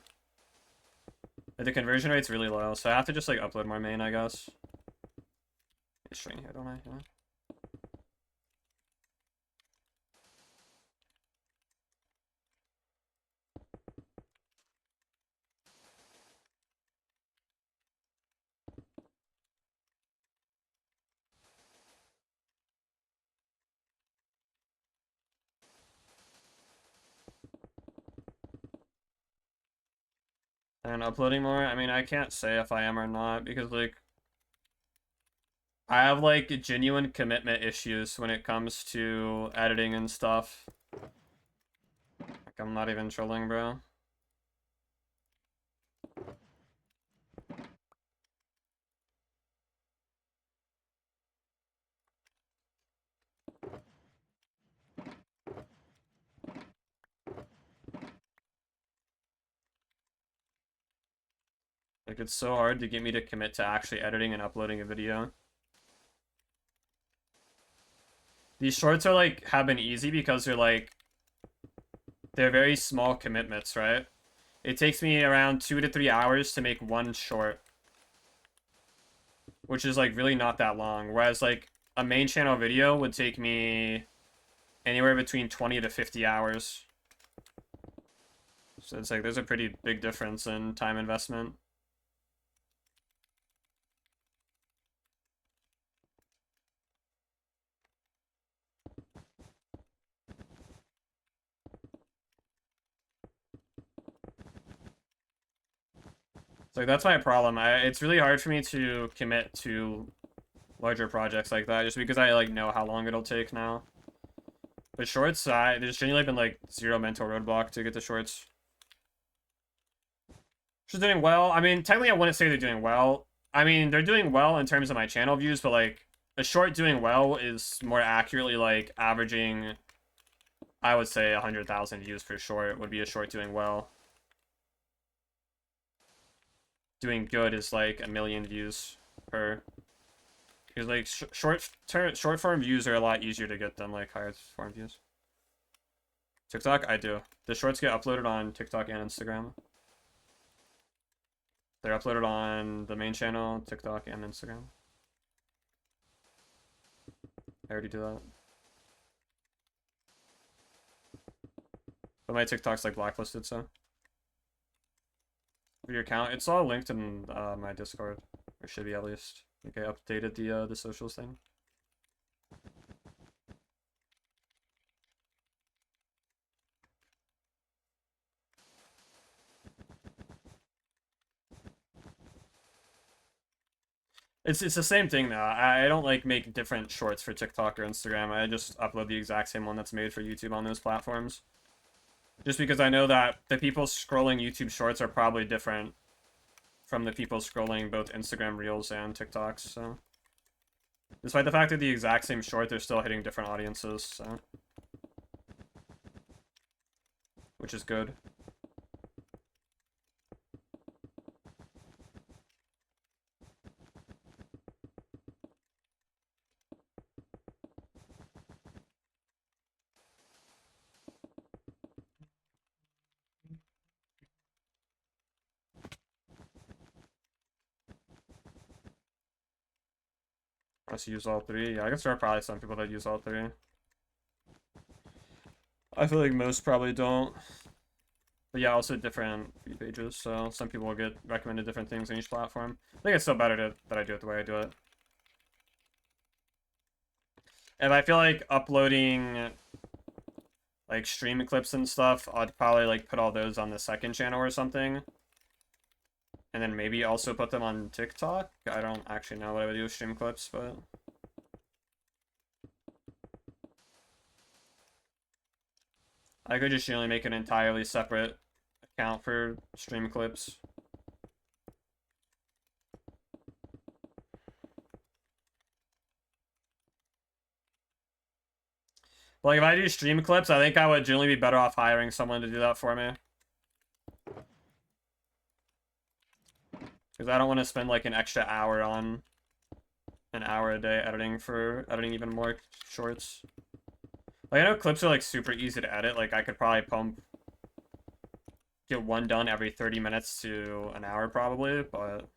But the conversion rate's really low, so I have to just, like, upload more main, I guess. It's string here, don't I? Yeah. And uploading more, I mean, I can't say if I am or not, because, like, I have, like, genuine commitment issues when it comes to editing and stuff. Like, I'm not even trolling, bro. Like, it's so hard to get me to commit to actually editing and uploading a video. These shorts are, like, have been easy because they're, like, they're very small commitments, right? It takes me around 2 to 3 hours to make 1 short. Which is, like, really not that long. Whereas, like, a main channel video would take me anywhere between 20 to 50 hours. So it's like, there's a pretty big difference in time investment. It's like, that's my problem. It's really hard for me to commit to larger projects like that, just because I, like, know how long it'll take now. But shorts, there's genuinely been, like, zero mental roadblock to get the shorts. She's doing well. I mean, technically I wouldn't say they're doing well. I mean, they're doing well in terms of my channel views, but, like, a short doing well is more accurately, like, averaging, I would say, 100,000 views per short would be a short doing well. Doing good is, like, 1,000,000 views per. Because, like, short form views are a lot easier to get than, like, higher form views. TikTok, I do. The shorts get uploaded on TikTok and Instagram. They're uploaded on the main channel, TikTok, and Instagram. I already do that. But my TikTok's, like, blacklisted, so. For your account, it's all linked in my Discord. Or should be, at least. I think I updated the socials thing. It's the same thing though. I don't like make different shorts for TikTok or Instagram. I just upload the exact same one that's made for YouTube on those platforms. Just because I know that the people scrolling YouTube shorts are probably different from the people scrolling both Instagram Reels and TikToks, so. Despite the fact that the exact same short, they're still hitting different audiences, so. Which is good. Let's use all three. Yeah, I guess there are probably some people that use all three. I feel like most probably don't. But yeah, also different feed pages, so some people will get recommended different things on each platform. I think it's still better that I do it the way I do it. And I feel like uploading like stream clips and stuff, I'd probably like put all those on the second channel or something. And then maybe also put them on TikTok. I don't actually know what I would do with stream clips, but I could just generally make an entirely separate account for stream clips. But like if I do stream clips, I think I would generally be better off hiring someone to do that for me. Because I don't want to spend like an extra hour on an hour a day editing even more shorts. Like I know clips are like super easy to edit. Like I could probably get one done every 30 minutes to an hour probably, but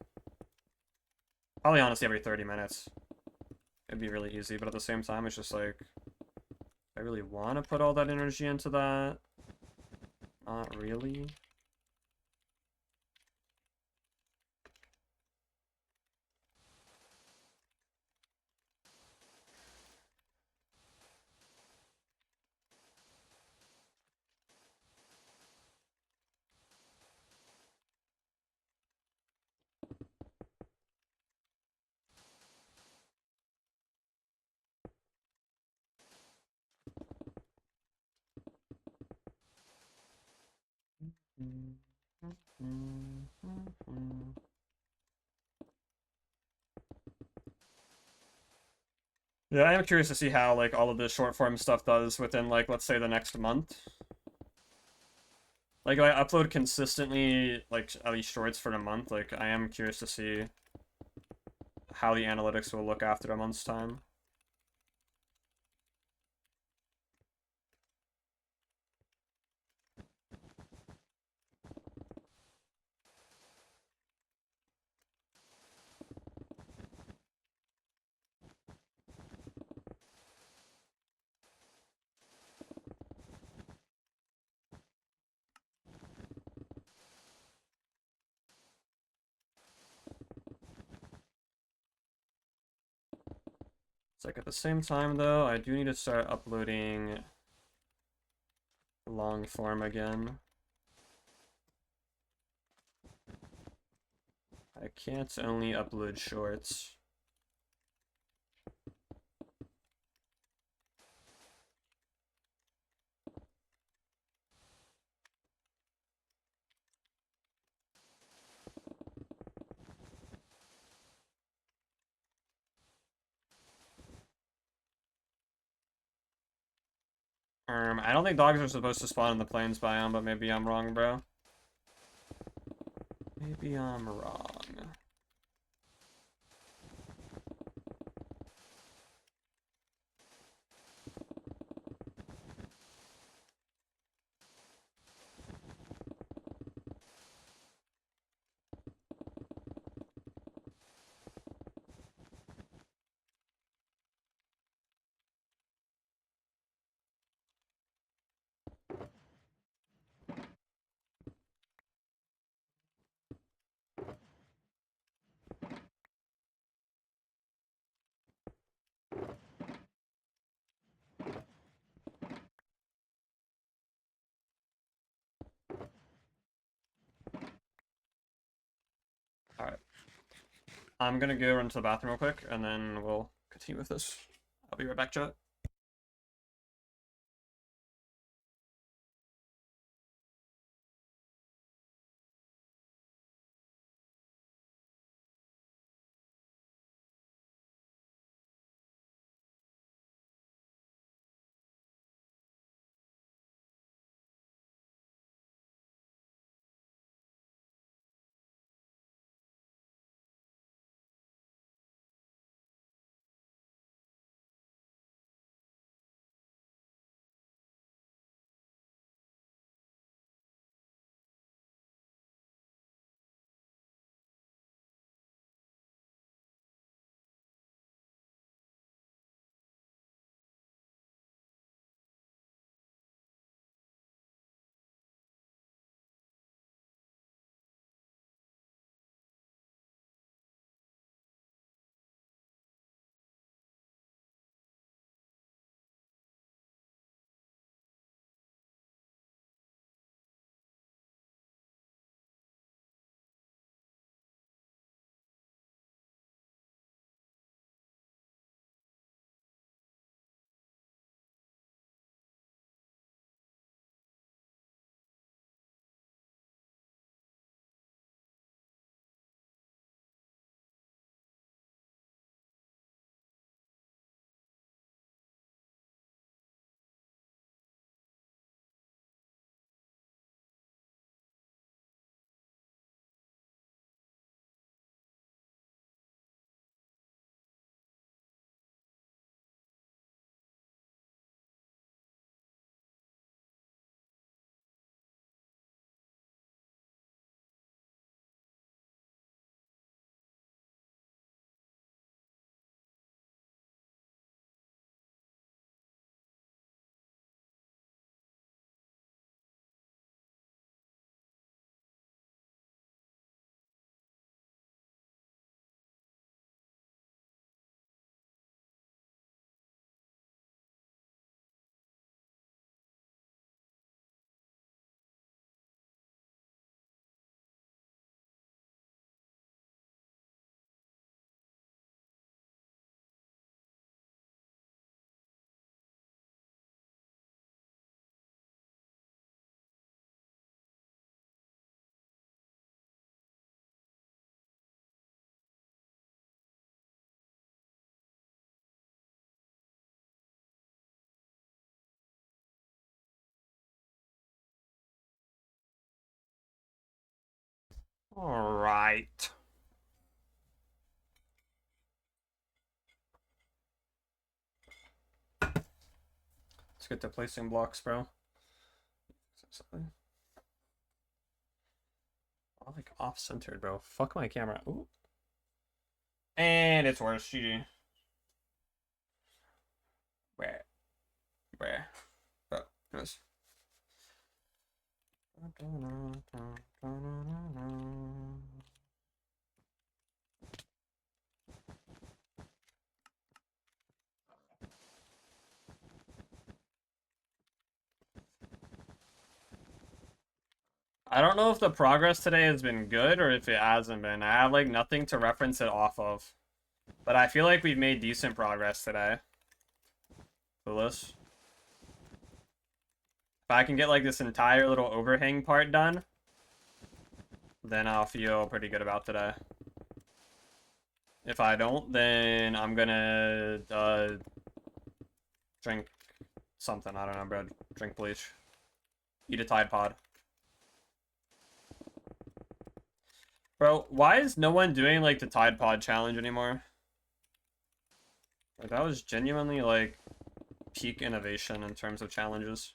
probably honestly every 30 minutes. It'd be really easy, but at the same time it's just like I really want to put all that energy into that. Not really. Yeah, I am curious to see how like all of the short form stuff does within like let's say the next month. Like if I upload consistently like at least shorts for a month, like I am curious to see how the analytics will look after a month's time. It's like at the same time though, I do need to start uploading long form again. I can't only upload shorts. I don't think dogs are supposed to spawn in the plains biome, but maybe I'm wrong, bro. Maybe I'm wrong. I'm gonna go run to the bathroom real quick, and then we'll continue with this. I'll be right back, chat. All right. Let's get to placing blocks, bro. Oh, like off-centered, bro. Fuck my camera. Ooh. And it's worse. GG. Where? Oh, nice. I don't know if the progress today has been good or if it hasn't been. I have like nothing to reference it off of. But I feel like we've made decent progress today. For this. If I can get like this entire little overhang part done, then I'll feel pretty good about today. If I don't, then I'm gonna drink something. I don't know, bro. Drink bleach. Eat a Tide Pod. Bro, why is no one doing like the Tide Pod challenge anymore? Like, that was genuinely like peak innovation in terms of challenges.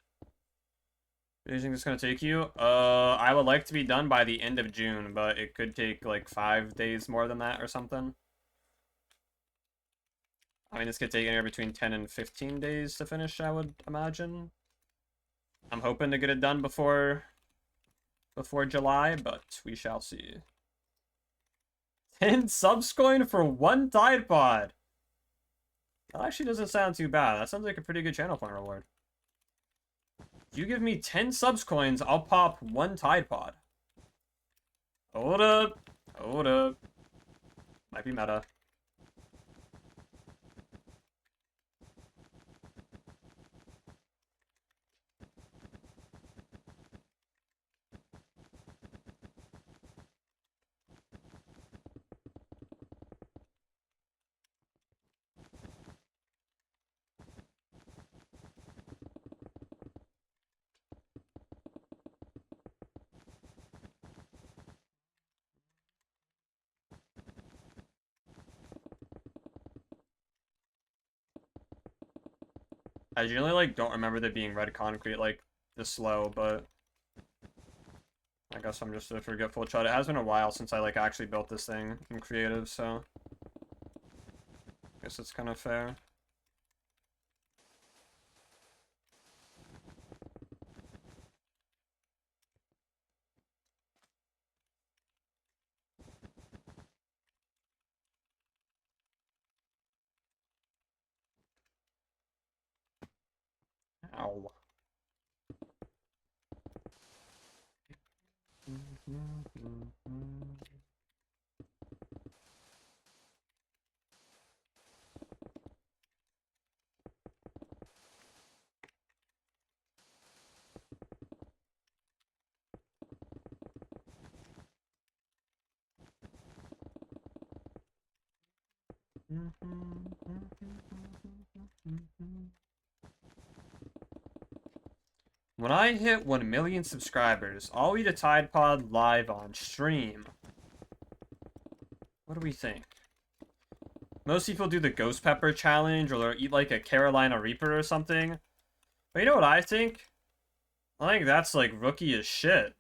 Do you think it's gonna take you? I would like to be done by the end of June, but it could take like 5 days more than that or something. I mean, this could take anywhere between 10 and 15 days to finish, I would imagine. I'm hoping to get it done before July, but we shall see. 10 subs coin for 1 Tide Pod. That actually doesn't sound too bad. That sounds like a pretty good channel point reward. If you give me 10 subs coins, I'll pop 1 Tide Pod. Hold up. Hold up. Might be meta. I generally like don't remember there being red concrete like this slow, but I guess I'm just a forgetful child. It has been a while since I like actually built this thing in creative, so I guess it's kind of fair. Ow. When I hit 1 million subscribers, I'll eat a Tide Pod live on stream. What do we think? Most people do the Ghost Pepper challenge, or they'll eat like a Carolina Reaper or something. But you know what I think? I think that's like rookie as shit.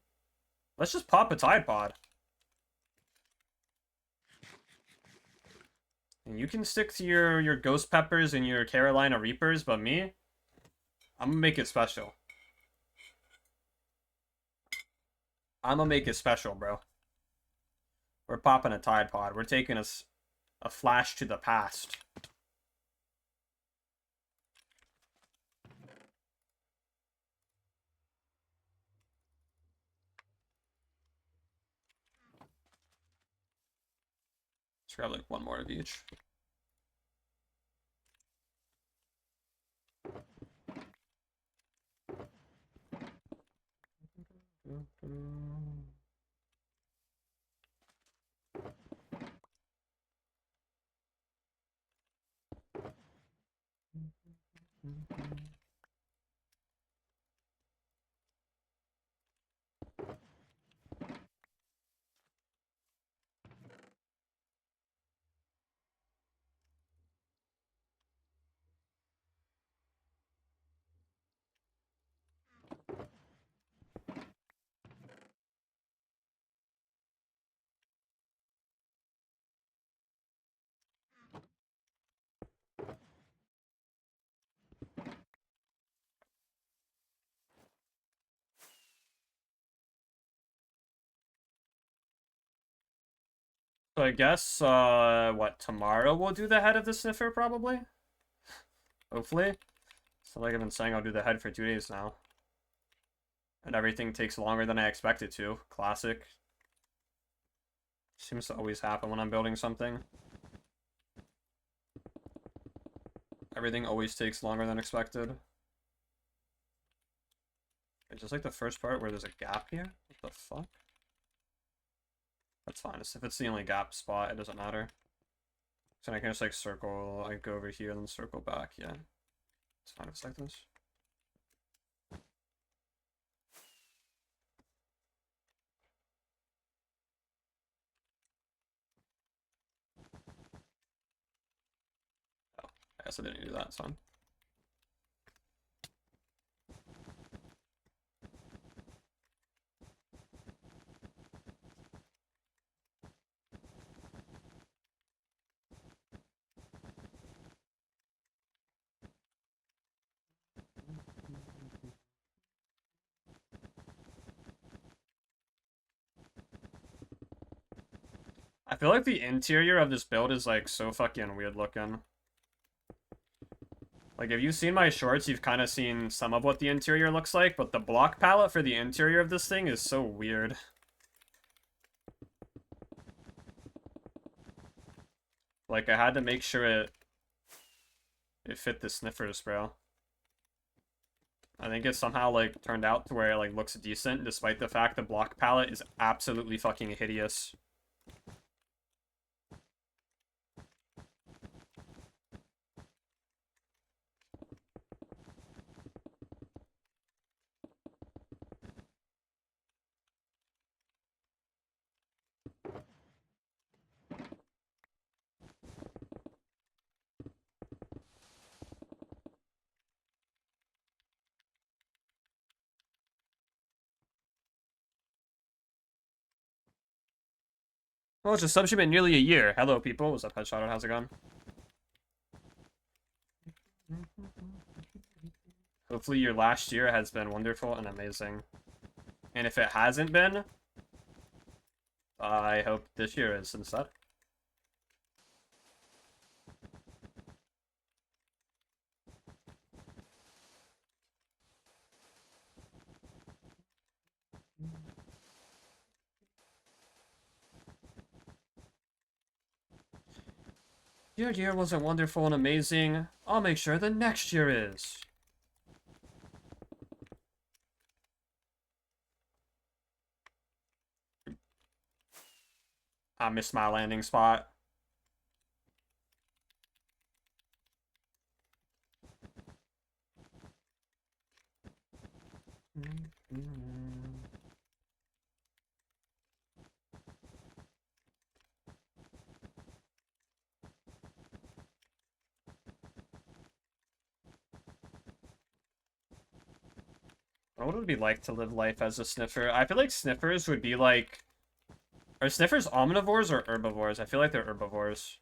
Let's just pop a Tide Pod. And you can stick to your Ghost Peppers and your Carolina Reapers, but me, I'm gonna make it special. I'm gonna make it special, bro. We're popping a Tide Pod. We're taking a flash to the past. Let's grab like one more of each. So I guess, what, tomorrow we'll do the head of the Sniffer, probably? Hopefully. So like I've been saying, I'll do the head for 2 days now. And everything takes longer than I expected to. Classic. Seems to always happen when I'm building something. Everything always takes longer than expected. It's just like the first part where there's a gap here? What the fuck? That's fine. If it's the only gap spot, it doesn't matter. So I can just like circle, like go over here and then circle back. Yeah. It's fine if it's like this. Oh, I guess I didn't do that, son. I feel like the interior of this build is like so fucking weird looking. Like if you've seen my shorts, you've kind of seen some of what the interior looks like, but the block palette for the interior of this thing is so weird. Like, I had to make sure it fit the sniffers, bro. I think it somehow, like, turned out to where it, like, looks decent, despite the fact the block palette is absolutely fucking hideous. Well, it's a sub been nearly a year. Hello, people. What's up, Headshot? How's it going? Hopefully your last year has been wonderful and amazing. And if it hasn't been, I hope this year is instead. Your year wasn't wonderful and amazing. I'll make sure the next year is. I missed my landing spot. What would it be like to live life as a sniffer? I feel like sniffers would be like... Are sniffers omnivores or herbivores? I feel like they're herbivores.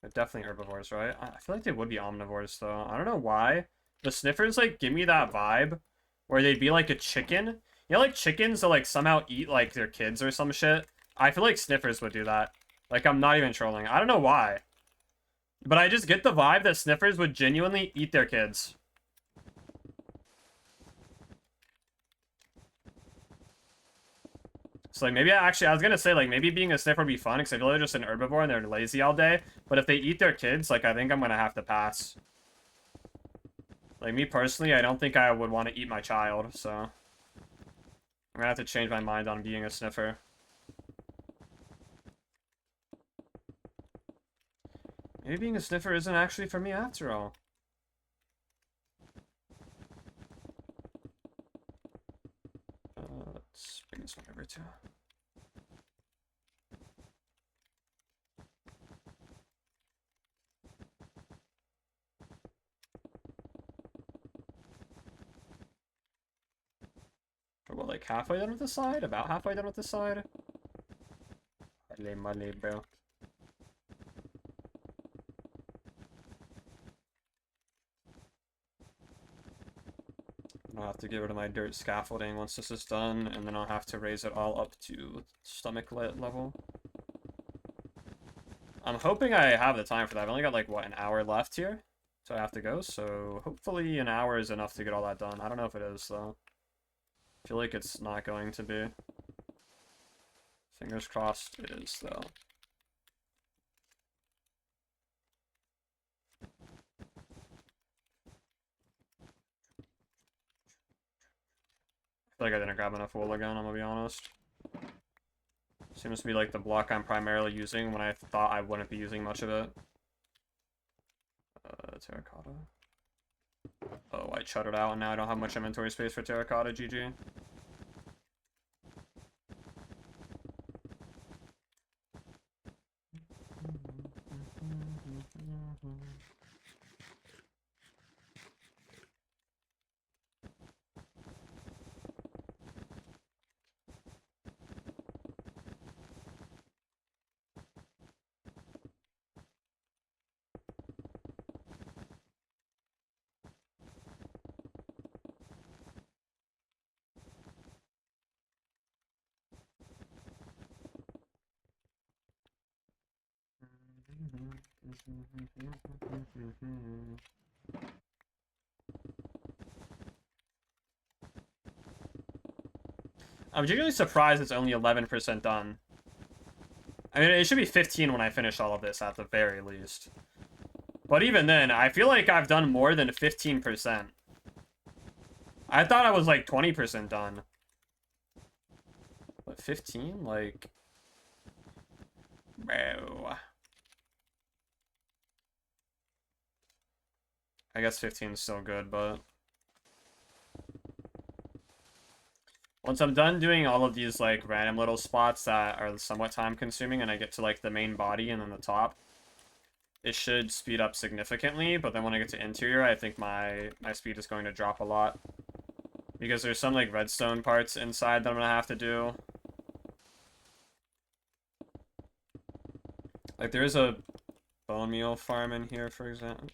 They're definitely herbivores, right? I feel like they would be omnivores, though. I don't know why. The sniffers, like, give me that vibe where they'd be like a chicken. You know, like, chickens that, like, somehow eat, like, their kids or some shit? I feel like sniffers would do that. Like, I'm not even trolling. I don't know why. But I just get the vibe that sniffers would genuinely eat their kids. So, like, maybe I was gonna say, like, maybe being a sniffer would be fun, because I feel like they're just an herbivore and they're lazy all day. But if they eat their kids, like, I think I'm gonna have to pass. Like, me personally, I don't think I would want to eat my child, so... I'm gonna have to change my mind on being a sniffer. Maybe being a sniffer isn't actually for me after all. Let's bring this one over too. We're like halfway done with the side? About halfway done with the side? Money, bro. I'll have to get rid of my dirt scaffolding once this is done, and then I'll have to raise it all up to stomach level. I'm hoping I have the time for that. I've only got, like, what, an hour left here? So I have to go, so hopefully an hour is enough to get all that done. I don't know if it is, though. I feel like it's not going to be. Fingers crossed it is, though. I feel like I didn't grab enough wool again, I'm gonna be honest. Seems to be like the block I'm primarily using when I thought I wouldn't be using much of it. Terracotta. Oh, I chuttered out and now I don't have much inventory space for terracotta, GG. I'm genuinely surprised it's only 11% done. I mean, it should be 15 when I finish all of this at the very least. But even then, I feel like I've done more than 15%. I thought I was like 20% done. But 15? Like... Bro. I guess 15 is still good, but... Once I'm done doing all of these, like, random little spots that are somewhat time-consuming, and I get to, like, the main body and then the top, it should speed up significantly, but then when I get to interior, I think my speed is going to drop a lot. Because there's some, like, redstone parts inside that I'm gonna have to do. Like, there is a bone meal farm in here, for example.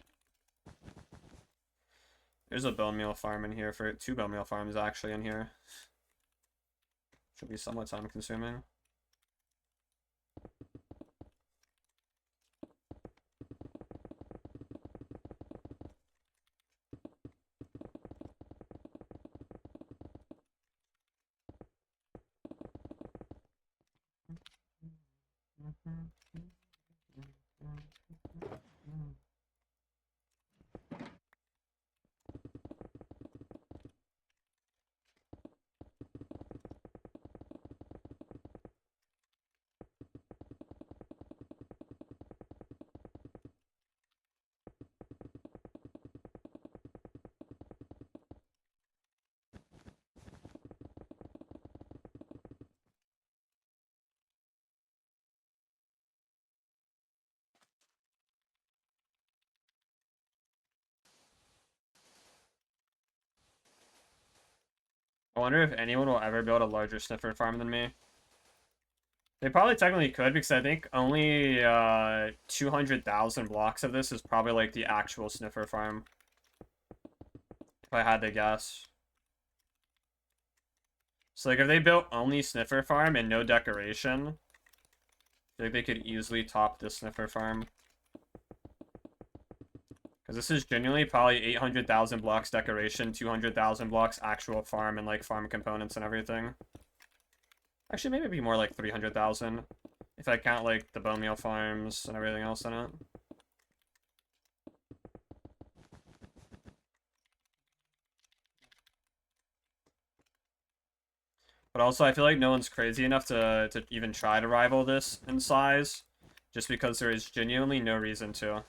There's a bone meal farm in here, for 2 bone meal farms, actually, in here. Should be somewhat time-consuming. I wonder if anyone will ever build a larger sniffer farm than me. They probably technically could, because I think only 200,000 blocks of this is probably like the actual sniffer farm. If I had to guess. So like if they built only sniffer farm and no decoration, I think they could easily top the sniffer farm. Because this is genuinely probably 800,000 blocks decoration, 200,000 blocks actual farm and like farm components and everything. Actually, maybe it'd be more like 300,000 if I count like the bone meal farms and everything else in it. But also, I feel like no one's crazy enough to even try to rival this in size, just because there is genuinely no reason to.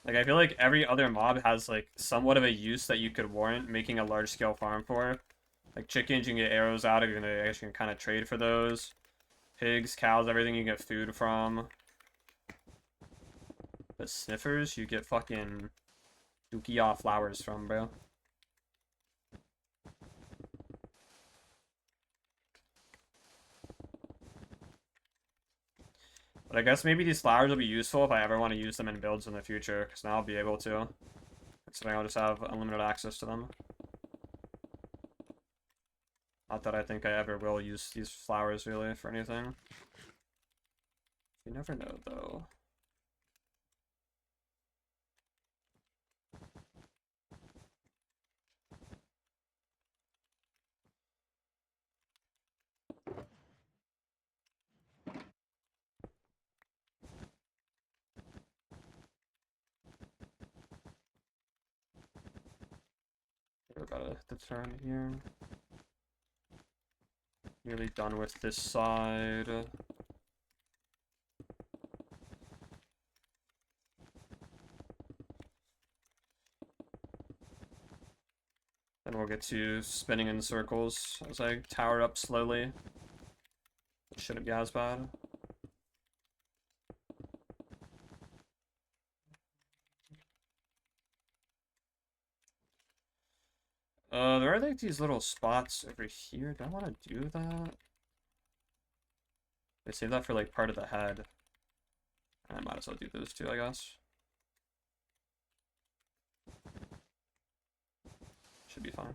Like, I feel like every other mob has, like, somewhat of a use that you could warrant making a large-scale farm for. Like, chickens, you can get arrows out of, you can actually kind of trade for those. Pigs, cows, everything you get food from. But sniffers, you get fucking dookie flowers from, bro. But I guess maybe these flowers will be useful if I ever want to use them in builds in the future, because now I'll be able to. So I'll just have unlimited access to them. Not that I think I ever will use these flowers, really, for anything. You never know, though. We're about to turn here. Nearly done with this side. Then we'll get to spinning in circles as I tower up slowly. It shouldn't be as bad. There are like these little spots over here. Do I want to do that? They save that for like part of the head. I might as well do those two, I guess. Should be fine.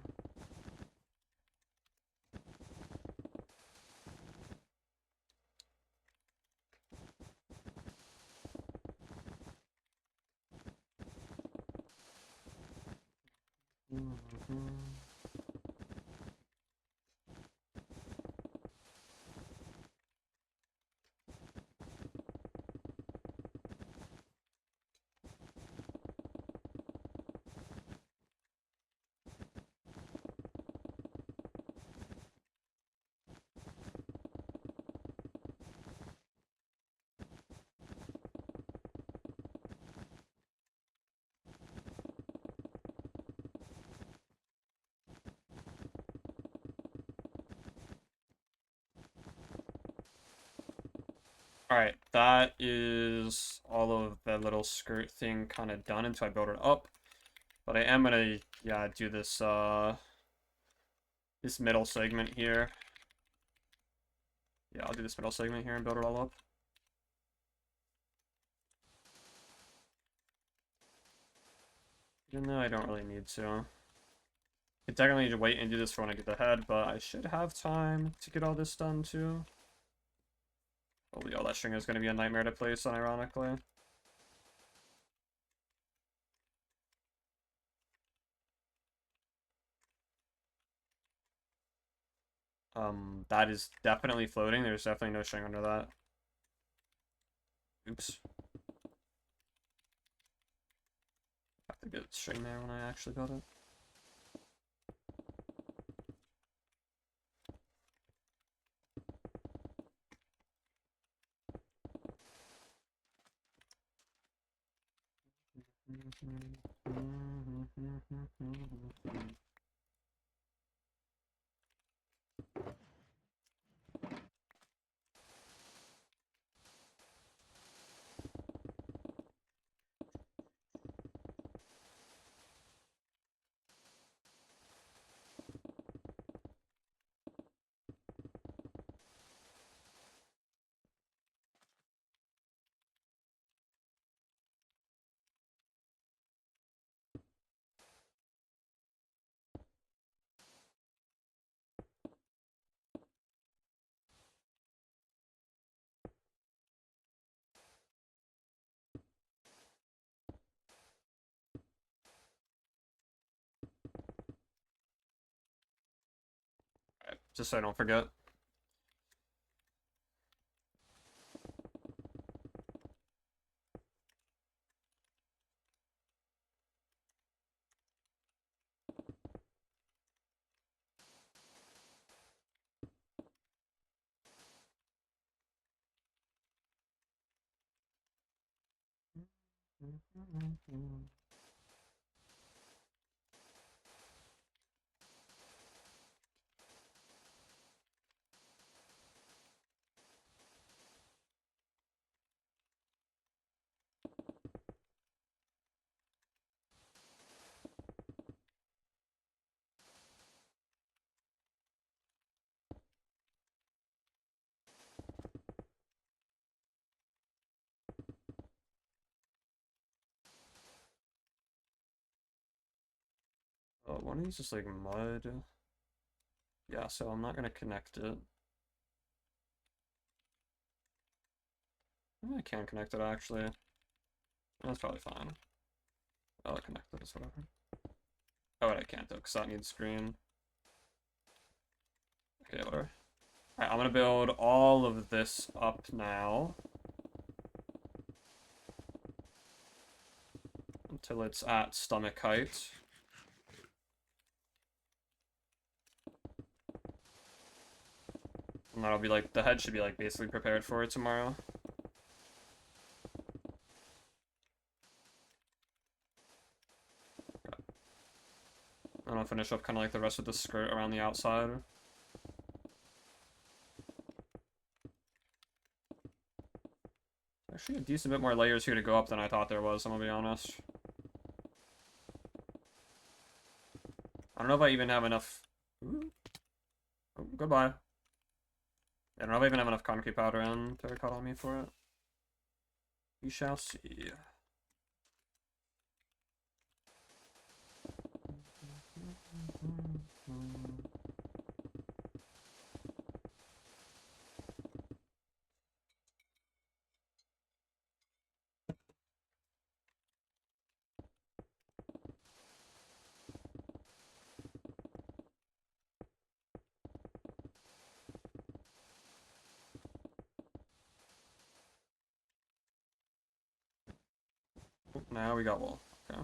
Alright, that is all of the little skirt thing kind of done until I build it up. But I am gonna, yeah, do this, this middle segment here. Yeah, I'll do this middle segment here and build it all up. Even though I don't really need to. I technically need to wait and do this for when I get the head, but I should have time to get all this done too. Holy, all that string is going to be a nightmare to place, unironically. That is definitely floating. There's definitely no string under that. Oops. Have to get string there when I actually build it. Alright, just so I don't forget. One of these is like mud. Yeah, so I'm not gonna connect it. I can connect it actually. That's probably fine. I'll connect it as whatever. Oh, wait, I can't though, because that needs screen. Okay, whatever. Alright, I'm gonna build all of this up now. Until it's at stomach height. And that'll be like, the head should be like basically prepared for it tomorrow. Okay. And I'll finish up kind of like the rest of the skirt around the outside. Actually, a decent bit more layers here to go up than I thought there was, I'm gonna be honest. I don't know if I even have enough... Ooh. Oh, goodbye. I don't know if I even have enough concrete powder and terracotta on me for it. We shall see. Now we got wool. Okay.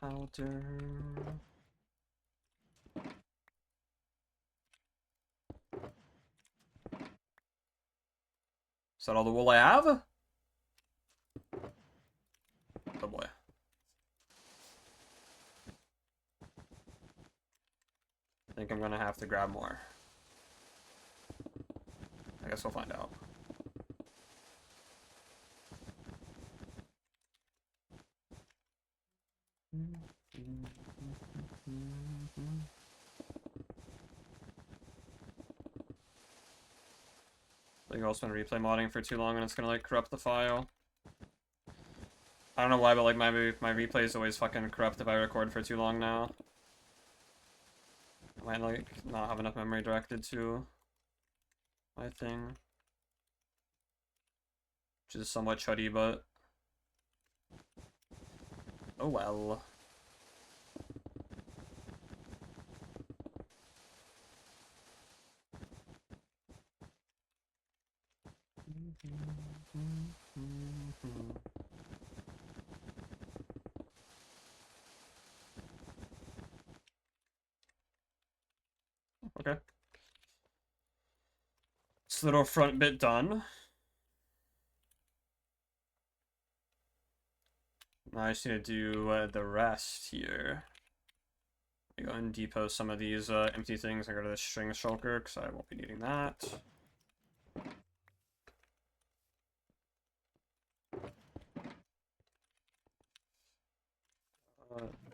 Powder. Is that all the wool I have? Oh boy. I think I'm gonna have to grab more. I guess we'll find out. I think I'll spend replay modding for too long and it's gonna like corrupt the file. I don't know why, but like my replays always fucking corrupt if I record for too long now. I might like not have enough memory directed to my thing. Which is somewhat chuddy, but oh well. Okay. This little front bit done. Now I just need to do the rest here. Go and depot some of these empty things and go to the string shulker because I won't be needing that.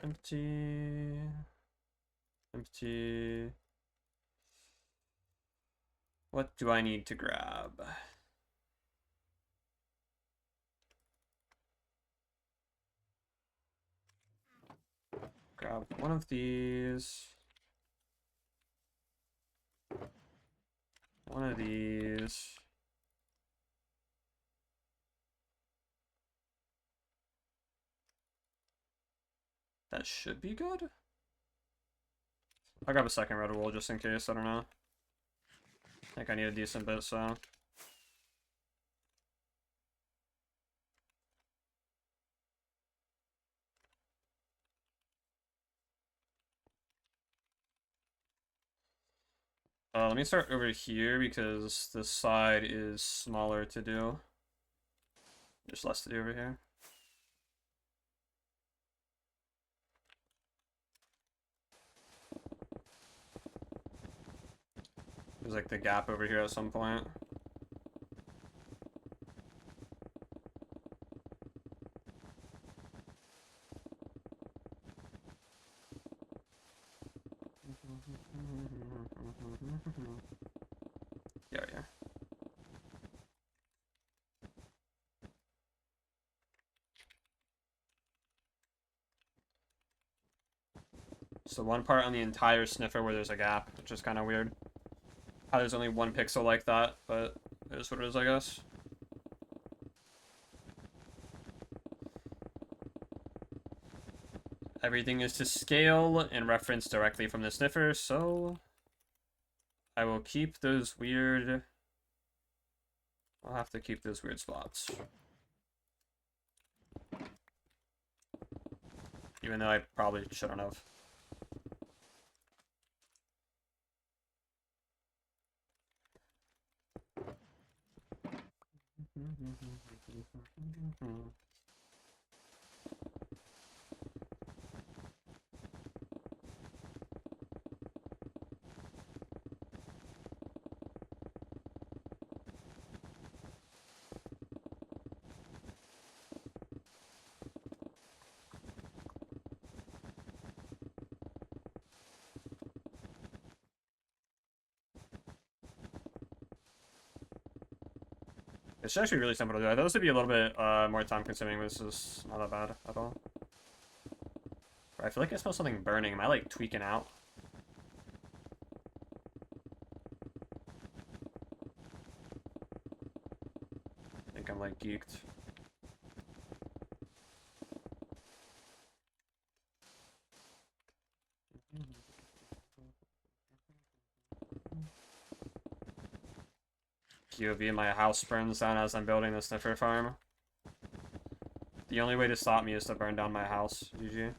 Empty. Empty. What do I need to grab? Grab one of these. One of these. That should be good. I'll grab a second red wool just in case, I don't know. I think I need a decent bit, so. Let me start over here because this side is smaller to do. There's less to do over here. There's like the gap over here at some point. Yeah, yeah. So one part on the entire sniffer where there's a gap, which is kind of weird. How there's only one pixel like that, but it is what it is, I guess. Everything is to scale and reference directly from the sniffer, so I will keep those weird... I'll have to keep those weird spots. Even though I probably shouldn't have. It's actually really simple to do. I thought this would be a little bit more time consuming, but this is not that bad at all. I feel like I smell something burning. Am I like tweaking out? I think I'm like geeked. POV, my house burns down as I'm building the sniffer farm. The only way to stop me is to burn down my house, GG.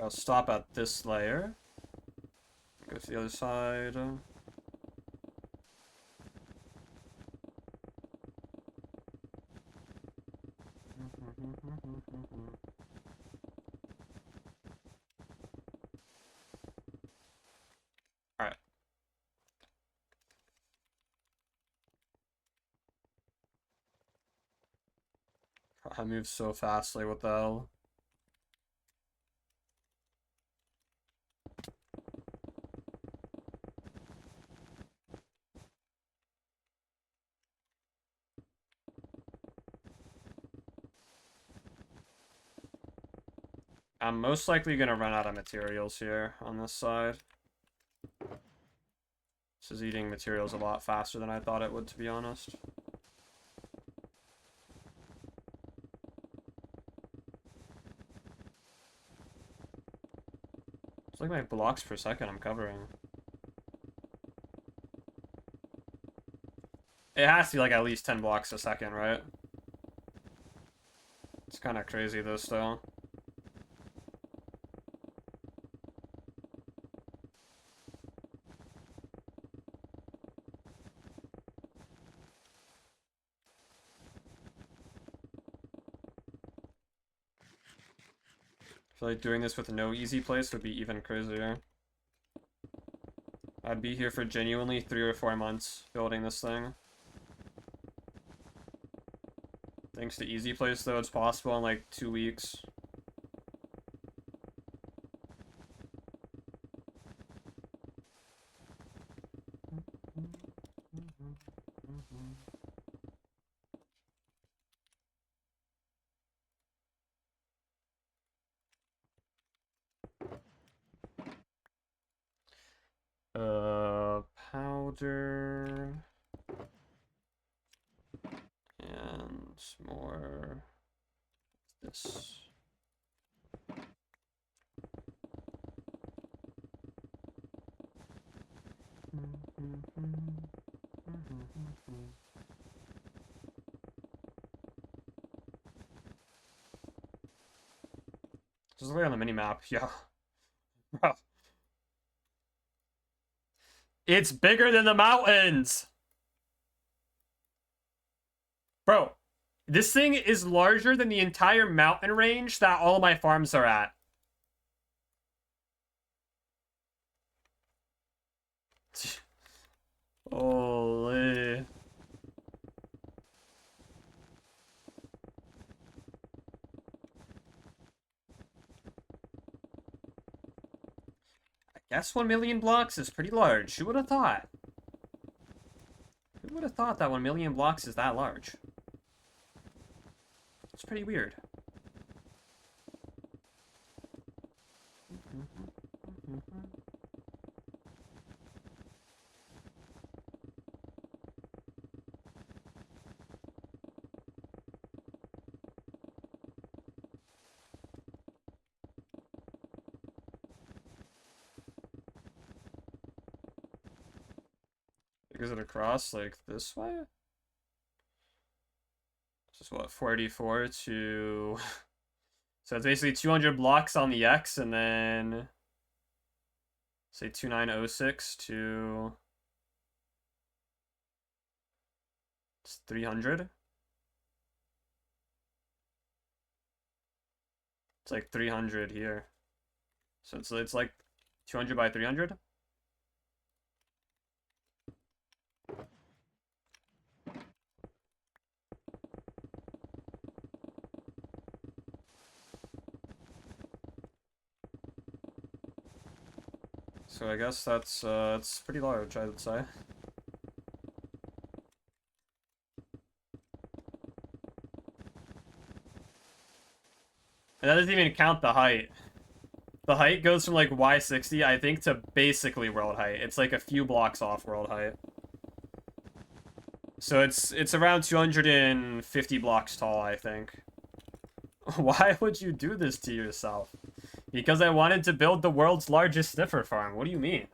I'll stop at this layer. Go to the other side. Alright. I moved so fastly, what the hell? I'm most likely gonna run out of materials here on this side. This is eating materials a lot faster than I thought it would, to be honest. It's like my blocks per second I'm covering. It has to be like at least 10 blocks a second, right? It's kind of crazy though still. I feel like doing this with no easy place would be even crazier. I'd be here for genuinely 3 or 4 months building this thing. Thanks to easy place though, it's possible in like 2 weeks. Powder. And more this. Just look on the mini map, yeah. Bro. It's bigger than the mountains! Bro, this thing is larger than the entire mountain range that all my farms are at. Holy. I guess 1 million blocks is pretty large. Who would have thought? Who would have thought that 1 million blocks is that large? It's pretty weird. Is it across like this way? Just what, 44 to... So it's basically 200 blocks on the X, and then... Say 2906 to... It's 300? It's like 300 here. So it's like 200 by 300? So I guess that's it's pretty large, I would say. And that doesn't even count the height. The height goes from like Y60, I think, to basically world height. It's like a few blocks off world height. So it's around 250 blocks tall, I think. Why would you do this to yourself? Because I wanted to build the world's largest sniffer farm. What do you mean?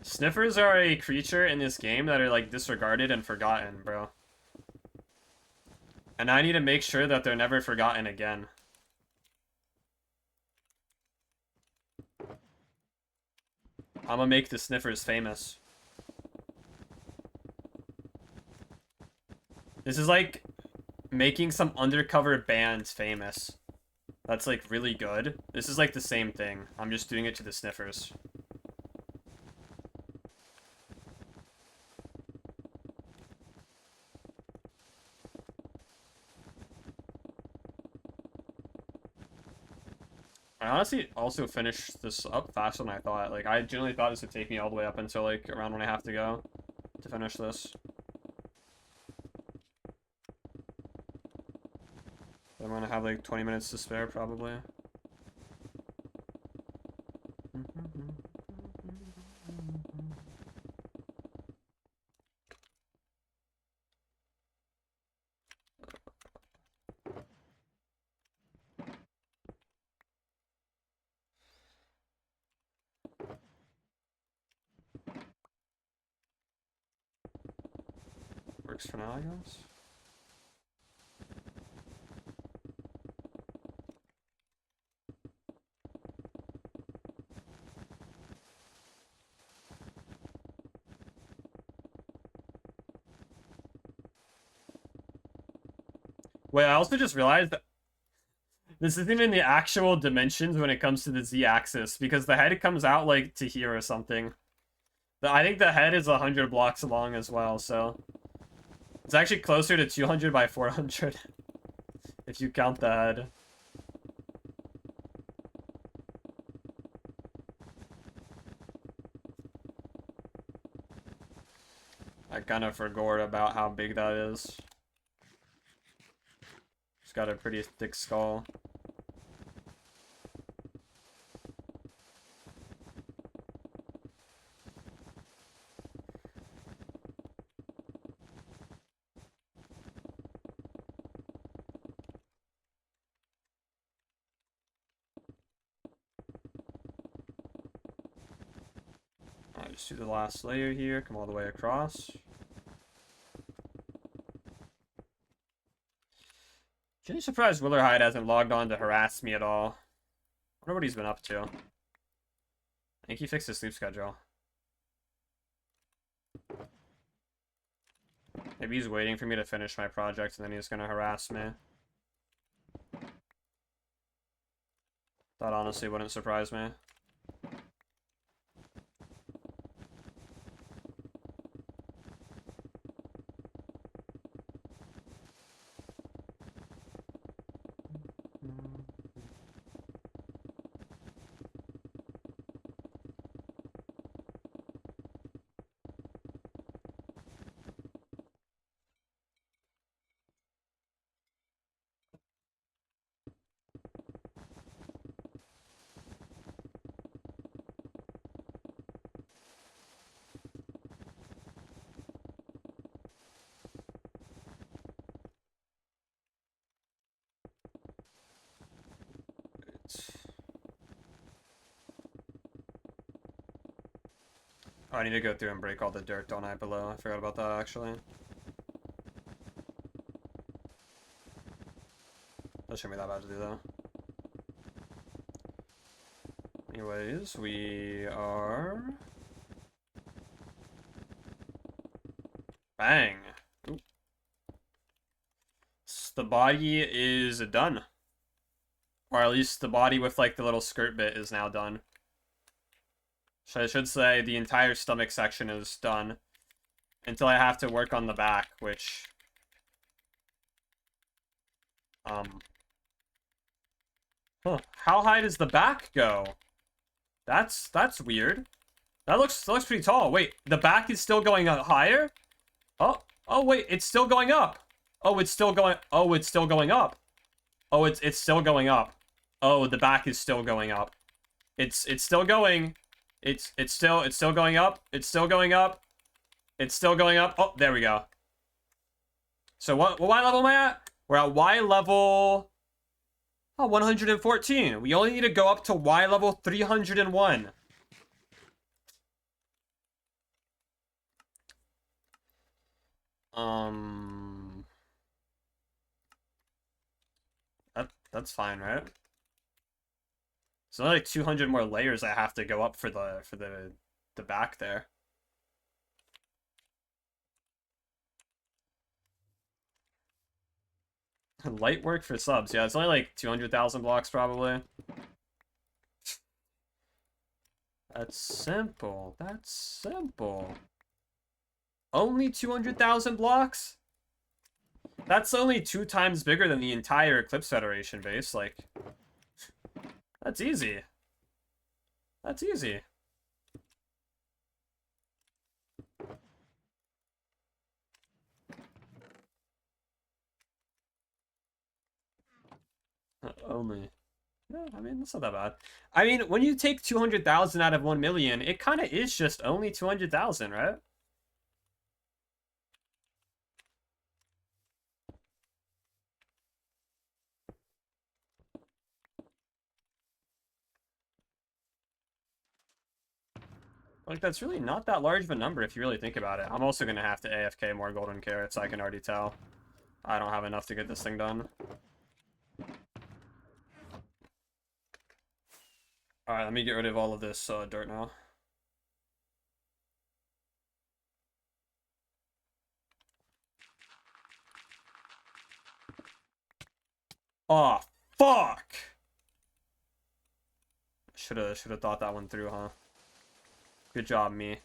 Sniffers are a creature in this game that are, like, disregarded and forgotten, bro. And I need to make sure that they're never forgotten again. I'm gonna make the Sniffers famous. This is like making some undercover bands famous. That's, like, really good. This is, like, the same thing. I'm just doing it to the Sniffers. I honestly also finished this up faster than I thought. Like, I generally thought this would take me all the way up until, like, around when I have to go to finish this. I'm gonna have, like, 20 minutes to spare, probably. Works for now, I guess. Wait, I also just realized that this isn't even the actual dimensions when it comes to the z-axis, because the head comes out, like, to here or something. I think the head is 100 blocks long as well, so... It's actually closer to 200 by 400, if you count the head. I kind of forgot about how big that is. It's got a pretty thick skull. Alright, just do the last layer here, come all the way across. Really surprised Willerhide hasn't logged on to harass me at all. I wonder what he's been up to. I think he fixed his sleep schedule. Maybe he's waiting for me to finish my project and then he's gonna harass me. That honestly wouldn't surprise me. Oh, I need to go through and break all the dirt, don't I, below? I forgot about that, actually. That shouldn't be that bad to do, though. Anyways, we are... Bang! Ooh. The body is done. Or at least the body with, like, the little skirt bit is now done. So I should say the entire stomach section is done. Until I have to work on the back, which... Huh. How high does the back go? That's weird. That looks pretty tall. Wait, the back is still going higher? Oh, wait, it's still going up. Oh, it's still going up. Oh, it's still going up. Oh, the back is still going up. It's still going. It's still going up. It's still going up. It's still going up. Oh, there we go. So what Y level am I at? We're at Y level 114. We only need to go up to Y level 301. That's fine, right? So only like 200 more layers I have to go up for the back there. Light work for subs. Yeah, it's only like 200,000 blocks probably. That's simple. That's simple. Only 200,000 blocks? That's only 2 times bigger than the entire Eclipse Federation base. Like, that's easy. That's easy. Only. Yeah, I mean, that's not that bad. I mean, when you take 200,000 out of 1 million, it kind of is just only 200,000, right? Like, that's really not that large of a number if you really think about it. I'm also going to have to AFK more golden carrots, I can already tell. I don't have enough to get this thing done. Alright, let me get rid of all of this dirt now. Oh, fuck! Should have thought that one through, huh? Good job, me.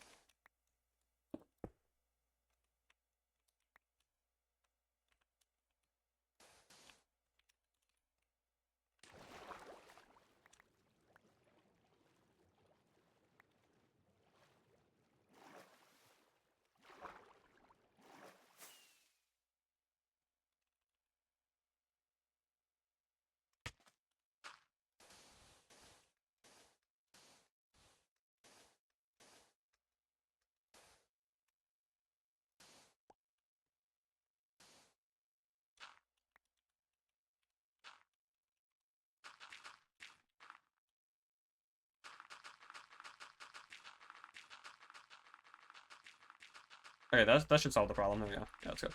Okay, that should solve the problem. There we go. Yeah, let's go.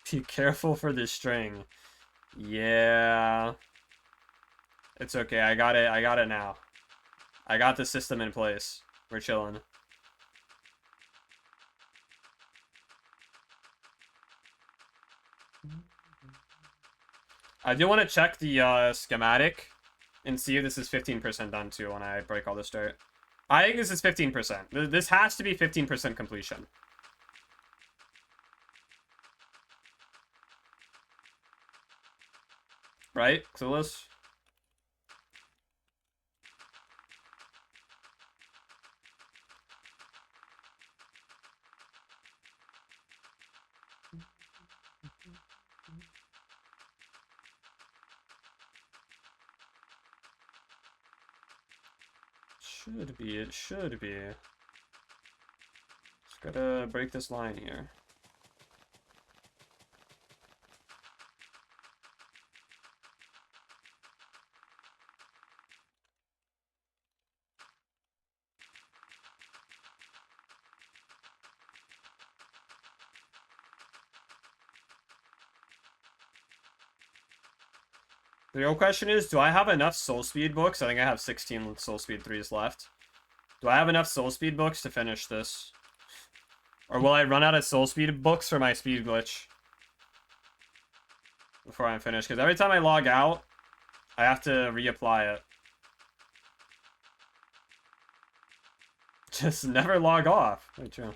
Be careful for this string. Yeah. It's okay. I got it. I got it now. I got the system in place. We're chilling. I do want to check the schematic and see if this is 15% done too when I break all this dirt. I think this is 15%. This has to be 15% completion. Right? Clueless? Should be, it should be. Just gotta break this line here. The real question is, do I have enough soul speed books? I think I have 16 soul speed 3s left. Do I have enough soul speed books to finish this? Or will I run out of soul speed books for my speed glitch before I'm finished? Because every time I log out, I have to reapply it. Just never log off. Very true.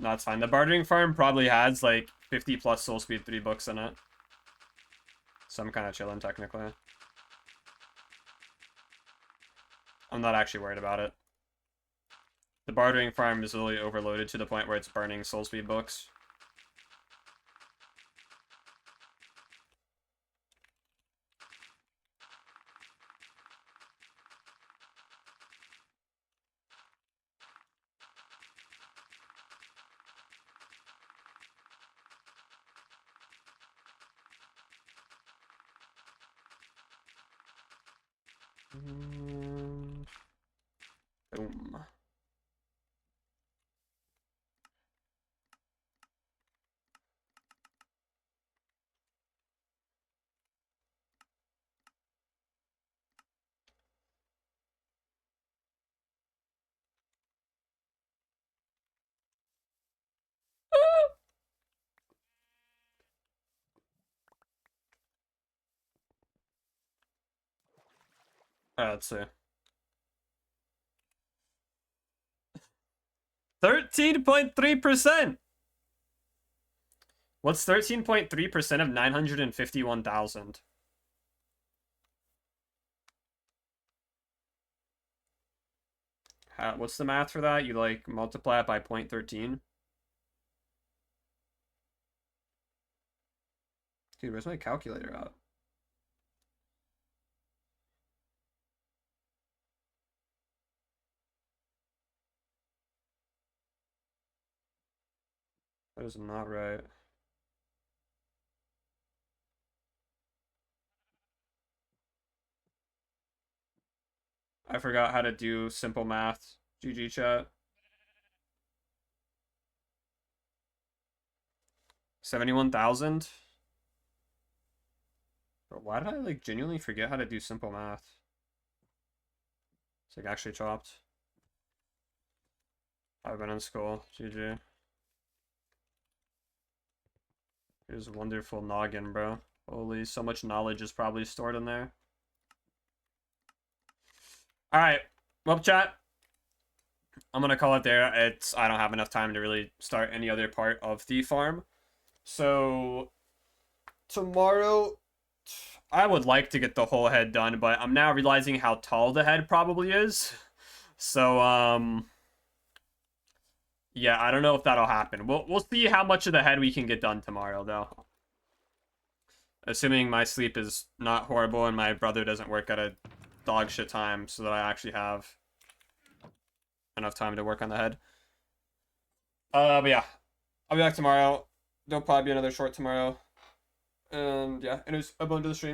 No, it's fine. The bartering farm probably has like 50 plus soul speed 3 books in it. So I'm kind of chilling technically. I'm not actually worried about it. The bartering farm is really overloaded to the point where it's burning soul speed books. Boom. Let's see. 13.3%. What's 13.3% of 951,000? What's the math for that? You like multiply it by 0.13? Dude, where's my calculator at? That is not right. I forgot how to do simple math. GG chat. 71,000? But why did I like genuinely forget how to do simple math? It's like actually chopped. I've been in school. GG. Here's wonderful noggin, bro. Holy, so much knowledge is probably stored in there. Alright. Well, chat. I'm gonna call it there. I don't have enough time to really start any other part of the farm. So tomorrow I would like to get the whole head done, but I'm now realizing how tall the head probably is. So yeah, I don't know if that'll happen. We'll see how much of the head we can get done tomorrow though. Assuming my sleep is not horrible and my brother doesn't work at a dog shit time so that I actually have enough time to work on the head. But yeah, I'll be back tomorrow. There'll probably be another short tomorrow. And yeah, anyways, I'll go into the stream.